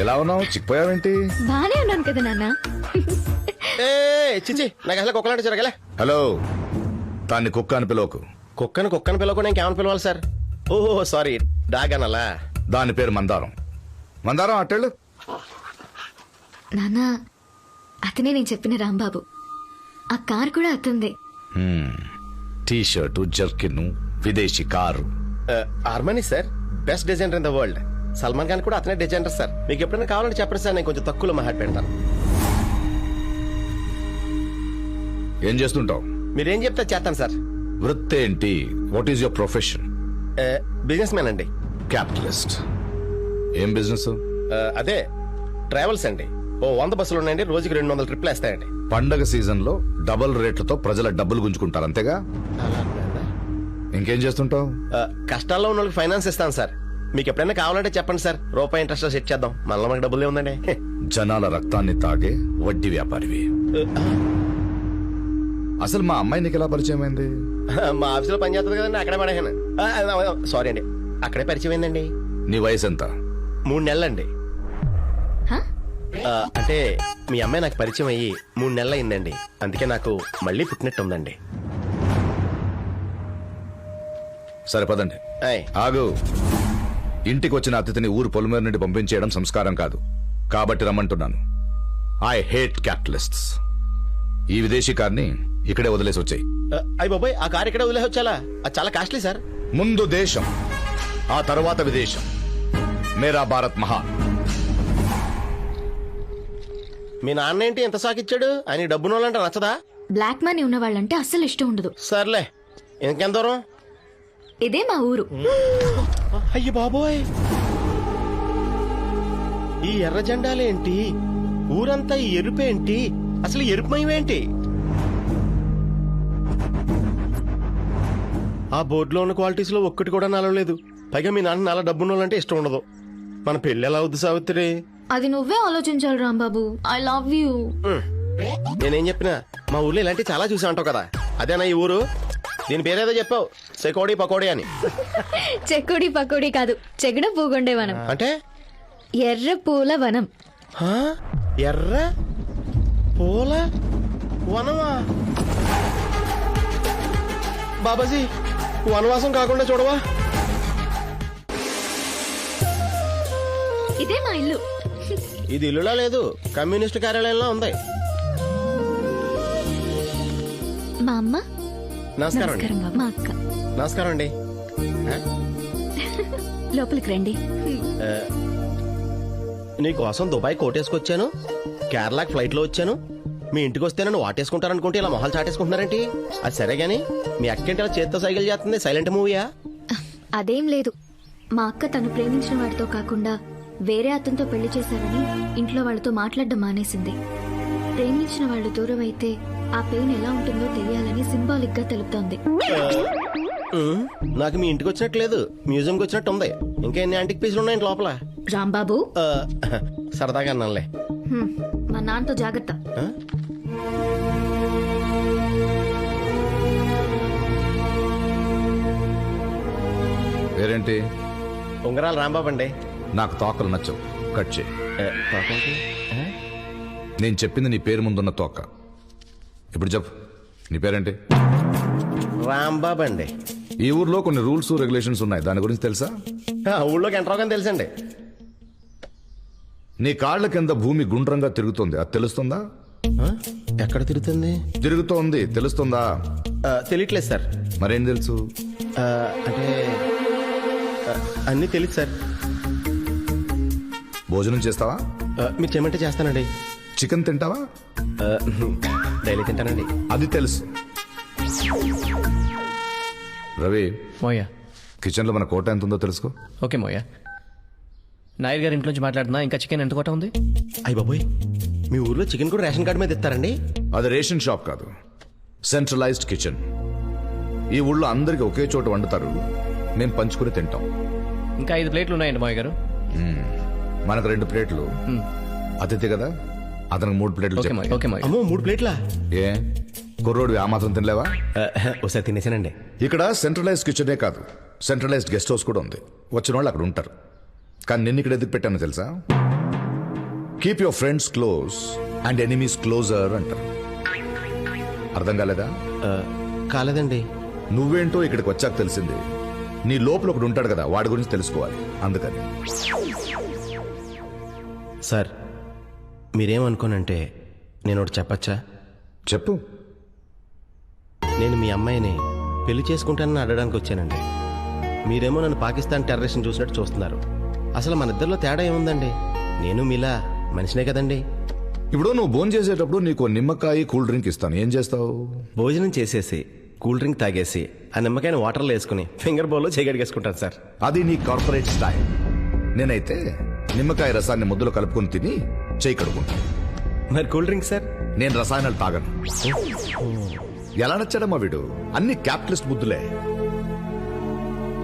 ఎలా ఉన్నావు? చిక్కిపోయావేంటి? బానే ఉన్నాను కదా నాన్న. చిచి, నాకు అసలు కుక్కలాంటి జరగలే. హలో, దాన్ని కుక్క అని పిలవకు. కుక్కను పిలవకుండా ఇంకేమని పిలవాలి సార్? ఓహో సారీ, డాగ్ అనలా. దాని పేరు మందారం. మందారం అట్టెళ్ళు. నాన్న, అతనే నేను చెప్పిన రాంబాబు. ఆ కార్ కూడా అతందే. టీ షర్టు, జర్కిన్, విదేశీ car. Armani sir, best designer in the world. Salman Khan కూడా అతనే డిజైనర్ సార్. మీకు ఎప్పుడైనా కావాలంటే చెప్పండి సార్, నేను కొంచెం తక్కువలో మహాట్ పెడతాను. ఏం చేస్తుంటావు? మీరేం చెప్తే చేస్తాను సార్. వృత్తి ఏంటి? What is your profession? Business man అండి. క్యాపిటలిస్ట్. ఏం బిజినెస్? అదే ట్రావెల్స్ అండి. ఓ 100 బస్సులు ఉన్నాయండి, రోజుకి 200 ట్రిప్లు వేస్తాయండి. పండగ సీజన్ లో డబుల్ రేట్లతో ప్రజల డబ్బులు గుంజుకుంటారు, అంతేగా? ఇంకేం చేస్తుంటావు? కష్టాల్లో ఉన్న వాళ్ళకి ఫైనాన్స్ ఇస్తాను సార్. మీకు ఎప్పుడైనా కావాలంటే చెప్పండి సార్, రూపాయి ఇంట్రెస్ట్ సెట్ చేద్దాం. మళ్ళీ మనకి డబ్బులు ఉందండి. జనాల రక్తాన్ని తాగే వడ్డీ వ్యాపారివి. అసలు మా అమ్మాయి నీకు ఎలా పరిచయం అయింది? మా ఆఫీసులో పని చేస్తుంది కదండి, అక్కడే పడేసాను. సారీ అండి, అక్కడే పరిచయం అయిందండి. నీ వయసు ఎంత? 3 నెలలండి. అంటే మీ అమ్మాయి నాకు పరిచయం అయ్యి 3 నెలలు అయిందండి. అందుకే నాకు మళ్ళీ పుట్టినట్టు ఉందండి. సరే పదండి. ఆగు. ఇంటికి వచ్చిన అతిథిని ఊరు పొలిమేర నుండి పంపించేయడం సంస్కారం కాదు, కాబట్టి రమ్మంటున్నాను. I hate క్యాపిటలిస్ట్స్. ఈ విదేశీ కార్ని ఇక్కడే వదిలేసి వచ్చాయి. అయ్యి బాబాయ్, ఆ కార్ ఇక్కడే వదిలేసి వచ్చాలా? అది చాలా కాస్ట్లీ సార్. ముందు దేశం, ఆ తర్వాత విదేశం. మేరా భారత్ మహాన్. మీ నాన్న ఏంటి ఎంత సాకిచ్చాడు? ఆయన డబ్బునోళ్ళంటే నచ్చదా? బ్లాక్ మనీ ఉన్న వాళ్ళంటే అస్సలు ఇష్టం ఉండదు. సర్లే, ఇంకెంత దూరం? ఇదే మా ఊరు. అయ్యి బాబోయ్, ఈ ఎర్ర జెండాలేంటి? ఊరంతా ఈ ఎరుపేంటి? అసలు ఎరుపుమయమేంటి? ఆ బోర్డులో ఉన్న క్వాలిటీస్ లో ఒక్కటి కూడా నలవలేదు. పైగా మీ నాన్న నాలా డబ్బున్నోళ్ళంటే ఇష్టం ఉండదు. మన పెళ్లి ఎలా అవుద్ది సావిత్రి? అది నువ్వే ఆలోచించాలి రాంబాబు. I love you. నేనేం చెప్పినా మా ఊర్లో ఇలాంటివి చాలా చూసా అంటావు కదా, అదేనా ఈ ఊరు? దీని పేరేదో చెప్పావు, చెకోడి పకోడీ అని. చెక్కుడి పకోడీ కాదు, చెగడ పూగొండే వనం. అంటే ఎర్ర పూల వనం. ఎర్ర పూల వనమా? బాబాజీ, వనవాసం కాకుండా చూడవా? ఇదే మా ఇల్లు. ఇది ఇల్లులా లేదు, కమ్యూనిస్ట్ కార్యాలయంలో ఉంది. మా అమ్మ. నమస్కారం అండి. మా అక్క. నమస్కారం అండి. లోపలికి రండి. నీకోసం దుబాయ్ కోటేసుకొచ్చాను, కేరళకి ఫ్లైట్ లో వచ్చాను. మీ ఇంటికి వస్తే నన్ను వాటేసుకుంటారనుకుంటే ఇలా మొహాలు చాటేసుకుంటున్నారేంటి? అది సరే గానీ మీ అక్కేంటి అలా చేత్తో సైకిల్ చేస్తుంది? సైలెంట్ మూవీయా? అదేం లేదు. మా అక్క తను ప్రేమించిన వాడితో కాకుండా వేరే అతనితో పెళ్లి చేశారని ఇంట్లో వాళ్ళతో మాట్లాడడం మానేసింది. ప్రేమించిన వాళ్ళు దూరం అయితే ఆ పెయిన్ ఎలా ఉంటుందో తెలియాలని సింబాలిక్ గా తెలుపుతోంది. నాకు మీ ఇంటికి వచ్చినట్లేదు, మ్యూజియంకి వచ్చినట్టు ఉంది. ఇంకా ఎన్ని యాంటిక్ పీసులు ఉన్నాయండి లోపల? రాంబాబు, సరదాగా అన్నానులే. మా నాన్నతో జాగ్రత్త. పేరేంటి? ఉంగరాలు రాంబాబు అండి. నాకు తోకలు నచ్చవు, కట్ చేయి. నేను చెప్పింది నీ పేరు ముందున్న తోక. ఇప్పుడు చెప్పు, నీ పేరేంటి? రాంబాబు అండి. ఈ ఊర్లో కొన్ని రూల్స్ రెగ్యులేషన్స్ ఉన్నాయి, దాని గురించి తెలుసా? ఊళ్ళోకి ఎంటర్ అవగానే తెలుసండి. నీ కాళ్ల కింద భూమి గుండ్రంగా తిరుగుతుంది, అది తెలుస్తుందా? ఎక్కడ తిరుగుతుంది? తిరుగుతోంది, తెలుస్తుందా? తెలియట్లేదు సార్. మరేం తెలుసు? అంటే అన్నీ తెలియదు సార్. భోజనం చేస్తావా? మీరు చేయమంటే చేస్తానండి. చికెన్ తింటావా? డైలీ తింటానండి. అది తెలుసు. రవి మోయా, కిచెన్లో మన కోట ఎంత ఉందో తెలుసుకో. ఓకే మోయా. నాయర్ గారి ఇంట్లోంచి మాట్లాడుతున్నా. ఇంకా చికెన్ ఎంత కోట ఉంది? అయ్య బాబోయ్, మీ ఊర్లో చికెన్ కూడా రేషన్ కార్డు మీద ఇస్తారండి? అది రేషన్ షాప్ కాదు, సెంట్రలైజ్డ్ కిచెన్. ఈ ఊళ్ళో అందరికి ఒకే చోట వండుతారు, మేము పంచుకుని తింటాం. ఇంకా 5 ప్లేట్లు ఉన్నాయండి మాయ గారు. మనకు 2 ప్లేట్లు. అతిథి కదా, అతనికి 3 ప్లేట్లు. అమ్మో, 3 ప్లేట్లా? ఏ కుర్రోడు ఆ మాత్రం తినలేవా? ఒకసారి తినేసానండి. ఇక్కడ సెంట్రలైజ్డ్ కిచెనే కాదు, సెంట్రలైజ్డ్ గెస్ట్ హౌస్ కూడా ఉంది. వచ్చిన వాళ్ళు అక్కడ ఉంటారు. కానీ నిన్ను ఇక్కడ ఎందుకు పెట్టానో తెలుసా? Keep your friends close and enemies closer అంటారు. అర్థం కాలేదా? కాలేదండి. నువ్వేంటో ఇక్కడికి వచ్చాక తెలిసింది. నీ లోపల ఒకడు ఉంటాడు కదా, వాడి గురించి తెలుసుకోవాలి. అందుకని సార్, మీరేమనుకోనంటే నేను ఒకటి చెప్పచ్చా? చెప్పు. నేను మీ అమ్మాయిని పెళ్లి చేసుకుంటానని అడగడానికి వచ్చానండి. మీరేమో నన్ను పాకిస్తాన్ టెర్రరిస్ట్ని చూసినట్టు చూస్తున్నారు. అసలు మన ఇద్దరిలో తేడా ఏముందండి? నేను మీలా మనిషినే కదండి. ఇప్పుడు నువ్వు భోజనం చేసేటప్పుడు నీకు నిమ్మకాయ కూల్ డ్రింక్ ఇస్తాను, ఏం చేస్తావు? భోజనం చేసేసి కూల్ డ్రింక్ తాగేసి ఆ నిమ్మకాయని వాటర్లో వేసుకుని ఫింగర్ బౌల్లో చేయగడిగేసుకుంటాను సార్. అది నీ కార్పొరేట్ స్టైల్. నేనైతే నిమ్మకాయ రసాన్ని ముద్దలో కలుపుకొని తిని చేయి కడుకుంటాను. మరి కూల్ డ్రింక్ సార్? నేను రసాయనాలు తాగను. ఎలా నచ్చాడమ్మా వీడు? అన్ని క్యాపిటలిస్ట్ బుద్ధులే.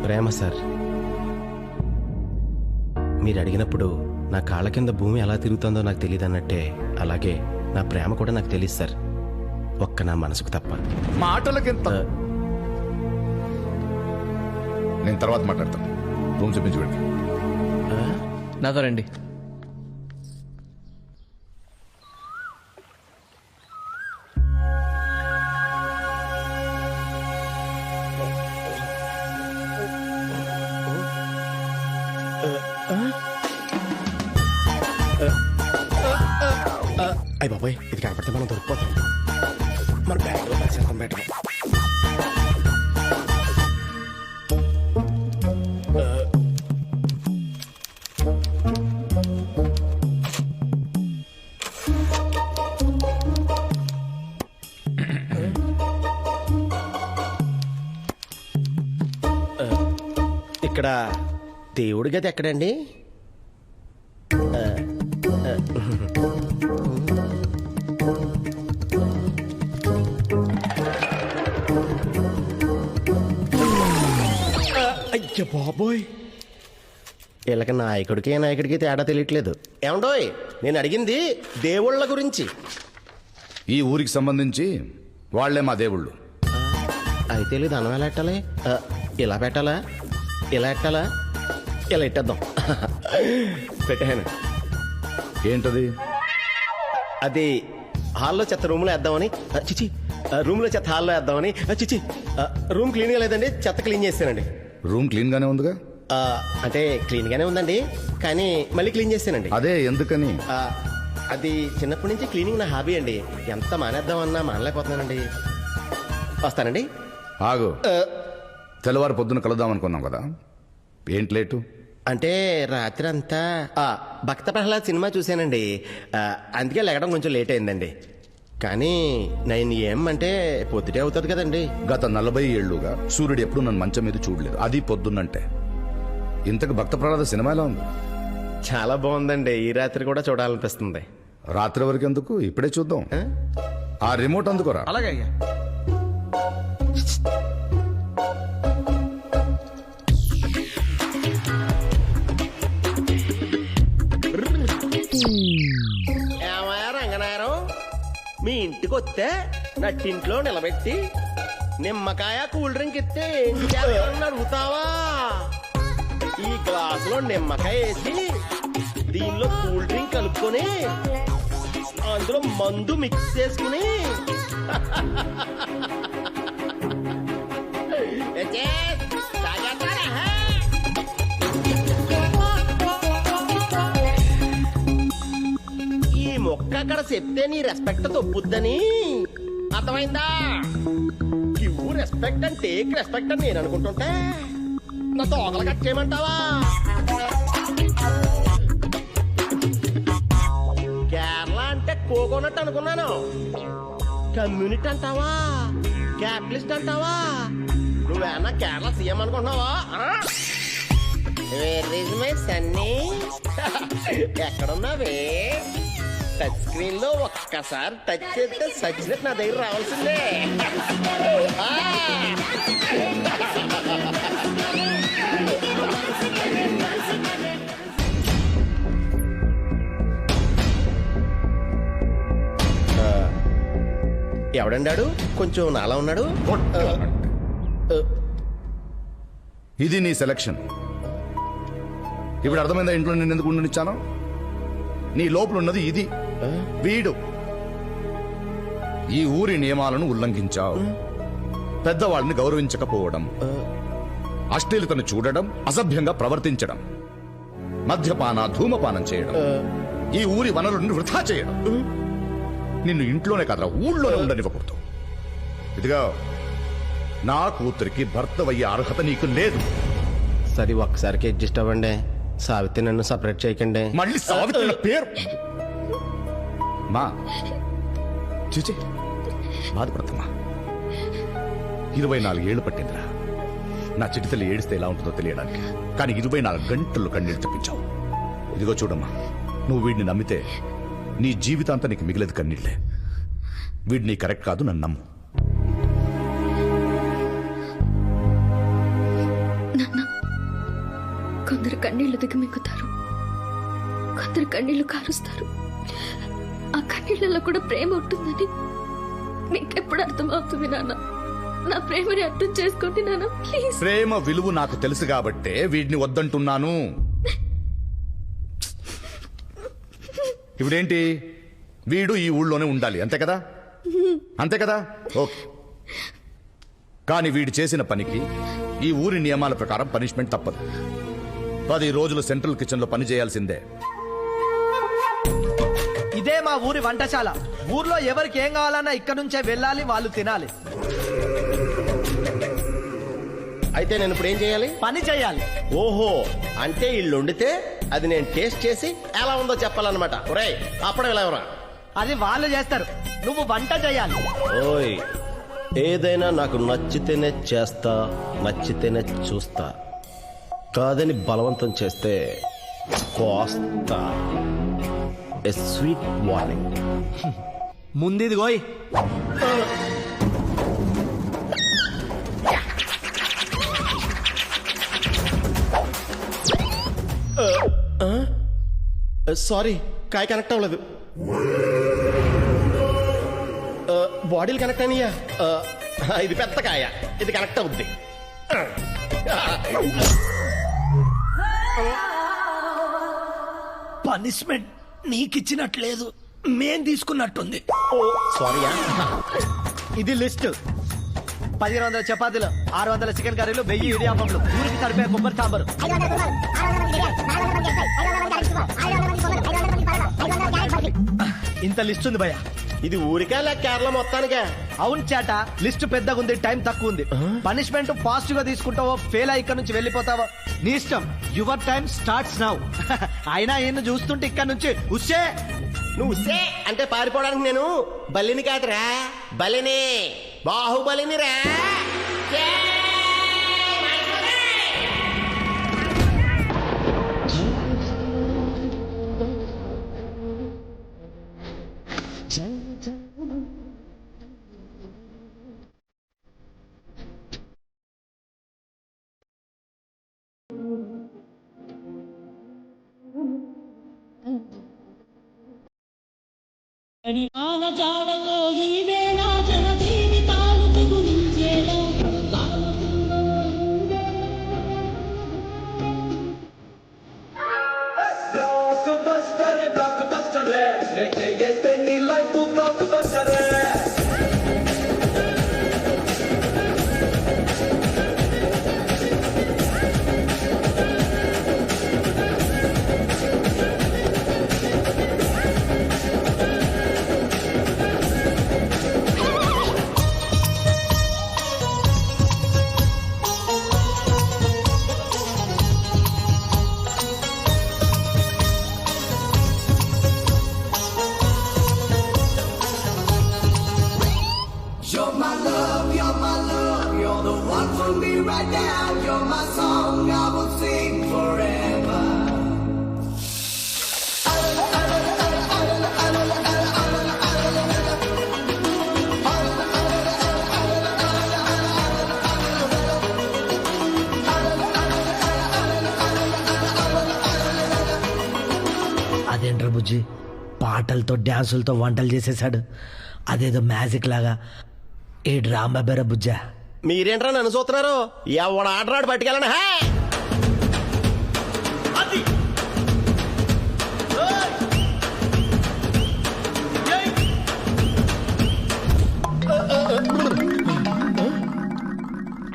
ప్రేమ సార్, మీరు అడిగినప్పుడు నా కాళ్ళ కింద భూమి ఎలా తిరుగుతుందో నాకు తెలియదు అన్నట్టే, అలాగే నా ప్రేమ కూడా నాకు తెలియదు సార్, ఒక్క నా మనసుకు తప్ప. మాటలకింత. నేను తర్వాత మాట్లాడతాను. రూమ్ చూపించి వెళ్ళి. నాతో రండి. అయ్య బాబాయ్, ఇది కనపడితే మనం దొరికిపోతాం. మన బ్యాగ్లో పరిచేస్తాం బయట. ఇక్కడ దేవుడి గది ఎక్కడండి? అయ్య బాబోయ్, వీళ్ళకి నాయకుడికి తేడా తెలియట్లేదు. ఏమండోయ్, నేను అడిగింది దేవుళ్ళ గురించి. ఈ ఊరికి సంబంధించి వాళ్లే మా దేవుళ్ళు. అయితే లేదు, అన్నం ఎలా పెట్టాలి? ఇలా పెట్టాలా, ఇలా పెట్టాలా? ఇలా ఇట్టేద్దాం. పెట్టాను. ఏంటది? అది హాల్లో చెత్త రూమ్లో వేద్దామని. చిచి, రూమ్లో చెత్త హాల్లో వేద్దామని. చిచి, రూమ్ క్లీన్గా లేదండి, చెత్త క్లీన్ చేస్తానండి. రూమ్ క్లీన్ గానే ఉందిగా? అంటే క్లీన్ గానే ఉందండి, కానీ మళ్ళీ క్లీన్ చేస్తానండి. అదే ఎందుకని? అది చిన్నప్పటి నుంచి క్లీనింగ్ నా హాబీ అండి. ఎంత మానేద్దామన్నా మానలేకపోతున్నానండి. వస్తానండి. ఆగు. తెల్లవారు పొద్దున కలుద్దాం అనుకున్నాం కదా, ఏంటి లేటు? అంటే రాత్రి అంతా భక్త ప్రహ్లాద్ సినిమా చూశానండి, అందుకే లెగడం కొంచెం లేట్ అయిందండి. కానీ 9 AM అంటే పొద్దుటే అవుతుంది కదండి. గత 40 ఏళ్లుగా సూర్యుడు ఎప్పుడు నన్ను మంచం మీద చూడలేదు, అది పొద్దున్నంటే. ఇంతకు భక్త ప్రహ్లాద సినిమా ఎలా ఉంది? చాలా బాగుందండి. ఈ రాత్రి కూడా చూడాలనిపిస్తుంది. రాత్రి వరకు ఎందుకు, ఇప్పుడే చూద్దాం. ఆ రిమోట్ అందుకోరా. అలాగే. ఏమయ్యా రంగనాయరం, మీ ఇంటికి వస్తే నట్టింట్లో నిలబెట్టి నిమ్మకాయ కూల్ డ్రింక్ ఇస్తే ఏం చేయాలని అడుగుతావా? ఈ గ్లాసులో నిమ్మకాయ వేసి దీనిలో కూల్ డ్రింక్ కలుపుకొని అందులో మందు మిక్స్ చేసుకుని ఈ మొక్క అక్కడ చెప్తే నీ రెస్పెక్ట్ తప్పుద్దని అర్థమైందా? Give respect and take respect అని నేను అనుకుంటుంటే నా తోకలు కట్ చేయమంటావా? కోకోనట్ అనుకున్నాను. కమ్యూనిటీ అంటావా, క్యాపిటలిస్ట్ అంటావా, నువ్వేమన్నా కేరళ సీఎం అనుకుంటున్నావా? సన్నీ ఎక్కడున్నావే? టచ్ స్క్రీన్ లో ఒక్కసారి టచ్ చేస్తే సచ్చినట్టు నా దగ్గర రావాల్సిందే. ఎవడండాడు? కొంచెం నాలా ఉన్నాడు. ఇది నీ సెలక్షన్. ఇప్పుడు అర్థమైందా ఇంట్లో నేను ఎందుకు ఉండనిచ్చాను? నీ లోపల ఉన్నది ఇది. వీడు ఈ ఊరి నియమాలను ఉల్లంఘించావు. పెద్దవాళ్ళని గౌరవించకపోవడం, అశ్లీలతను చూడడం, అసభ్యంగా ప్రవర్తించడం, మద్యపాన ధూమపానం చేయడం, ఈ ఊరి వనరులను వృధా చేయడం. నిన్ను ఇంట్లోనే కాదురా ఊళ్ళోనే ఉండనివ్వకూడదు. ఇదిగా నా కూతురికి భర్తవయ్యే అర్హత నీకు లేదు. సరే ఒక్కసారికి అడ్జస్ట్ అవ్వండి. సావిత్రి నన్ను సపరేట్ చేయకండి. మళ్ళీ సావిత్రి పేరు మా చూచి బాధపడతామా? 24 ఏళ్లు పట్టిందిరా నా చిటితల్లి ఏడిస్తే ఎలా ఉంటుందో తెలియడానికి. కానీ 24 గంటలు కన్నీళ్ళు తెప్పించావు. ఇదిగో చూడమ్మా, నువ్వు వీడిని నమ్మితే నీ జీవితాంతా నీకు మిగిలేదు కన్నీళ్లే. వీడు నీ కరెక్ట్ కాదు, నన్ను నమ్ము. కొందరు కన్నీళ్లు దిగమింగుతారు, కొందరు కన్నీళ్లు కారుస్తారు. ఆ కన్నీళ్లలో కూడా ప్రేమ ఉంటుందని మీకెప్పుడు అర్థమవుతుంది నాన్న? నా ప్రేమని అర్థం చేసుకోండి నాన్న, ప్లీజ్. ప్రేమ విలువ నాకు తెలుసు కాబట్టే వీడిని వద్దంటున్నాను. ఇప్పుడేంటి, వీడు ఈ ఊళ్ళోనే ఉండాలి అంతే కదా? అంతే కదా? ఓకే. కానీ వీడు చేసిన పనికి ఈ ఊరి నియమాల ప్రకారం పనిష్మెంట్ తప్పదు. 10 రోజులు సెంట్రల్ కిచెన్ లో పని చేయాల్సిందే. ఇదే మా ఊరి వంటశాల. ఊర్లో ఎవరికి ఏం కావాలన్నా ఇక్కడ నుంచే వెళ్ళాలి, వాళ్ళు తినాలి. అయితే నేను ఇప్పుడు ఏం చేయాలి? పని చేయాలి. ఓహో, అంటే వీళ్ళు వండితే అది నేను టేస్ట్ చేసి ఎలా ఉందో చెప్పాలన్నమాట. ఒరేయ్ అప్పుడు ఎలా ఎవరా? అది వాళ్ళు చేస్తారు, నువ్వు వంట చేయాలి. ఓయ్, ఏదైనా నాకు నచ్చితేనే చేస్తా, నచ్చితేనే చూస్తా. కాదని బలవంతం చేస్తే కోస్తా. A sweet warning. ముందిది గోయ్. సారీ, కాయ కనెక్ట్ అవ్వలేదు. బాడీలు కనెక్ట్ అయినాయా? ఇది పెద్ద కాయ, ఇది కనెక్ట్ అవుద్ది. పనిష్మెంట్ నీకిచ్చినట్లేదు, మేం తీసుకున్నట్టుంది. సారీయా. ఇది లిస్ట్. 1500 చపాతీలు, 600 చికెన్ కర్రీలు, 1000 ఇడియాపంలు, ఊరికి సరిపోయే కొబ్బరి సాంబారు. ఇంత లిస్ట్ ఉంది భయ్యా. ఇది ఊరికా లేక కేరళ మొత్తానికే? అవును చేట, లిస్ట్ పెద్దగా ఉంది, టైం తక్కువ ఉంది. పనిష్మెంట్ ఫాస్ట్ గా తీసుకుంటావో ఫెయిల్ అయ్యి ఇక్కడ నుంచి వెళ్ళిపోతావో నీ ఇష్టం. Your time starts now. అయినా ఏం చూస్తుంటే ఇక్కడ నుంచి ఉస్సే. నువ్వు ఉస్సే అంటే పారిపోవడానికి నేను బల్లిని కాదురా, బలిని, బాహుబలిని రా. అదేంట్రా బుజ్జి, పాటలతో డ్యాన్సులతో వంటలు చేసేసాడు. అదేదో మ్యాజిక్ లాగా. ఈ డ్రామా బేర బుజ్జా. మీరేంట్రా నన్ను చూస్తున్నారు? ఎవడు ఆటరాడు పట్టుకెళ్ళండి.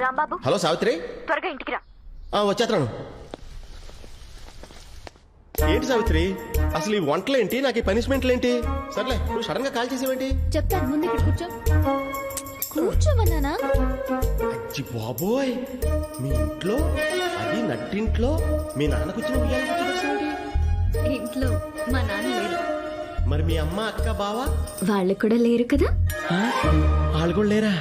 రాంబాబు, హలో సావిత్రి, త్వరగా ఇంటికి రా. వచ్చేస్తాను. ఏంటి సావిత్రి, అసలు ఈ వంటలేంటి, నాకు ఈ పనిష్మెంట్లేంటి? సర్లే, నువ్వు సడన్ గా కాల్ చేసేవేంటి? చెప్తాను, ముందు ఇక్కడ కూర్చో. కూర్చోమన్నానా? అచ్చి బాబోయ్, మీ ఇంట్లో, అది నట్టింట్లో మీ నాన్నకు వచ్చిన ఉయ్యాల కూర్చోబెట్టేసేవేంటి? ఇంట్లో మా నాన్న లేరు. మరి మీ అమ్మ, అక్క, బావ వాళ్ళు కూడా లేరు కదా. వాళ్ళు కూడా లేరా?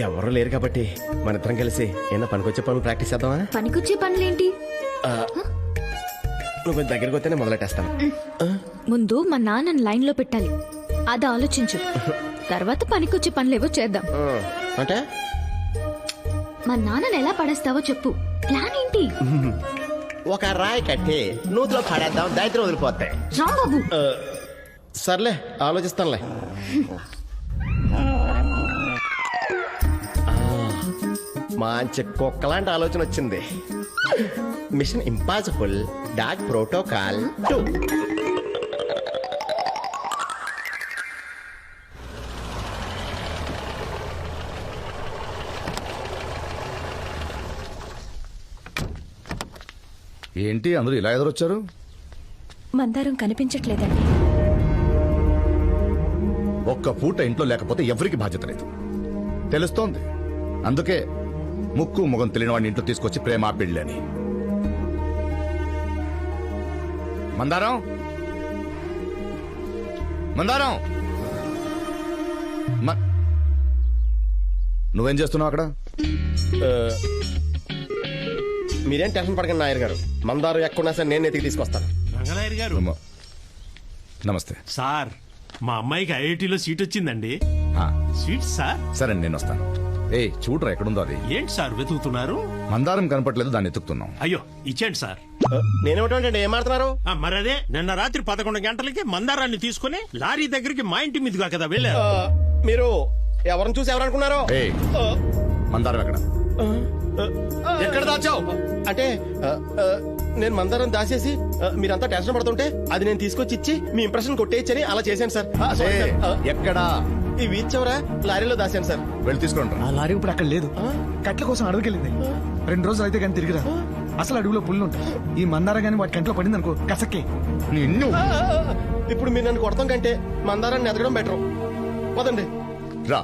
ఎవరు లేరు కాబట్టి మన ఇద్దరం కలిసి ఏమన్నా పనికొచ్చే పనులు ప్రాక్టీస్ చేద్దామా? పనికొచ్చే పనులేంటి? నువ్వు కొంచెం దగ్గరికి వస్తేనే మొదలెట్టేస్తాను. ముందు మా నాన్నని లైన్ లో పెట్టాలి, అది ఆలోచించు. తర్వాత పనికొచ్చే పనులేవో చేద్దాం. అంటే మా నాన్నని ఎలా పడేస్తావో చెప్పు. ప్లాన్ ఏంటి? ఒక రాయి కట్టి నూతిలో పడేద్దాం, దరిద్రం వదిలిపోతాయి. రాంబాబు, సర్లే, ఆలోచిస్తానులే. మంచి కుక్కలాంటి ఆలోచన వచ్చింది. Mission impossible dog protocol 2. ఏంటి అందరూ ఇలా ఎదురొచ్చారు? మందారం కనిపించట్లేదండి. ఒక్క పూట ఇంట్లో లేకపోతే ఎవరికి బాధ్యత లేదు తెలుస్తోంది. అందుకే ముక్కు ముఖం తెలియని వాడిని ఇంట్లో తీసుకొచ్చి ప్రేమ పెళ్ళి అని. మందారం, మందారం, నువ్వేం చేస్తున్నావు అక్కడ? మీరేం టెన్షన్ పడకండి నాయర్ గారు, మందారు ఎక్కడున్నా సరే నేను ఎతికి తీసుకొస్తాను. రంగనాయర్ గారు నమస్తే సార్. మా అమ్మాయికి ఐఐటీలో సీట్ వచ్చిందండి. Sweet sir. సరే నేను వస్తాను. చూడరా ఎక్కడుందో అది. ఏంటి సార్ వెతుకుతున్నారు? మందారం కనపట్లేదు, దాన్ని ఎత్తుకుతున్నాం. అయ్యో ఇచ్చేయండి సార్. నేనేమిటంటే ఏమాడుతున్నారు? మరదే నిన్న రాత్రి 11 గంటలకి మందారాన్ని తీసుకుని లారీ దగ్గరికి మా ఇంటి మీదుగా కదా వెళ్ళారు. మీరు ఎవరిని చూసి ఎవరనుకున్నారు? మందారం ఎక్కడ? ఎక్కడ దాచావు? అంటే నేను మందారం దాచేసి మీరంతా టెన్షన్ పడుతుంటే అది నేను తీసుకొచ్చి ఇచ్చి మీ ఇంప్రెషన్ కొట్టేయచ్చని అలా చేశాను సార్. ఎక్కడా? ఈ వీచ్ చివర లారీలో దాచాను సార్. వెళ్ళి తీసుకుంటా. ఆ లారీ ఇప్పుడు అక్కడ లేదు, కట్ల కోసం అడవికెళ్ళింది. 2 రోజులు అయితే కానీ తిరిగిరా. అసలు అడవిలో పుల్లు ఉంటాయి. ఈ మందారం గానీ వాటి కంట్లో పడింది అనుకో కసక్కే. నిన్ను ఇప్పుడు మీరు నన్ను కొడతాం కంటే మందారాన్ని ఎదగడం బెటర్. పదండి. రా.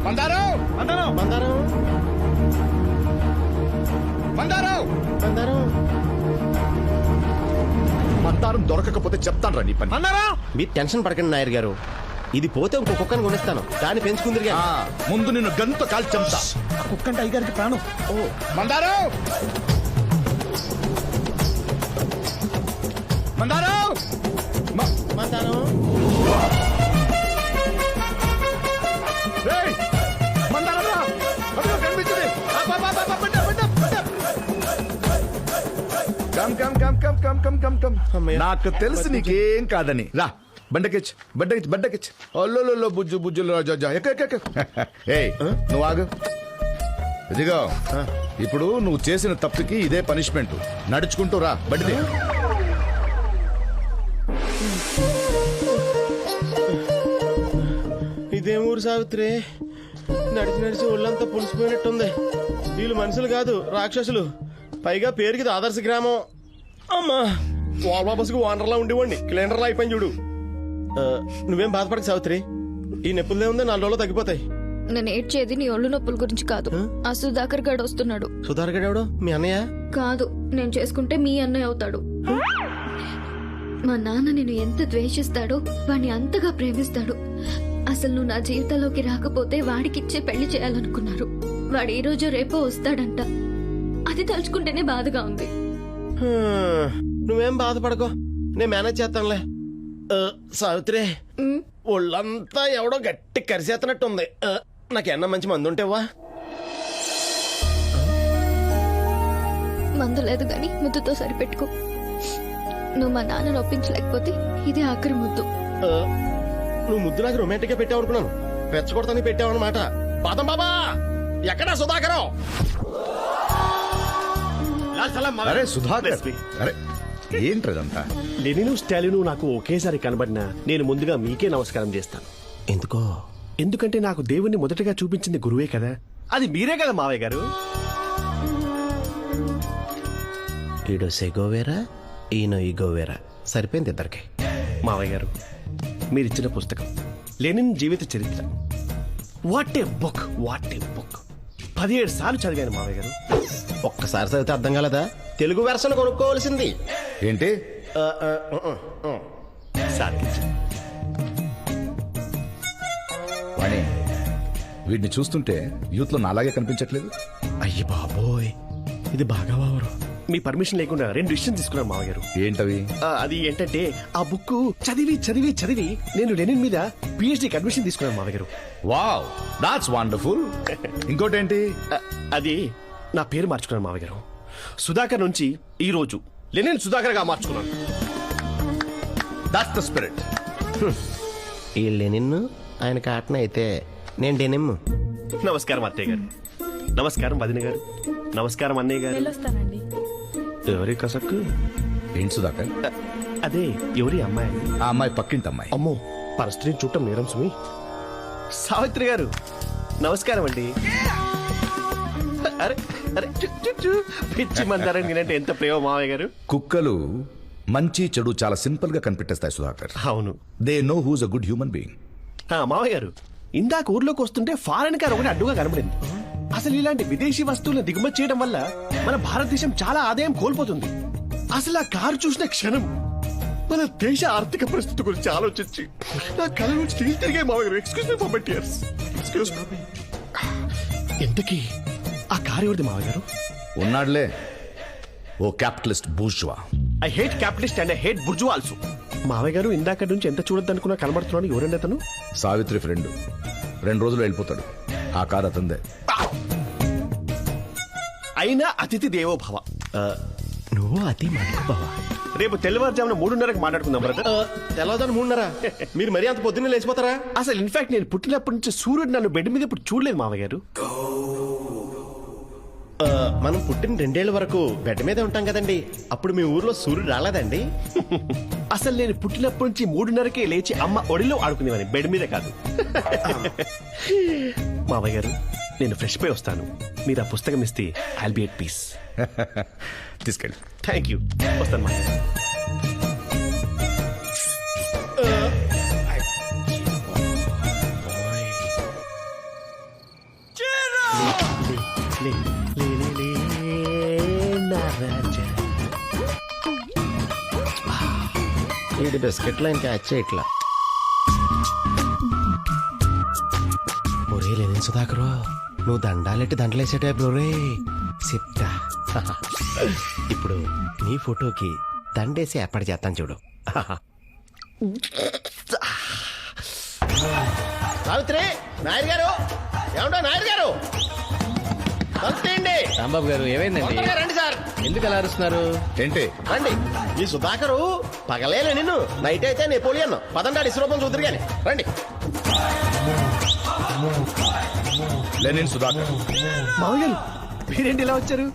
మందారం, మందారం, మందారం, మందారం, మందారం. మందారం దొరకకపోతే చెప్తాను రా నీ పని. మీరు టెన్షన్ పడకండి నాయర్ గారు, ఇది పోతే ఇంకో కుక్కను కొనిస్తాను, దాన్ని పెంచుకుందిరిగా. ముందు నిన్ను గంత కాల్ చెప్తా. కుక్కంటే అయ్యగారికి ప్రాణం. మందారం, మందారం, మందారం. నాకు తెలుసు నీకేం కాదని. రా బండకెచ్చు, బండకెచ్చు, బండకెచ్చు. అల్లు బుజ్జు బుజ్జులు రాజా. నువ్వు ఆగు. ఇదిగో ఇప్పుడు నువ్వు చేసిన తప్పుకి ఇదే పనిష్మెంట్. నడుచుకుంటూ రా బండిది. ఇదేం ఊరు సావిత్రి, నడిచి నడిచి ఒళ్ళంతా పులిసిపోయినట్టుంది. వీళ్ళు మనుషులు కాదు, రాక్షసులు. పైగా పేరుకి ఆదర్శ గ్రామం. అమ్మా, వాల్వా బస్సుకు ఓనర్లా ఉండేవాడిని క్లీనర్లా అయిపోయింది చూడు. నువ్వేం బాధపడక సావిత్రి, ఈ నొప్పులదే ఉందో 4 రోజులు తగ్గిపోతాయి. నేను ఏడ్చేది నీ ఒళ్ళు నొప్పుల గురించి కాదు. ఆ సుధాకర్ గడు వస్తున్నాడు. సుధాకర్ గడు ఎవడు? మీ అన్నయ్య? కాదు, నేను చేసుకుంటే మీ అన్నయ్య అవుతాడు. మా నాన్న నిన్ను ఎంత ద్వేషిస్తాడో వాడిని అంతగా ప్రేమిస్తాడు. అసలు నువ్వు నా జీవితంలోకి రాకపోతే వాడికిచ్చే పెళ్లి చేయాలనుకున్నారు. వాడు ఈ రోజు రేపో వస్తాడంట. అది తలుచుకుంటేనే బాధగా ఉంది. నువ్వేం బాధపడకో, నేను మేనేజ్ చేస్తానులే. సావిత్రి, ఒళ్ళంతా ఎవడో గట్టి కరిసేస్తున్నట్టుంది. నాకేమన్నా మంచి మందు ఉంటేవా? మందు లేదు గాని ముద్దుతో సరిపెట్టుకో. నువ్వు మా నాన్న ఒప్పించలేకపోతే ఇదే ఆఖరి ముద్దు. నువ్వు ముద్దు నాకు రొమాంటిక్ గా పెట్టావు అనుకున్నాను, రెచ్చగొడతానికి పెట్టావు అనమాట. బాదం బాబా ఎక్కడా సుధాకరం? అరే సుధాకర్, అరే ఏంట్రదంతా? లెనిను స్టాలిను నాకు ఒకేసారి కనబడినా నేను ముందుగా మీకే నమస్కారం చేస్తాను. ఎందుకో? ఎందుకంటే నాకు దేవుణ్ణి మొదటగా చూపించింది గురువే కదా. అది మీరే కదా మావయ్య గారు. ఈడో సెగోవేరా, ఈయన ఈగోవేరా, సరిపోయింది ఇద్దరికి. మావయ్య గారు, మీరిచ్చిన పుస్తకం లెనిన్ జీవిత చరిత్ర, what a book, what a book. 17 సార్లు చదివాను మావయ్య గారు. ఒక్కసారి చదివితే అర్థం కాలేదా? తెలుగు వెర్షన్ కొనుక్కోవాల్సింది. ఏంటి? వాణి, వీడిని చూస్తుంటే యూత్ లో నాలాగే కనిపించట్లేదు. అయ్యి బాబోయ్, ఇది బాగా వావరు. మీ పర్మిషన్ లేకుండా 2 విషయం తీసుకున్నాను మావయ్య గారు. ఏంటవి? అది ఏంటంటే ఆ బుక్ చదివి చదివి చదివి నేను లెనిన్ మీద పిహెచ్డికి అడ్మిషన్ తీసుకున్నాను మావయ్య గారు. Wow, that's wonderful. ఇంకోటేంటి? అది నా పేరు మార్చుకున్నాను మావయ్య గారు. సుధాకర్ నుంచి ఈ రోజు లెనిన్ సుధాకర్ గా మార్చుకున్నాను. That's the spirit. ఈ లెనిన్ ఆయన కాటన అయితే నేను డెనిమ్. నమస్కారం అత్తయ్య గారు, నమస్కారం వదిన గారు, నమస్కారం అన్నయ్య గారు. ఎవరి కసక్కు? ఏంటి సుధాకర్? అదే ఎవరి అమ్మాయి? ఆ అమ్మాయి పక్కింటి అమ్మాయి. అమ్మో, పరిస్థితిని చూడటం నేరం సుమి. సావిత్రి గారు నమస్కారం అండి. అరే అరే, పిచ్చి మందారని నేనంటే ఎంత ప్రేమ మావయ్య గారు. కుక్కలు మంచి చెడు చాలా సింపుల్ గా కనిపెట్టేస్తాయి సుధాకర్. అవును, they know who's a good human being. మావయ్య గారు, ఇందాక ఊర్లోకి వస్తుంటే ఫారెన్ కార్ ఒకటి అడ్డుగా కనబడింది. అసలు ఇలాంటి విదేశీ వస్తువులను దిగుమతి చేయడం వల్ల మన భారతదేశం చాలా ఆదాయం కోల్పోతుంది. అసలు ఆ కారు చూసిన క్షణం మన దేశ ఆర్థిక పరిస్థితి గురించి ఆలోచించి నా కళ నుంచి నీళ్ళు తిరిగే మావయ్య. Excuse me for my tears. Excuse me. ఎంతకీ ఆ కారు ఎవరిది మావయ్య గారు? ఉన్నాడులే, ఓ capitalist bourgeois. I hate capitalist and I hate bourgeois also. మావయ్య గారు ఇందాక నుంచి ఎంత చూడొద్దనుకున్నా కనబడుతున్నాను. ఎవరండి అతను? సావిత్రి ఫ్రెండ్. 2 రోజులు వెళ్ళిపోతాడు. ఆ కారు అతందే. అయినా అతిథి దేవో భవ. నువ్వు అతి మనోభావ. రేపు తెల్లవారుజామున 3:30కి మాట్లాడుకుందాం బ్రదర్. తెల్లవారుజామున 3:30? మీరు మరీ అంత పొద్దున్నే లేచిపోతారా? అసలు ఇన్ఫాక్ట్ నేను పుట్టినప్పటి నుంచి సూర్యుడు నన్ను బెడ్ మీద ఇప్పుడు చూడలేదు మావయ్య గారు. మనం పుట్టిన 2 ఏళ్ల వరకు బెడ్ మీదే ఉంటాం కదండి. అప్పుడు మీ ఊర్లో సూర్యుడు రాలేదండి? అసలు నేను పుట్టినప్పటి నుంచి 3:30కే లేచి అమ్మ ఒడిలో ఆడుకునేవాని, బెడ్ మీద కాదు. మావయ్య గారు, నేను ఫ్రెష్ పై వస్తాను. మీరు ఆ పుస్తకం ఇస్తే ఐల్ బి ఎట్ పీస్. తీసుకెళ్ళి. Thank you. వస్తాను మావయ్య గారు. ఇది బిస్కెట్లో ఇంకా వచ్చే ఇట్లా. ఒరే లేని సుధాకరు, నువ్వు దండాలెట్టి దండలేసే టైప్ రే చెప్తా. ఇప్పుడు నీ ఫోటోకి దండేసి ఏర్పాటు చేస్తాను చూడు. సావిత్రి, నాయర్ గారు, ఏమంటో నాయర్ గారు, రాంబాబు గారు, ఏమైందండి? రండి సార్. ఎందుకు అలా అరుస్తున్నారు? ఏంటి? రండి. ఈ సుధాకరు పగలేలే నిన్ను, నైట్ అయితే నెపోలియన్. పదండి ఇసురూపం చూద్దరు గాని. రండి. లెనిన్ సుధాకర్. మావయ్య గారు, మీరేంటి ఇలా వచ్చారు?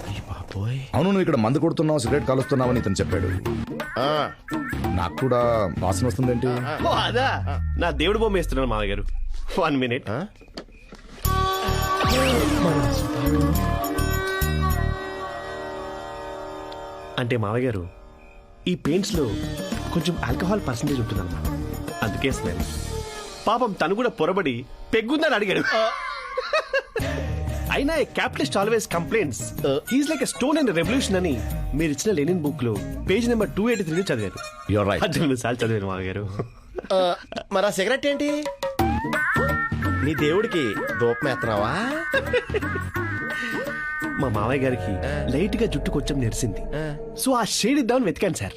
అవును, నువ్వు ఇక్కడ మందు కొడుతున్నావు, సిగరెట్ కాలుస్తున్నావని ఇతను చెప్పాడు. నాకు కూడా వాసన వస్తుందేంటి? అదా, నా దేవుడు బొమ్మ వేస్తున్నాను మావయ్య గారు. 1 minute. అంటే మావయ్య గారు, ఈ పెయింట్స్ లో కొంచెం ఆల్కహాల్ పర్సంటేజ్ ఉంటుందన్నమాట. అందుకే స్మెల్. పాపం తను కూడా పొరబడి పెగ్గుందని అడిగాడు. అయినా a capitalist always complaints he's like a stone in revolution అని మీరు ఇచ్చిన లెనిన్ బుక్ లో పేజ్ నెంబర్ 283 చదివాను. You're right. 18 సార్లు చదివాను మామగారు. మరి ఆ సిగరెట్ ఏంటి? నీ దేవుడికి దూపం ఎత్తనావా? మా మామయ్య గారికి లైట్ గా జుట్టు కొంచెం నెరిసింది, సో ఆ షేడ్ ఇద్దామని వెతికాను సార్.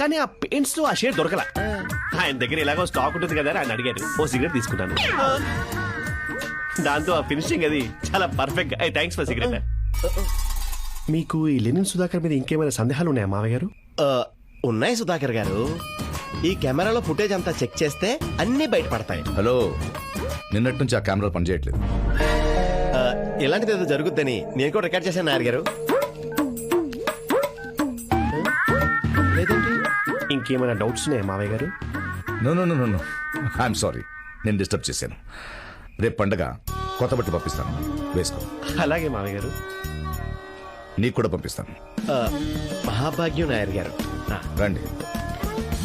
కానీ ఆ పెయింట్స్ లో ఆ షేడ్ దొరకలా. ఆయన దగ్గర ఎలాగో స్టాక్ ఉంటుంది కదా అని ఆయన అడిగారు. ఓ సిగరెట్ తీసుకున్నాను. దాంతో ఆ ఫినిషింగ్ అది చాలా పర్ఫెక్ట్. Thanks for cigarette. మీకు ఈ లెనిన్ సుధాకర్ మీద ఇంకేమైనా సందేహాలు ఉన్నాయా మామయ్య గారు? ఉన్నాయి సుధాకర్ గారు. ఈ కెమెరాలో ఫుటేజ్ అంతా చెక్ చేస్తే అన్ని బయటపడతాయి. హలో, నిన్నటి నుంచి ఆ కెమెరా పనిచేయట్లేదు. ఇలాంటిది ఏదో జరుగుద్దని నేను కూడా రికార్డ్ చేశాను నాయర్ గారు. ఇంకేమైనా డౌట్స్ ఉన్నాయా మావయ్య గారు? No no no no, I'm sorry, నేను డిస్టర్బ్ చేశాను. రేపు పండగ కొత్త బట్టి పంపిస్తాను, వేసుకో. అలాగే మావయ్య గారు. నీకు కూడా పంపిస్తాను. మహాభాగ్యం నాయర్ గారు. రండి.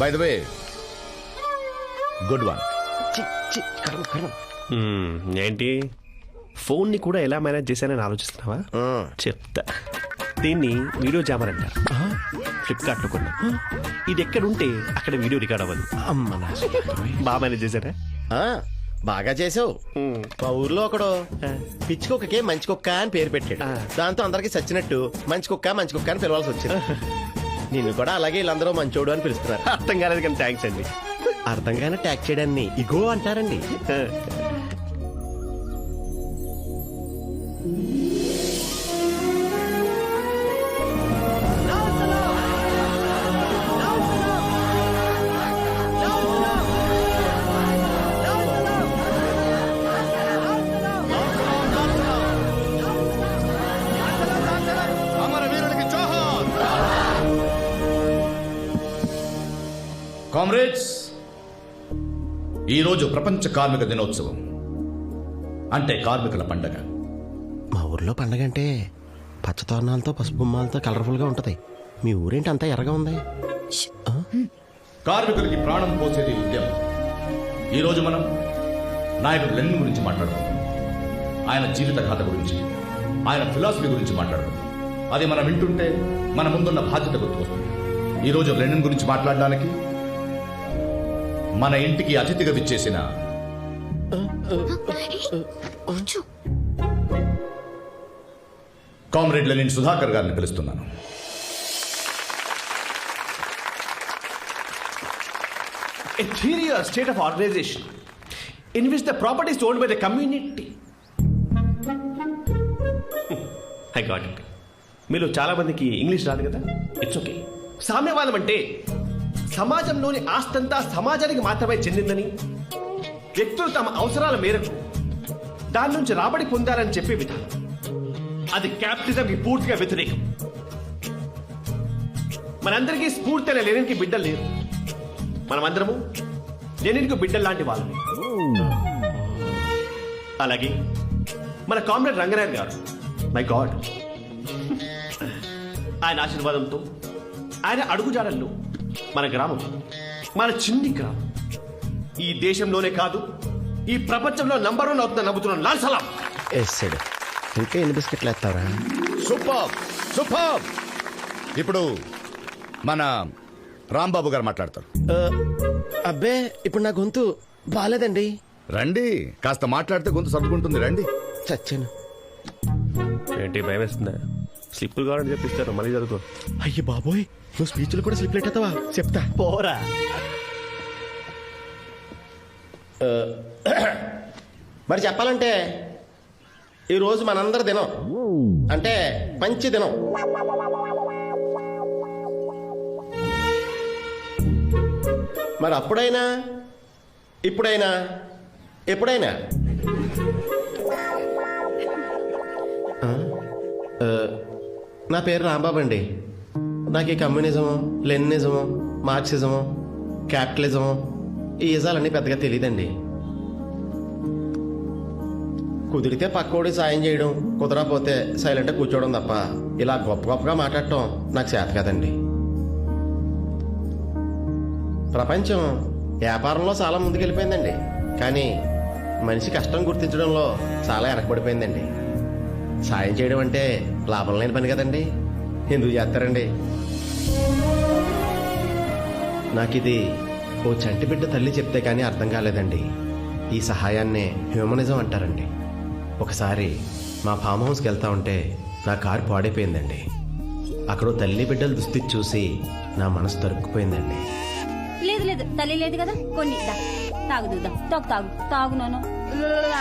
By the way, good one. ఏంటి ఫోన్ ని కూడా ఎలా మేనేజ్ చేశానని ఆలోచిస్తున్నావా? చెప్తా. దీన్ని వీడియో జామర్ అంటారు. ఫ్లిప్కార్ట్ లో కొన్నా. ఇది ఎక్కడుంటే అక్కడ వీడియో రికార్డ్ అవ్వదు. బాగా మేనేజ్ చేశారా? బాగా చేసావు. మా ఊర్లో ఒకడు పిచ్చి కుక్కకే మంచి కుక్క అని పేరు పెట్టాడు. దాంతో అందరికి చచ్చినట్టు మంచి కుక్క మంచి కుక్క అని పిలవాల్సి వచ్చింది. నిన్ను కూడా అలాగే వీళ్ళందరూ మంచోడు అని పిలుస్తున్నారు. అర్థం కాలేదు కానీ థ్యాంక్స్ అండి. అర్థం కానీ ట్యాక్ చేయడాన్ని ఇగో అంటారండి. కామ్రేడ్స్, ఈరోజు ప్రపంచ కార్మిక దినోత్సవం, అంటే కార్మికుల పండగ. మా ఊర్లో పండగ అంటే పచ్చతోరణాలతో పసుపు బొమ్మలతో కలర్ఫుల్ గా ఉంటది. మీ ఊరేంటి అంతా ఎర్రగా ఉంది? కార్మికులకి ప్రాణం పోసేది ఉద్యమం. ఈరోజు మనం నాయకుడు లెనిన్ గురించి మాట్లాడుకుందాం. ఆయన జీవిత గాథ గురించి, ఆయన ఫిలాసఫీ గురించి మాట్లాడుకుందాం. అది మనం వింటుంటే మన ముందున్న బాధ్యత గుర్తుకొస్తుంది. ఈరోజు లెనిన్ గురించి మాట్లాడడానికి మన ఇంటికి అతిథిగా విచ్చేసిన కామ్రేడ్ లెనిన్ సుధాకర్ గారిని పిలుస్తున్నాను. A theory or state of organization in which the property is owned by the community. I got it. మీలో చాలా మందికి ఇంగ్లీష్ రాదు కదా, ఇట్స్ ఓకే. సామ్యవాదం అంటే సమాజంలోని ఆస్తంతా సమాజానికి మాత్రమే చెందిందని, వ్యక్తులు తమ అవసరాల మేరకు దాని నుంచి రాబడి పొందాలని చెప్పే విధానం. అది క్యాపిటలిజంకి పూర్తిగా వ్యతిరేకం. మనందరికీ స్ఫూర్తి అనే లెనిన్కి బిడ్డలు లేరు. మనమందరము లెనిన్కు బిడ్డలు లాంటి వాళ్ళని. అలాగే మన కామ్రేడ్ రంగనాయన్ గారు, మై గాడ్, ఆయన ఆశీర్వాదంతో, ఆయన అడుగుజాడల్లో మన గ్రామం, మన చిన్ని గ్రామం ఈ దేశంలోనే కాదు ఈ ప్రపంచంలో నంబర్ 1 అవుతుందని నమ్ముతున్నాను. లాల్ సలాం. ఇంకా ఎన్ని బిస్కెట్లు వేస్తారా? Super super. ఇప్పుడు మన రాంబాబు గారు మాట్లాడతారు. అబ్బే, ఇప్పుడు నా గొంతు బాలేదండి. రండి, కాస్త మాట్లాడితే గొంతు సర్దుకుంటుంది. రండి. చచ్చాను. ఏంటి భయం వేస్తుందా? స్లిప్పులు కావాలని చెప్పిస్తారు, మళ్ళీ చదువుకో. అయ్యి బాబోయ్, నువ్వు స్పీచ్లు కూడా స్లిప్ లెట్టవా? చెప్తా పోరా. మరి చెప్పాలంటే ఈరోజు మనందరి దినం, అంటే మంచి దినం. మరి అప్పుడైనా ఇప్పుడైనా ఎప్పుడైనా నా పేరు రాంబాబు అండి. నాకు ఈ కమ్యూనిజము, లెనినిజము, మార్క్సిజము, క్యాపిటలిజము ఈ ఇజాలన్నీ పెద్దగా తెలియదండి. కుదిరితే పక్కోడి సాయం చేయడం, కుదరకపోతే సైలెంట్గా కూర్చోవడం తప్ప ఇలా గొప్ప గొప్పగా మాట్లాడటం నాకు చేత కదండి. ప్రపంచం వ్యాపారంలో చాలా ముందుకెళ్ళిపోయిందండి, కానీ మనిషి కష్టం గుర్తించడంలో చాలా వెనకబడిపోయిందండి. సాయం చేయడం అంటే లాభం లేని పని కదండి, ఎందుకు చేస్తారండి? నాకిది ఓ చంటి బిడ్డ తల్లి చెప్తే కానీ అర్థం కాలేదండి. ఈ సహాయాన్నే హ్యూమనిజం అంటారండి. ఒకసారి మా ఫామ్ హౌస్కి వెళ్తా ఉంటే నా కారు పాడైపోయిందండి. అక్కడ తల్లి బిడ్డల దుస్థితి చూసి నా మనసు తరుక్కుపోయిందండి. లేదు లేదు, తల్లి లేదు కదా, కొన్ని తాగు చూద్దాం. తాగు తాగు తాగు నాను.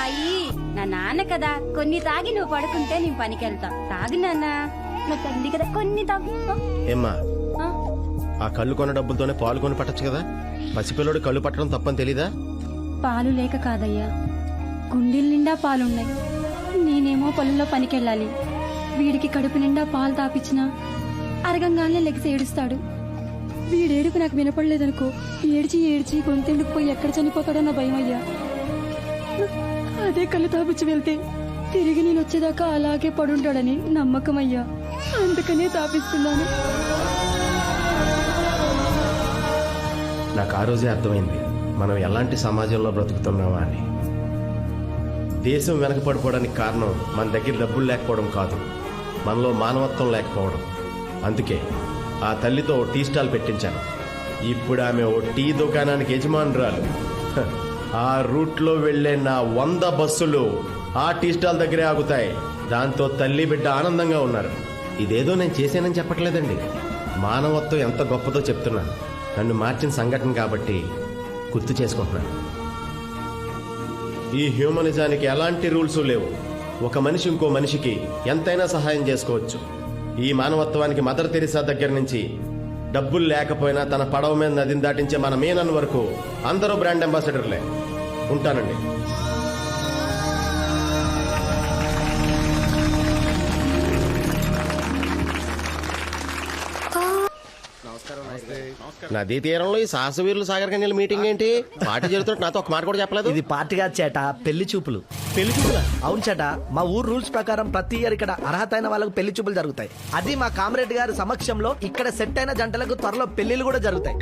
అయ్యి నా నాన్న కదా, కొన్ని తాగి నువ్వు పడుకుంటే నేను పనికి వెళ్తా. తాగు నాన్న, నా తల్లి కదా, కొన్ని తాగు. ఏమ్మా, ఆ కళ్ళు కొన్న డబ్బులతోనే పాలు కొని పట్టచ్చు కదా. పసిపిల్లడు కళ్ళు పట్టడం తప్పని తెలీదా? పాలు లేక కాదయ్యా, కుండీల నిండా పాలున్నాయి. నేనేమో పొలంలో పనికెళ్ళాలి. వీడికి కడుపు నిండా పాలు తాపించినా అరగంగానే లెగ్సి ఏడుస్తాడు. వీడేడుపు నాకు వినపడలేదనుకో, ఏడ్చి ఏడ్చి గొంతెండుకుపోయి ఎక్కడ చనిపోతాడో నా భయం అయ్యా. అదే కళ్ళు తాపించి వెళ్తే తిరిగి నేను వచ్చేదాకా అలాగే పడుంటాడని నమ్మకం అయ్యా. అందుకనే తాపిస్తున్నాను. నాకు ఆ రోజే అర్థమైంది మనం ఎలాంటి సమాజంలో బ్రతుకుతున్నామా అని. దేశం వెనకపడిపోవడానికి కారణం మన దగ్గర డబ్బులు లేకపోవడం కాదు, మనలో మానవత్వం లేకపోవడం. అందుకే ఆ తల్లితో ఓ టీ స్టాల్ పెట్టించాను. ఇప్పుడు ఆమె ఓ టీ దుకాణానికి యజమానురాలు. ఆ రూట్లో వెళ్లే నా 100 బస్సులు ఆ టీ స్టాల్ దగ్గరే ఆగుతాయి. దాంతో తల్లి బిడ్డ ఆనందంగా ఉన్నారు. ఇదేదో నేను చేశానని చెప్పట్లేదండి, మానవత్వం ఎంత గొప్పదో చెప్తున్నాను. నన్ను మార్చిన సంఘటన కాబట్టి గుర్తు చేసుకుంటున్నాను. ఈ హ్యూమనిజానికి ఎలాంటి రూల్స్ లేవు. ఒక మనిషి ఇంకో మనిషికి ఎంతైనా సహాయం చేసుకోవచ్చు. ఈ మానవత్వానికి మదర్ తెరిసా దగ్గర నుంచి డబ్బులు లేకపోయినా తన పడవ మీద నదిని దాటించే మన మీనన్ వరకు అందరూ బ్రాండ్ అంబాసిడర్లే. ఉంటానండి. నదీ తీరంలో ఈ సాహసవీరులు సాగర్ కన్యల మీటింగ్ ఏంటి? పార్టీ జరుగుతున్నట్టు నాతో ఒక మాట కూడా చెప్పలేదు. ఇది పార్టీగా చేట, పెళ్లి చూపులు. పెళ్లి చూపులా? అవును చేట. మా ఊరు రూల్స్ ప్రకారం ప్రతి ఇయర్ ఇక్కడ అర్హత అయిన వాళ్ళకు పెళ్లి చూపులు జరుగుతాయి. అది మా కామ్రేడ్ గారి సమక్షంలో ఇక్కడ సెట్ అయిన జంటలకు త్వరలో పెళ్లిళ్ళు కూడా జరుగుతాయి.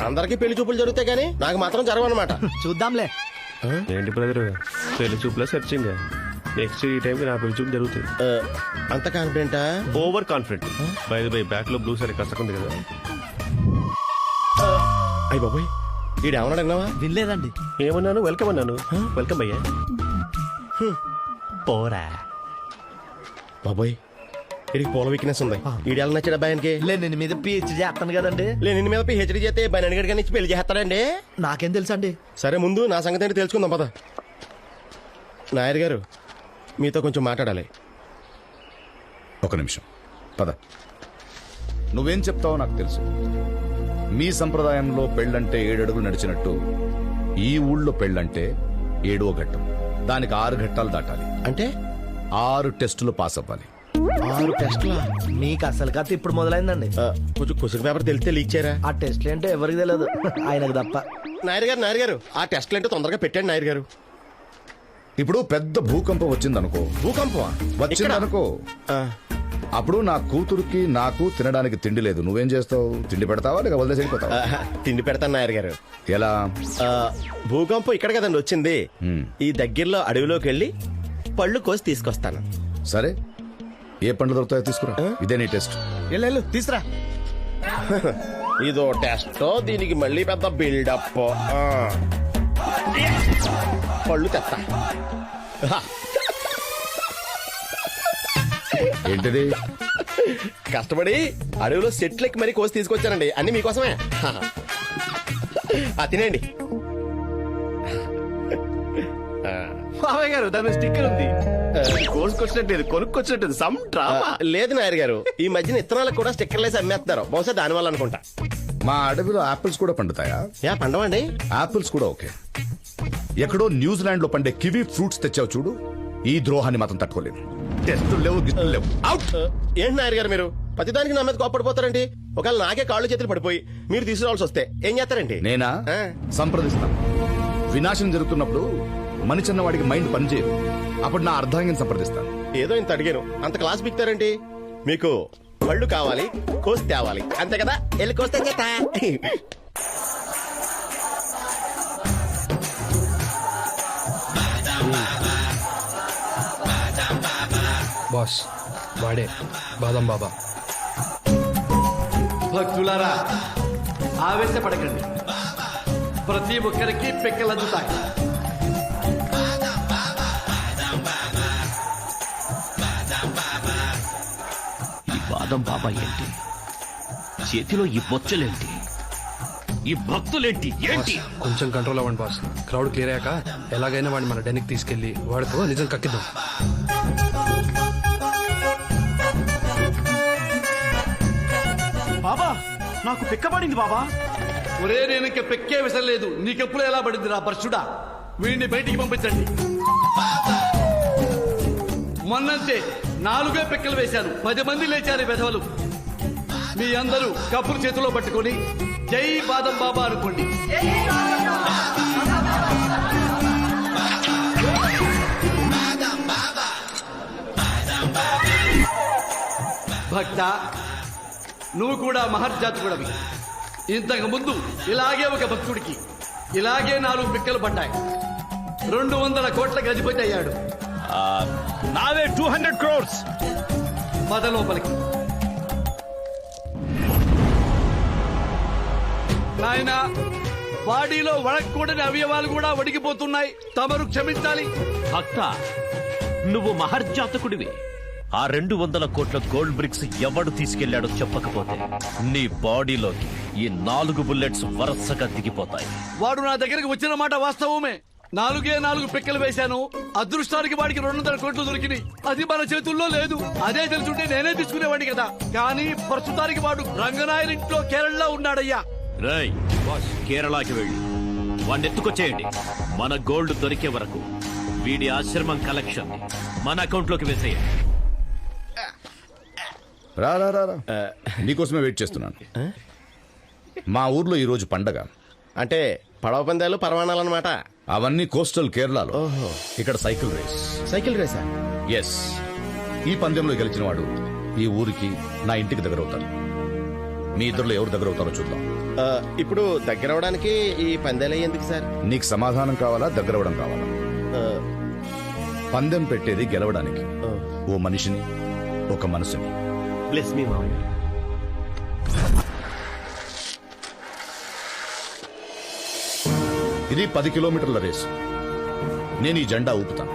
అందరికీ పెళ్లి చూపులు జరుగుతాయి కానీ నాకు మాత్రం జరగనమాట. చూద్దాంలే. ఏంటి బ్రదర్, పెళ్లి చూపులో సెర్చింగ్? నెక్స్ట్ ఈ టైం నా పెళ్లి చూపు జరుగుతుంది. అంత కాన్ఫిడెంటా? Over confident. Bye bye back లో బ్లూ సారీ కసకుంది కదా. అయ్య బాబాయ్, ఈడు ఏమన్నాడన్నావా? వినలేదండి. ఏమన్నాను? వెల్కమ్ అన్నాను. వెల్కమ్ అయ్యా. పోరా బాబాయ్, వీడికి పూల వీక్నెస్ ఉంది. ఈడు ఎలా నచ్చాడు అబ్బాయికి? నేను మీద పిహెచ్డీ చేస్తాను కదండి. నేను మీద పిహెచ్డీ చేస్తే బయట గడిగా నుంచి పెళ్లి చేస్తాడండి. నాకేం తెలుసండి. సరే ముందు నా సంగతి ఏంటి తెలుసుకుందాం పద. నాయర్ గారు, మీతో కొంచెం మాట్లాడాలి. ఒక నిమిషం పద. నువ్వేం చెప్తావో నాకు తెలుసు. మీ సంప్రదాయంలో పెళ్ళంటే 7 అడుగులు నడిచినట్టు ఈ ఊళ్ళో పెళ్ళంటే 7వ ఘట్టం. దానికి 6 ఘట్టాలు దాటాలి. అంటే 6 టెస్టులు పాస్ అవ్వాలి. 6 టెస్టులా? మీకు అసలు కథ ఇప్పుడు మొదలైందండి. కొంచెం క్వశ్చన్ పేపర్ తెలిస్తే లీక్ చేయరా? ఆ టెస్ట్లు ఏంటో ఎవరికి తెలియదు, ఆయనకు తప్ప. నాయర్ గారు ఆ టెస్ట్లు ఏంటో తొందరగా పెట్టండి నాయర్ గారు. ఇప్పుడు పెద్ద భూకంపం వచ్చిందనుకో. భూకంపం వచ్చిందనుకో, అప్పుడు నా కూతురుకి నాకు తినడానికి తిండి లేదు. నువ్వేం చేస్తావు? తిండి పెడతావా లేక వదిలేసి వెళ్ళిపోతావా? తిండి పెడతాను నాయర్ గారు. ఎలా? భూకంపం ఇక్కడ కదండి వచ్చింది. ఈ దగ్గరలో అడవిలోకి వెళ్ళి పళ్ళు కోసి తీసుకొస్తాను. సరే, ఏ పండ్లు దొరుకుతాయో తీసుకురా. ఇదే నీ టెస్ట్. వెళ్ళు తీసురా. ఇదో టెస్ట్, దీనికి మళ్ళీ పెద్ద బిల్డప్. పళ్ళు తెస్తా. ఏంటిది? కష్టపడి అడవిలో సెట్లెక్కి మరీ కోసి తీసుకొచ్చానండి. అన్ని మీకోసమే. తినేయండి. బాబాయ్ గారు, దాని స్టిక్కర్ ఉంది. కోసుకొచ్చినట్టు కొనుక్కొచ్చినట్టు సమ్ డ్రామా. లేదు నాయర్ గారు, ఈ మధ్యన ఇత్తనాలకు కూడా స్టిక్కర్లు వేసి అమ్మేస్తున్నారు. బహుశా దాని వల్ల అనుకుంటా. మా అడవిలో ఆపిల్స్ కూడా పండుతాయా? పండవండి. ఆపిల్స్ కూడా ఓకే. ఎక్కడో న్యూజిలాండ్ లో పండే కివీ ఫ్రూట్స్ తెచ్చావు చూడు. ఈ ద్రోహాన్ని మాత్రం తట్టుకోలేదు. టెస్టులు లేవు, గిఫ్టులు లేవు. ఏంటి నాయర్ గారు మీరు ప్రతిదానికి నా మీద కోపడిపోతారండి? ఒకవేళ నాకే కాళ్ళు చేతులు పడిపోయి మీరు తీసుకురావాల్సి వస్తే ఏం చేస్తారండి? నేనా సంప్రదిస్తాను. వినాశనం జరుగుతున్నప్పుడు మనిషిన్న వాడికి మైండ్ పనిచేయదు. అప్పుడు నా అర్ధాంగిని సంప్రదిస్తాను. ఏదో ఇంత అడిగాను, అంత క్లాస్ బిక్తారండి? మీకు పళ్ళు కావాలి, కోసి తేవాలి, అంతే కదా? వెళ్ళి కోస్తే చేస్తా. బాస్ వాడే బాదం బాబా. భక్తులారా ఆవేశపడకండి, ప్రతి ఒక్కరికి పిక్కలందుతాయి. ఈ బాదం బాబా ఏంటి, చేతిలో ఈ బొచ్చలేంటి, ఈ భక్తులేంటి, ఏంటి? కొంచెం కంట్రోల్ అవ్వండి బాస్. క్రౌడ్ క్లియర్ అయ్యాక ఎలాగైనా వాడిని మన డెన్కి తీసుకెళ్లి వాడితో నిజం కక్కిద్దాం. బాబా నాకు పిక్కబడింది బాబా. ఒరే నేను ఇంక పెక్కే విసరలేదు, నీకెప్పుడు ఎలా పడింది రా పరశుడా? వీడిని బయటికి పంపించండి. మొన్నంతే 4 పిక్కలు వేశాను, 10 మంది లేచారు వెధవలు. మీ అందరూ కప్పులు చేతిలో పట్టుకొని జై బాదం బాబా అనుకోండి. భక్త, నువ్వు కూడా మహర్జాతకుడవి. ఇంతకు ముందు ఇలాగే ఒక భక్తుడికి ఇలాగే 4 పిక్కలు పడ్డాయి. 200 కోట్ల గజపతి అయ్యాడు. నావే 200 crores. పద లోపలికి. నాయనా, బాడీలో వడకూడని అవయవాలు కూడా వడికిపోతున్నాయి, తమరు క్షమించాలి. భక్త, నువ్వు మహర్జాతకుడివి. ఆ 200 కోట్ల గోల్డ్ బ్రిక్స్ ఎవడు తీసుకెళ్లాడో చెప్పకపోతే నీ బాడీలోకి ఈ 4 బుల్లెట్స్ వరుసగా దిగిపోతాయి. వాడు నా దగ్గరికి వచ్చిన మాట వాస్తవమే. 4 పిక్కలు వేశాను. అదృష్టానికి వాడికి 200 కోట్లు దొరికినాయి. అది మన చేతుల్లో లేదు. అదే తెలుసుంటే నేనే తీసుకునేవాడిని కదా. కానీ ప్రస్తుతానికి వాడు రంగనాయరింట్లో కేరళలో ఉన్నాడయ్యా. రేయ్, కేరళకి వెళ్ళి వాడిని ఎత్తుకొచ్చేయండి. మన గోల్డ్ దొరికే వరకు వీడి ఆశ్రమం కలెక్షన్ మన అకౌంట్ లోకి వేసేయండి. రా రా రా రా. నీకోసమే వెయిట్ చేస్తున్నాను. మా ఊర్లో ఈరోజు పండగ. అంటే పడవ పందాలు పరవాణాలన్నమాట. అవన్నీ కోస్టల్ కేరళలో. ఇక్కడ సైకిల్ రేస్. సైకిల్ రేసా? ఎస్. ఈ పందెంలో గెలిచిన వాడు ఈ ఊరికి నా ఇంటికి దగ్గర అవుతారు. మీ ఇద్దరులో ఎవరు దగ్గర అవుతారో చూద్దాం. ఇప్పుడు దగ్గర అవడానికి ఈ పందాలు ఎందుకు సార్? నీకు సమాధానం కావాలా, దగ్గర అవడం కావాలా? పందెం పెట్టేది గెలవడానికి. ఓ మనిషిని, ఒక మనసుని. బ్లెస్ మీ మామయ్య. ఇది 10 కిలోమీటర్ల రేసు. నేను ఈ జెండా ఊపుతాను.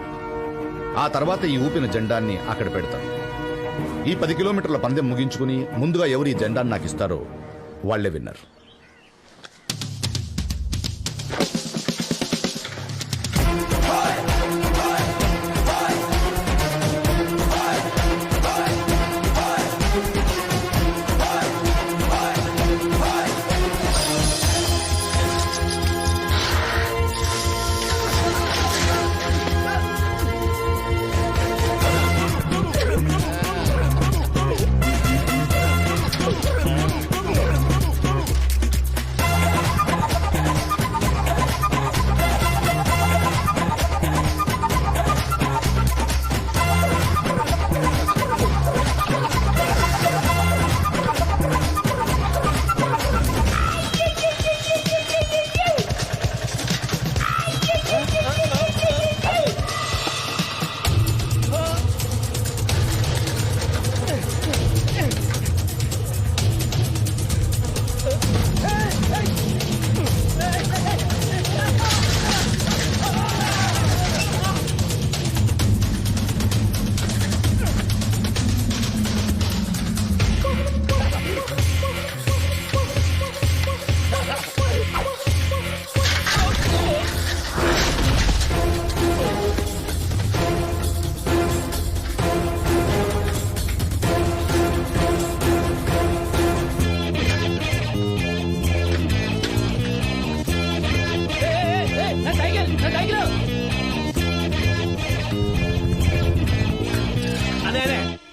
ఆ తర్వాత ఈ ఊపిన జెండాన్ని అక్కడ పెడతాను. ఈ 10 కిలోమీటర్ల పందెం ముగించుకుని ముందుగా ఎవరు ఈ జెండాన్ని నాకు ఇస్తారో వాళ్లే విన్నారు.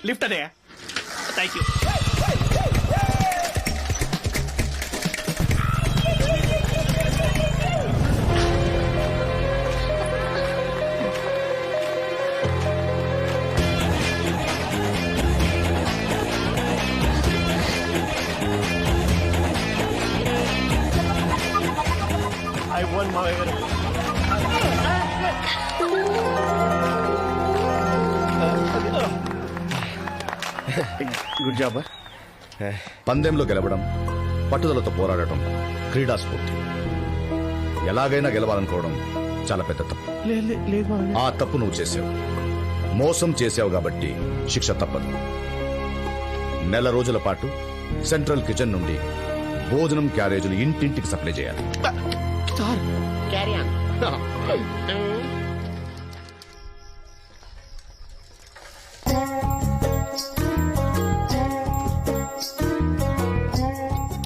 లిఫ్ట్ అదే. Thank you. I won my good job. పందెంలో గెలవడం, పట్టుదలతో పోరాడటం క్రీడా స్ఫూర్తి. ఎలాగైనా గెలవాలనుకోవడం చాలా పెద్ద తప్పు. ఆ తప్పు నువ్వు చేసావు. మోసం చేసావు కాబట్టి శిక్ష తప్పదు. 1 నెల రోజుల పాటు సెంట్రల్ కిచెన్ నుండి భోజనం క్యారేజీలు ఇంటింటికి సప్లై చేయాలి.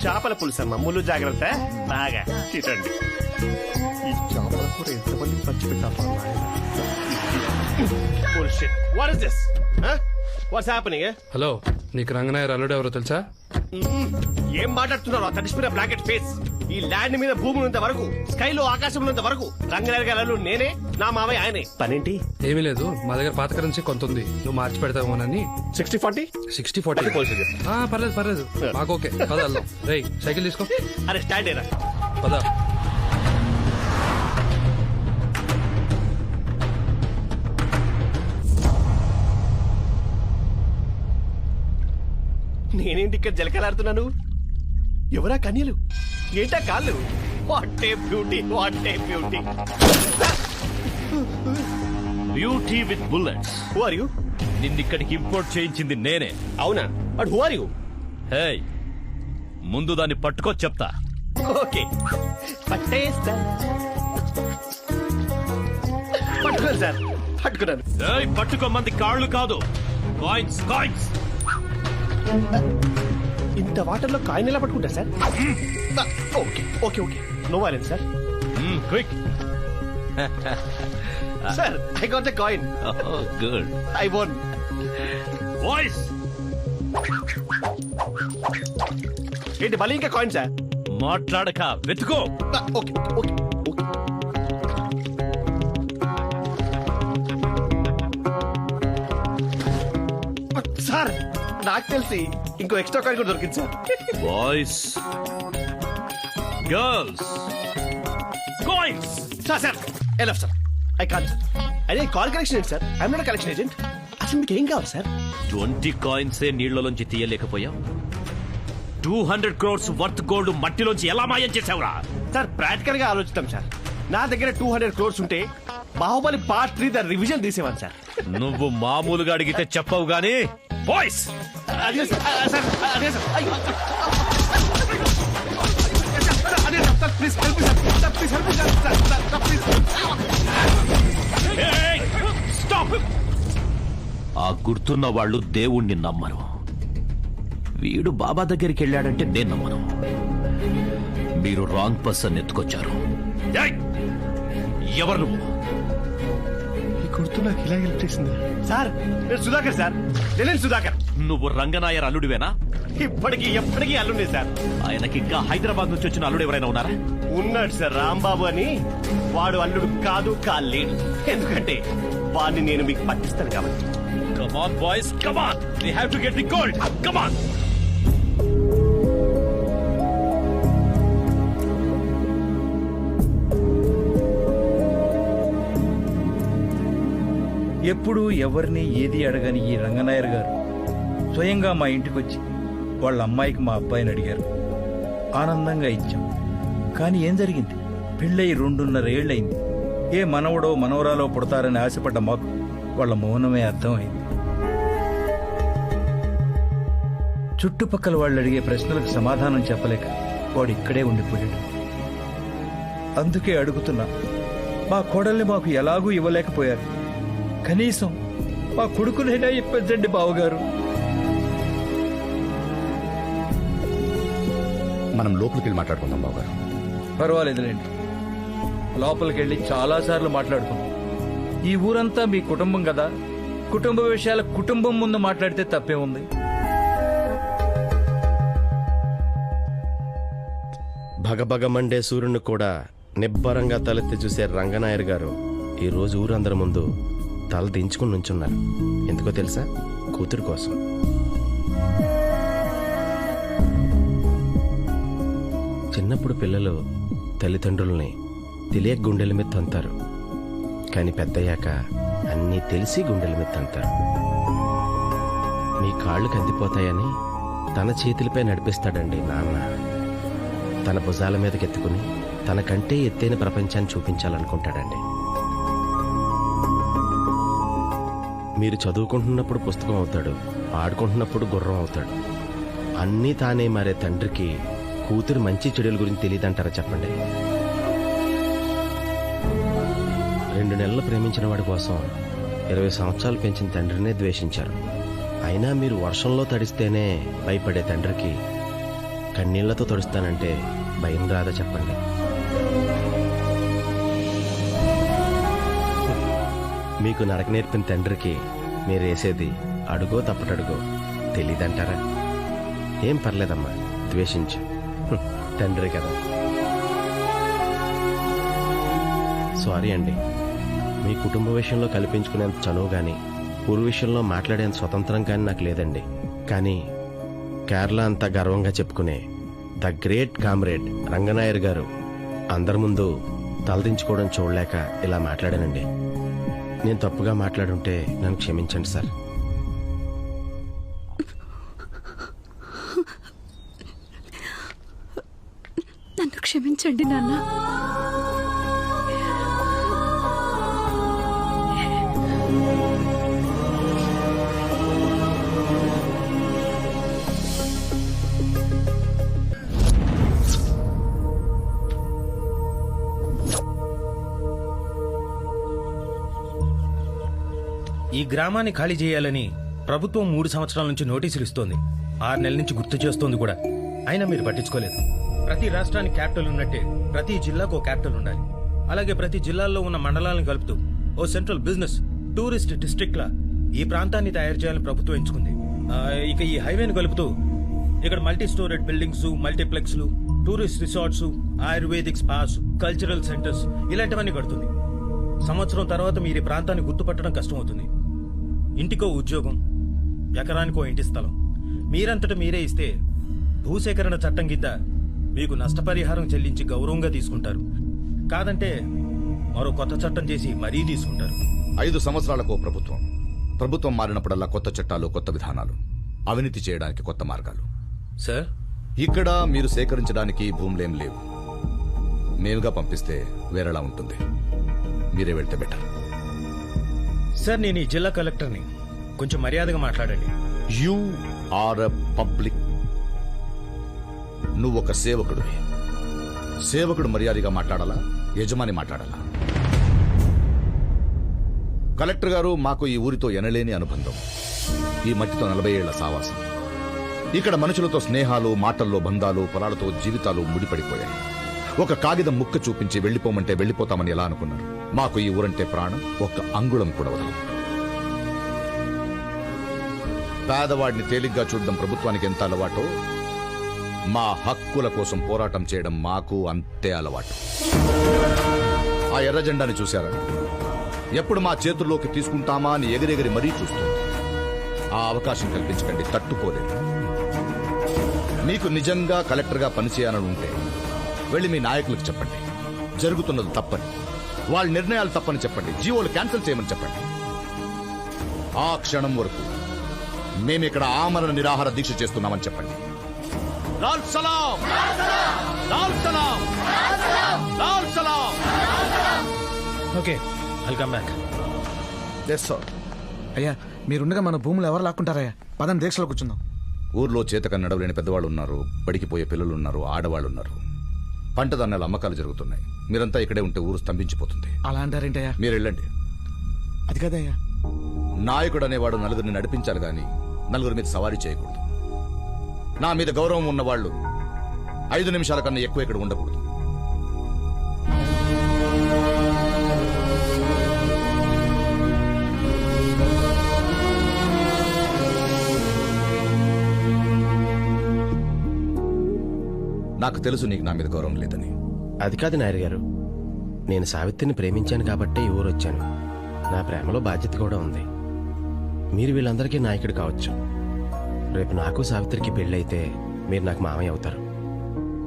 చేపల పులుసు అమ్మ, ముళ్ళు జాగ్రత్త. బాగా తినండి. ఈ చేపల కూర ఎంతమంది పంచి పెట్టాలి? What is this? What's happening? Hello, నీకు రంగనాయర్ అల్లుడు ఎవరో తెలుసా? ఏం మాట్లాడుతున్నారు? ఆ తడిసిపోయిన బ్లాకెట్ ఫేస్. ఈ ల్యాండ్ మీద భూమి ఉన్నంత వరకు, స్కైలో ఆకాశం ఉన్నంత వరకు రంగనాయర్ గారు నేనే, నా మావయ్య ఆయనే. పనేంటి? ఏమీ లేదు, మా దగ్గర పాత కరెన్సీ కొంత ఉంది, నువ్వు మార్చి పెడతామోనని. 60-40? 60-40. పర్లేదు మాకు ఓకే. పద వెళ్దాం. రేయ్ సైకిల్ తీసుకో. అరే స్టాండ్ ఏరా. పద. నేనేంటి ఇక్కడ జలకలాడుతున్నాను? ఎవరా కన్యలు? ఏంటా కాళ్ళు? What a beauty, what a beauty. Beauty with bullets. Who are you? నిన్నిక్కడికి ఇంపోర్ట్ చేయించింది నేనే. అవునా? But who are you? Hey, ముందు దాన్ని పట్టుకో చెప్తా. ఓకే, పట్టేస్తా. పట్టుకోండి సార్, పట్టుకున్నాను. పట్టుకోమంది కాళ్ళు కాదు, కాయిన్స్. కాయిన్స్. ఇంత వాటర్లో కాయిన్ ఎలా పట్టుకుంటారు sir? Okay okay okay, no violence sir. Quick. Sir, I got the coin. Good. I won. Voice. ఏంటి మళ్ళీ ఇంకా కాయిన్ సార్? మాట్లాడక వెతుకో. Okay okay okay. సార్, నాకు తెలిసి ఇంకో ఎక్స్ట్రా కాయిన్ కూడా దొరికింది sir. Boys, girls, coins. Sir enough sir, I can't. అదే కాల్ కలెక్షన్ ఏంటి sir? I'm not collection agent. అసలు మీకు ఏం కావాలి సార్? 20 కాయిన్సే నీళ్లలోంచి తీయలేకపోయావు. 200 crores వర్త్ గోల్డ్ మట్టిలోంచి ఎలా మాయం చేసావురా? సార్, ప్రాక్టికల్ గా ఆలోచిస్తాం సార్. నా దగ్గర 200 crores ఉంటే బాహుబలి పార్ట్ 3 దాని రివిజన్ తీసేవాను సార్. నువ్వు మామూలుగా అడిగితే చెప్పవు గానీ బాయ్స్. అదే సార్, అదే sir. Please help sir, please help sir, please. Stop. ఆ గుర్తున్న వాళ్ళు దేవుణ్ణి నమ్మరు. వీడు బాబా దగ్గరికి వెళ్ళాడంటే నేను నమ్మను. మీరు రాంగ్ పర్సన్ ఎత్తుకొచ్చారు. ఎవరు నువ్వు? ఈ గుర్తు నాకు ఇలా హెల్ప్ చేసింది సార్. నేను సుధాకర్ సార్, నేను సుధాకర్. నువ్వు రంగనాయర్ అల్లుడివేనా? ఇప్పటికీ ఎప్పటికీ అల్లుండే సార్. ఆయనకి ఇంకా హైదరాబాద్ నుంచి వచ్చిన అల్లుడు ఎవరైనా ఉన్నారా? ఉన్నాడు సార్, రాంబాబు అని. వాడు అల్లుడు కాదు, కాలేడు. ఎందుకంటే వాడిని నేను మీకు పట్టిస్తాను కాబట్టి. Come on, boys, come on. We have to get the gold. Come on. ఎప్పుడూ ఎవరిని ఏది అడగని ఈ రంగనాయర్ గారు స్వయంగా మా ఇంటికొచ్చి వాళ్ళ అమ్మాయికి మా అబ్బాయిని అడిగారు. ఆనందంగా ఇచ్చాం. కానీ ఏం జరిగింది? పెళ్ళయి 2.5 ఏళ్ళయింది. ఏ మనవడో మనవరాలో పుడతారని ఆశపడ్డ మాకు వాళ్ళ మౌనమే అర్థమైంది. చుట్టుపక్కల వాళ్ళు అడిగే ప్రశ్నలకు సమాధానం చెప్పలేక వాడు ఇక్కడే ఉండిపోయాడు. అందుకే అడుగుతున్నా, మా కోడల్ని మాకు ఎలాగూ ఇవ్వలేకపోయారు. కనీసం మా కొడుకునైనా ఇప్పించండి బావగారు. మనం లోపలికి వెళ్ళి మాట్లాడుకుందాం బావగారు. పర్వాలేదులేండి, లోపలికి వెళ్ళి చాలాసార్లు మాట్లాడుకున్నాం. ఈ ఊరంతా మీ కుటుంబం కదా, కుటుంబ విషయాల కుటుంబం ముందు మాట్లాడితే తప్పే ఉంది. భగభగ మండే సూర్యుని కూడా నిబ్బరంగా తలెత్తి చూసే రంగనాయర్ గారు ఈ రోజు ఊరందరి ముందు తల దించుకుని నుంచున్నారు. ఎందుకో తెలుసా? కూతురు కోసం. చిన్నప్పుడు పిల్లలు తల్లిదండ్రుల్ని తెలియక గుండెల మీద తంతారు. కానీ పెద్దయ్యాక అన్నీ తెలిసి గుండెల మీద తంతారు. మీ మీ కాళ్ళు కందిపోతాయని తన చేతులపై నడిపిస్తాడండి నాన్న. తన భుజాల మీదకెత్తుకుని తనకంటే ఎత్తైన ప్రపంచాన్ని చూపించాలనుకుంటాడండి. మీరు చదువుకుంటున్నప్పుడు పుస్తకం అవుతాడు, ఆడుకుంటున్నప్పుడు గుర్రం అవుతాడు. అన్నీ తానే మారే తండ్రికి కూతురు మంచి చెడుల గురించి తెలియదంటారా చెప్పండి? 2 నెలలు ప్రేమించిన వాడి కోసం 20 సంవత్సరాలు పెంచిన తండ్రినే ద్వేషించారు. అయినా మీరు వర్షంలో తడిస్తేనే భయపడే తండ్రికి కన్నీళ్లతో తడుస్తానంటే భయం రాదా చెప్పండి? మీకు నడక నేర్పిన తండ్రికి మీరేసేది అడుగో తప్పటడుగో తెలీదంటారా? ఏం పర్లేదమ్మా, ద్వేషించు, తండ్రి కదా. సారీ అండి, మీ కుటుంబ విషయంలో కల్పించుకునేంత చనువు కానీ ఊరు విషయంలో మాట్లాడేంత స్వతంత్రం కానీ నాకు లేదండి. కానీ కేరళ అంతా గర్వంగా చెప్పుకునే ద గ్రేట్ కామ్రేడ్ రంగనాయర్ గారు అందరి ముందు తలదించుకోవడం చూడలేక ఇలా మాట్లాడానండి. నేను తప్పుగా మాట్లాడుంటే నన్ను క్షమించండి సార్. నన్ను క్షమించండి నాన్న. ఈ గ్రామాన్ని ఖాళీ చేయాలని ప్రభుత్వం 3 సంవత్సరాల నుంచి నోటీసులు ఇస్తోంది. 6 నెలల నుంచి గుర్తు చేస్తోంది కూడా. అయినా మీరు పట్టించుకోలేదు. ప్రతి రాష్ట్రానికి క్యాపిటల్ ఉన్నట్టే ప్రతి జిల్లాకు ఓ క్యాపిటల్ ఉండాలి. అలాగే ప్రతి జిల్లాల్లో ఉన్న మండలాలను కలుపుతూ ఓ సెంట్రల్ బిజినెస్ టూరిస్ట్ డిస్ట్రిక్ట్ లా ఈ ప్రాంతాన్ని తయారు చేయాలని ప్రభుత్వం ఎంచుకుంది. ఇక ఈ హైవేను కలుపుతూ ఇక్కడ మల్టీ స్టోరేడ్ బిల్డింగ్స్, మల్టీప్లెక్స్లు, tourist resorts, ayurvedic spas, cultural centres ఇలాంటివన్నీ కడుతుంది. సంవత్సరం తర్వాత మీరు ఈ ప్రాంతాన్ని గుర్తుపట్టడం కష్టమవుతుంది. ఇంటికో ఉద్యోగం, ఎకరానికో ఇంటి స్థలం మీరంతట మీరే ఇస్తే భూసేకరణ చట్టం కింద మీకు నష్టపరిహారం చెల్లించి గౌరవంగా తీసుకుంటారు. కాదంటే మరో కొత్త చట్టం చేసి మరీ తీసుకుంటారు. 5 సంవత్సరాలకు ప్రభుత్వం మారినప్పుడల్లా కొత్త చట్టాలు, కొత్త విధానాలు, అవినీతి చేయడానికి కొత్త మార్గాలు. సార్, ఇక్కడ మీరు సేకరించడానికి భూములేం లేవు. మేముగా పంపిస్తే వేరేలా ఉంటుంది. మీరే వెళ్తే బెటర్. సార్, నేను ఈ జిల్లా కలెక్టర్ని. కొంచెం మర్యాదగా మాట్లాడండి. You are a public. నువ్వొక సేవకుడివి. సేవకుడు మర్యాదగా మాట్లాడాలా, యజమాని మాట్లాడాలా? కలెక్టర్ గారు, మాకు ఈ ఊరితో ఎనలేని అనుబంధం. ఈ మట్టితో 40 ఏళ్ల సావాసం. ఇక్కడ మనుషులతో స్నేహాలు, మాటల్లో బంధాలు, పొలాలతో జీవితాలు ముడిపడిపోయాయి. ఒక కాగితం ముక్క చూపించి వెళ్లిపోమంటే వెళ్లిపోతామని ఎలా అనుకున్నారు? మాకు ఈ ఊరంటే ప్రాణం. ఒక్క అంగుళం కూడా వదలం. పేదవాడిని తేలిగ్గా చూడడం ప్రభుత్వానికి ఎంత అలవాటో, మా హక్కుల కోసం పోరాటం చేయడం మాకు అంతే అలవాటు. ఆ ఎర్ర జెండాని చూశారా? ఎప్పుడు మా చేతుల్లోకి తీసుకుంటామా అని ఎగిరెగిరి మరీ చూస్తుంది. ఆ అవకాశం కల్పించకండి, తట్టుకోలేదు. మీకు నిజంగా కలెక్టర్గా పనిచేయాలని ఉంటే వెళ్ళి మీ నాయకులకు చెప్పండి, జరుగుతున్నది తప్పని, వాళ్ళ నిర్ణయాలు తప్పని చెప్పండి, జీవోలు క్యాన్సిల్ చేయమని చెప్పండి. ఆ క్షణం వరకు మేమిక్కడ ఆమరణ నిరాహార దీక్ష చేస్తున్నామని చెప్పండి. లాల్ సలాం, లాల్ సలాం, లాల్ సలాం. Okay, welcome back. అయ్యా, మీరుండగా మన భూములు ఎవరు లాక్కుంటారయ్యా? పదని దీక్షలో కూర్చుందాం. ఊర్లో చేతక నడవలేని పెద్దవాళ్ళు ఉన్నారు, బడికిపోయే పిల్లలు ఉన్నారు, ఆడవాళ్ళు ఉన్నారు. పంట ధాన్యాల అమ్మకాలు జరుగుతున్నాయి. మీరంతా ఇక్కడే ఉంటే ఊరు స్తంభించిపోతుంది. అలా అంటారేంటయ్యా? మీరు వెళ్ళండి. అది కదయ్యా, నాయకుడు అనేవాడు నలుగురిని నడిపించాలి గాని నలుగురి మీద సవారీ చేయకూడదు. నా మీద గౌరవం ఉన్నవాళ్లు 5 నిమిషాల కన్నా ఎక్కువ ఇక్కడ ఉండకూడదు. నాకు తెలుసు నీకు నా మీద గౌరవం లేదని. అది కాదు నాయర్ గారు, నేను సావిత్రిని ప్రేమించాను కాబట్టే ఈ ఊరు వచ్చాను. నా ప్రేమలో బాధ్యత కూడా ఉంది. మీరు వీళ్ళందరికీ నాయకుడు కావచ్చు. రేపు నాకు సావిత్రికి పెళ్ళైతే మీరు నాకు మామయ్య అవుతారు.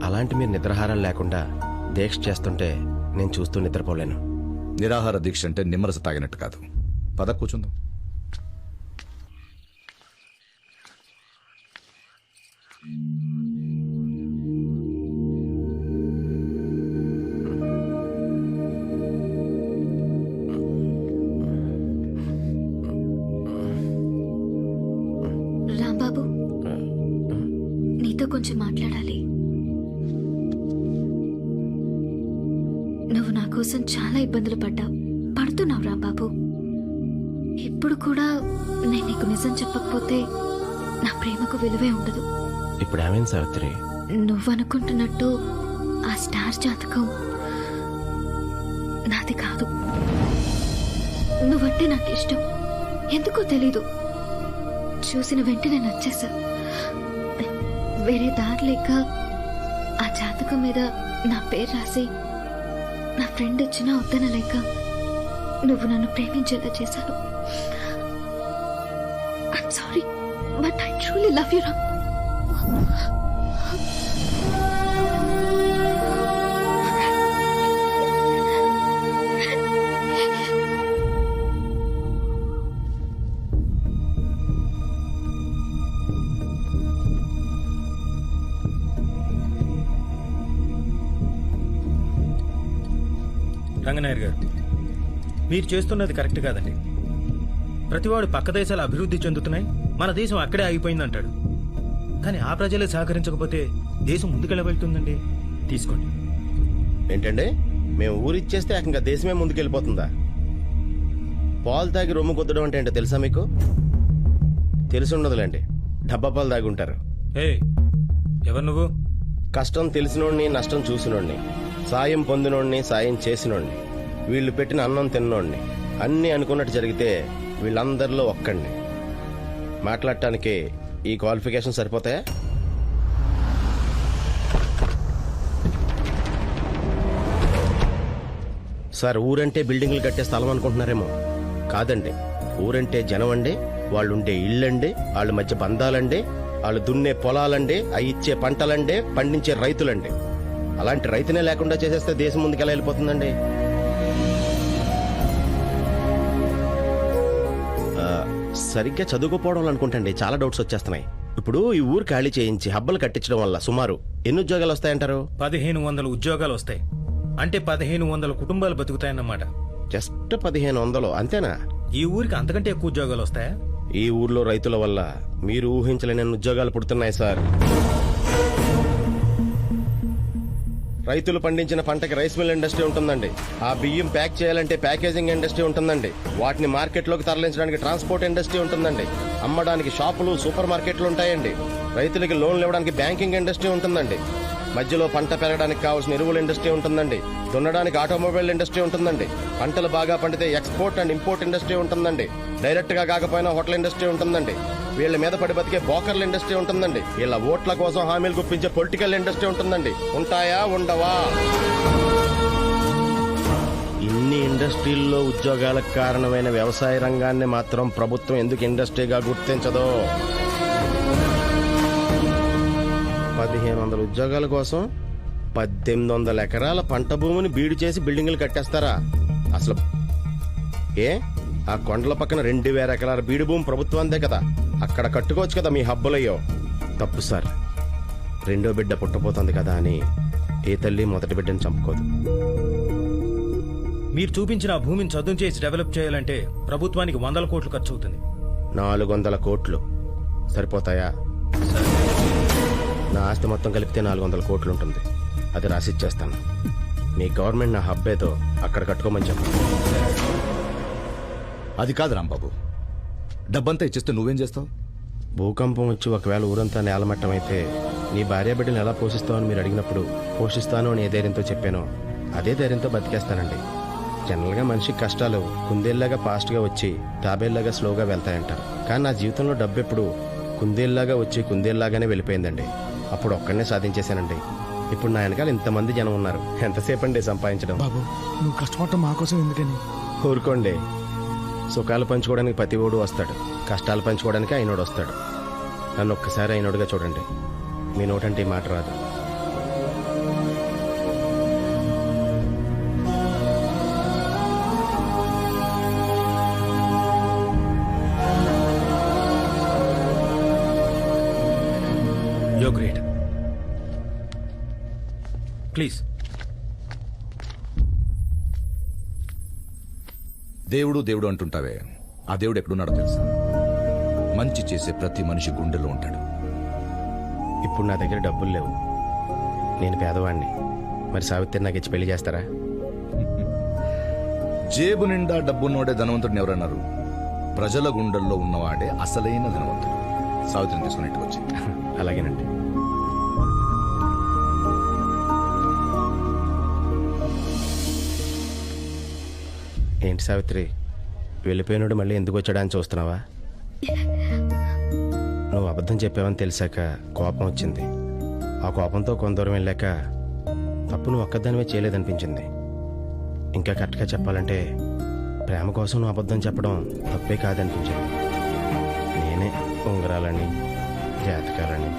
అలాంటి మీరు నిద్రాహారాలు లేకుండా దీక్ష చేస్తుంటే నేను చూస్తూ నిద్రపోలేను. నిరాహార దీక్ష అంటే నిమ్మరస తాగినట్టు కాదు. పద కూర్చుందాం. నీతో కొంచెం మాట్లాడాలి. నువ్వు నా కోసం చాలా ఇబ్బందులు పడుతున్నావు రాంబాబు. ఇప్పుడు కూడా నేను నీకు నిజం చెప్పకపోతే నా ప్రేమకు విలువే ఉండదు. ఇప్పుడు ఏమైంది సావిత్రి? నువ్వనుకుంటున్నట్టు ఆ స్టార్ జాతకం నాది కాదు. నువ్వంటే నాకు ఇష్టం, ఎందుకో తెలీదు. చూసిన వెంటనే నచ్చేసా. వేరే దారి లేక ఆ జాతకం మీద నా పేరు రాసి నా ఫ్రెండ్ వచ్చినా వద్దనలేక నువ్వు నన్ను ప్రేమించేలా చేశాను. I'm sorry, but I truly love you రా. రంగనాయర్ గారు, మీరు చేస్తున్నది కరెక్ట్ కాదండి. ప్రతివాడు పక్క దేశాలు అభివృద్ధి చెందుతున్నాయి, మన దేశం అక్కడే ఆగిపోయిందంటాడు. కానీ ఆ ప్రజలే సహకరించకపోతే దేశం ముందుకెళ్ళ వెళ్తుందండి. తీసుకోండి. ఏంటంటే మేము ఊరిచ్చేస్తే ఏకంగా దేశమే ముందుకెళ్ళిపోతుందా? పాలు తాగి రొమ్ము కొద్దడం అంటే ఏంటో తెలుసా మీకు? తెలిసి ఉండదులేండి, డబ్బా పాలు తాగి ఉంటారు. ఎవరు నువ్వు? కష్టం తెలిసినోడిని, నష్టం చూసినోడిని, సాయం పొందినోడిని, సాయం చేసినోడిని, వీళ్ళు పెట్టిన అన్నం తిన్నోడిని. అన్నీ అనుకున్నట్టు జరిగితే వీళ్ళందరిలో ఒక్కడిని. మాట్లాడటానికి ఈ క్వాలిఫికేషన్ సరిపోతాయా? సార్, ఊరంటే బిల్డింగ్లు కట్టే స్థలం అనుకుంటున్నారేమో. కాదండి, ఊరంటే జనం అండి, వాళ్ళుండే ఇళ్ళండి, వాళ్ళ మధ్య బంధాలండి, వాళ్ళు దున్నే పొలాలండి, అవి ఇచ్చే పంటలండి, పండించే రైతులండి. అలాంటి రైతునే లేకుండా చేసేస్తే దేశం ముందుకెలా వెళ్ళిపోతుందండి? సరిగ్గా చదువుకోపోవడం అనుకుంటండి చాలా డౌట్స్ వచ్చేస్తున్నాయి. ఇప్పుడు ఈ ఊరు ఖాళీ చేయించి హబ్బలు కట్టించడం వల్ల సుమారు ఎన్ని ఉద్యోగాలు వస్తాయంటారు? 1500 ఉద్యోగాలు వస్తాయి. అంటే 1500 కుటుంబాలు బతుకుతాయన్నమాట. జస్ట్ 1500 అంతేనా? ఈ ఊరికి అంతకంటే ఎక్కువ ఉద్యోగాలు వస్తాయా? ఈ ఊర్లో రైతుల వల్ల మీరు ఊహించలేని ఉద్యోగాలు పుడుతున్నాయి సార్. రైతులు పండించిన పంటకి రైస్ మిల్ ఇండస్ట్రీ ఉంటుందండి. ఆ బియ్యం ప్యాక్ చేయాలంటే ప్యాకేజింగ్ ఇండస్ట్రీ ఉంటుందండి. వాటిని మార్కెట్లోకి తరలించడానికి ట్రాన్స్పోర్ట్ ఇండస్ట్రీ ఉంటుందండి. అమ్మడానికి షాపులు, సూపర్ మార్కెట్లు ఉంటాయండి. రైతులకి లోన్లు ఇవ్వడానికి బ్యాంకింగ్ ఇండస్ట్రీ ఉంటుందండి. మధ్యలో పంట పెరగడానికి కావాల్సిన ఎరువుల ఇండస్ట్రీ ఉంటుందండి. దున్నడానికి ఆటోమొబైల్ ఇండస్ట్రీ ఉంటుందండి. పంటలు బాగా పండితే ఎక్స్పోర్ట్ అండ్ ఇంపోర్ట్ ఇండస్ట్రీ ఉంటుందండి. డైరెక్ట్ గా కాకపోయినా హోటల్ ఇండస్ట్రీ ఉంటుందండి. వీళ్ళ మీద పడి బతికే బోకర్ల ఇండస్ట్రీ ఉంటుందండి. వీళ్ళ ఓట్ల కోసం హామీలు గుప్పించే పొలిటికల్ ఇండస్ట్రీ ఉంటుందండి. ఉంటాయా, ఉండవా? ఇన్ని ఇండస్ట్రీల్లో ఉద్యోగాలకు కారణమైన వ్యవసాయ రంగాన్ని మాత్రం ప్రభుత్వం ఎందుకు ఇండస్ట్రీగా గుర్తించదో? 1500 ఉద్యోగాల కోసం 1800 ఎకరాల పంట భూమిని బీడు చేసి బిల్డింగులు కట్టేస్తారా? అసలు ఆ కొండల పక్కన 2000 ఎకరాల బీడు భూమి ప్రభుత్వందే కదా, అక్కడ కట్టుకోవచ్చు కదా మీ హబ్బులయ్యో. తప్పు సార్. రెండో బిడ్డ పుట్టపోతుంది కదా అని ఏ తల్లి మొదటి బిడ్డని చంపుకోదు. మీరు చూపించిన ఆ భూమిని చదును చేసి డెవలప్ చేయాలంటే ప్రభుత్వానికి 100 కోట్లు ఖర్చు అవుతుంది. 400 కోట్లు సరిపోతాయా? నా ఆస్తి మొత్తం కలిపితే 400 కోట్లు ఉంటుంది. అది రాసిచ్చేస్తాను. మీ గవర్నమెంట్ నా హబ్ ఏదో అక్కడ కట్టుకోమని చెప్పండి. అది కాదు రాంబాబు, డబ్బంతా ఇచ్చేస్తే నువ్వేం చేస్తావు? భూకంపం వచ్చి ఒకవేళ ఊరంతా నేలమట్టం అయితే నీ భార్య బిడ్డను ఎలా పోషిస్తావని మీరు అడిగినప్పుడు పోషిస్తాను అని ఏ ధైర్యంతో చెప్పానో అదే ధైర్యంతో బతికేస్తానండి. జనరల్గా మనిషికి కష్టాలు కుందేల్లాగా ఫాస్ట్గా వచ్చి తాబేల్లాగా స్లోగా వెళ్తాయంటారు. కానీ నా జీవితంలో డబ్బు ఎప్పుడు కుందేల్లాగా వచ్చి కుందేల్లాగానే వెళ్ళిపోయిందండి. అప్పుడు ఒక్కడనే సాధించేశానండి. ఇప్పుడు నా వెనకాల ఇంతమంది జనం ఉన్నారు. ఎంతసేపు అండి సంపాదించడం? బాబు, నువ్వు కష్టపడటం మా కోసం ఎందుకని? ఊరుకోండి. సుఖాలు పంచుకోవడానికి ప్రతి ఓడు వస్తాడు, కష్టాలు పంచుకోవడానికి అయినోడు వస్తాడు. నన్ను ఒక్కసారి అయినోడుగా చూడండి. మీ నోటంటే ఈ మాట రాదు. యో గ్రేట్. ప్లీజ్. దేవుడు దేవుడు అంటుంటావే, ఆ దేవుడు ఎక్కడున్నాడో తెలుసా? మంచి చేసే ప్రతి మనిషి గుండెలో ఉంటాడు. ఇప్పుడు నా దగ్గర డబ్బులు లేవు, నేను పేదవాడిని. మరి సావిత్రి నాకు ఇచ్చి పెళ్లి చేస్తారా? జేబు నిండా డబ్బున్నోడే ధనవంతుడిని ఎవరన్నారు? ప్రజల గుండెల్లో ఉన్నవాడే అసలైన ధనవంతుడు. సావిత్రిని తీసుకున్నట్టు వచ్చి. అలాగేనండి. ఏంటి సావిత్రి, వెళ్ళిపోయినాడు మళ్ళీ ఎందుకు వచ్చాడా అని చూస్తున్నావా? నువ్వు అబద్ధం చెప్పావని తెలిసాక కోపం వచ్చింది. ఆ కోపంతో కొంత దూరం వెళ్ళాక తప్పు నువ్వు ఒక్కదానివే చేయలేదనిపించింది. ఇంకా కరెక్ట్గా చెప్పాలంటే ప్రేమ కోసం నువ్వు అబద్ధం చెప్పడం తప్పే కాదనిపించింది. నేనే ఉంగరాలని జాతకాలని.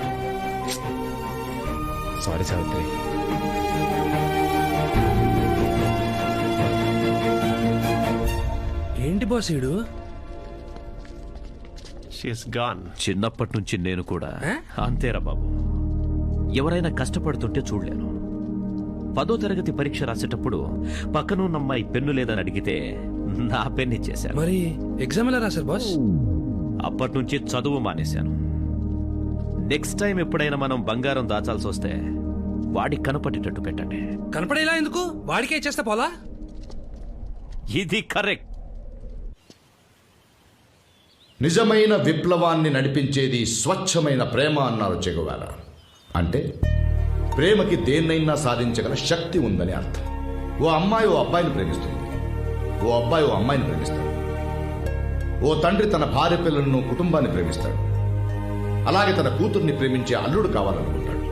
సారీ సావిత్రి. ఏంటి బాస్ ఈడు? చిన్నప్పటి నుంచి నేను కూడా అంతేరా బాబు. ఎవరైనా కష్టపడుతుంటే చూడలేను. 10వ తరగతి పరీక్ష రాసేటప్పుడు పక్కనున్న అమ్మాయి పెన్ను లేదని అడిగితే నా పెన్ను ఇచ్చేశాను. మరి ఎగ్జామ్ ఎలా రాశారు బాస్? అప్పటి నుంచి చదువు మానేశాను. నెక్స్ట్ టైం ఎప్పుడైనా మనం బంగారం దాచాల్సి వస్తే వాడికి కనపడేటట్టు పెట్టండి. కనపడేలా ఎందుకు? వాడికే ఇచ్చేస్తే పోలా? ఇది కరెక్ట్. నిజమైన విప్లవాన్ని నడిపించేది స్వచ్ఛమైన ప్రేమ అన్నారు చెగువారా. అంటే ప్రేమకి దేన్నైనా సాధించగల శక్తి ఉందని అర్థం. ఓ అమ్మాయి ఓ అబ్బాయిని ప్రేమిస్తుంది, ఓ అబ్బాయి ఓ అమ్మాయిని ప్రేమిస్తాడు, ఓ తండ్రి తన భార్య పిల్లలను కుటుంబాన్ని ప్రేమిస్తాడు. అలాగే తన కూతుర్ని ప్రేమించే అల్లుడు కావాలనుకుంటాడు.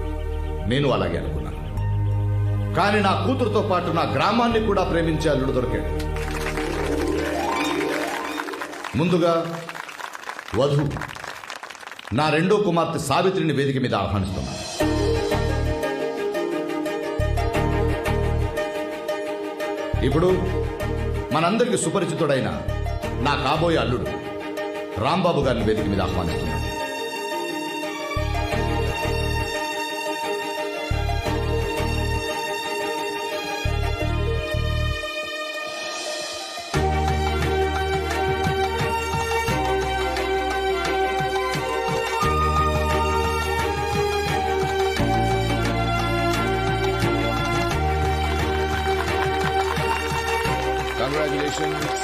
నేను అలాగే అనుకున్నాను. కానీ నా కూతురుతో పాటు నా గ్రామాన్ని కూడా ప్రేమించే అల్లుడు దొరికాడు. ముందుగా వధు నా రెండో కుమార్తె సావిత్రిని వేదిక మీద ఆహ్వానిస్తున్నాను. ఇప్పుడు మనందరికి సుపరిచితుడైన నా కాబోయే అల్లుడు రాంబాబు గారిని వేదిక మీద ఆహ్వానిస్తున్నాను. Congratulations.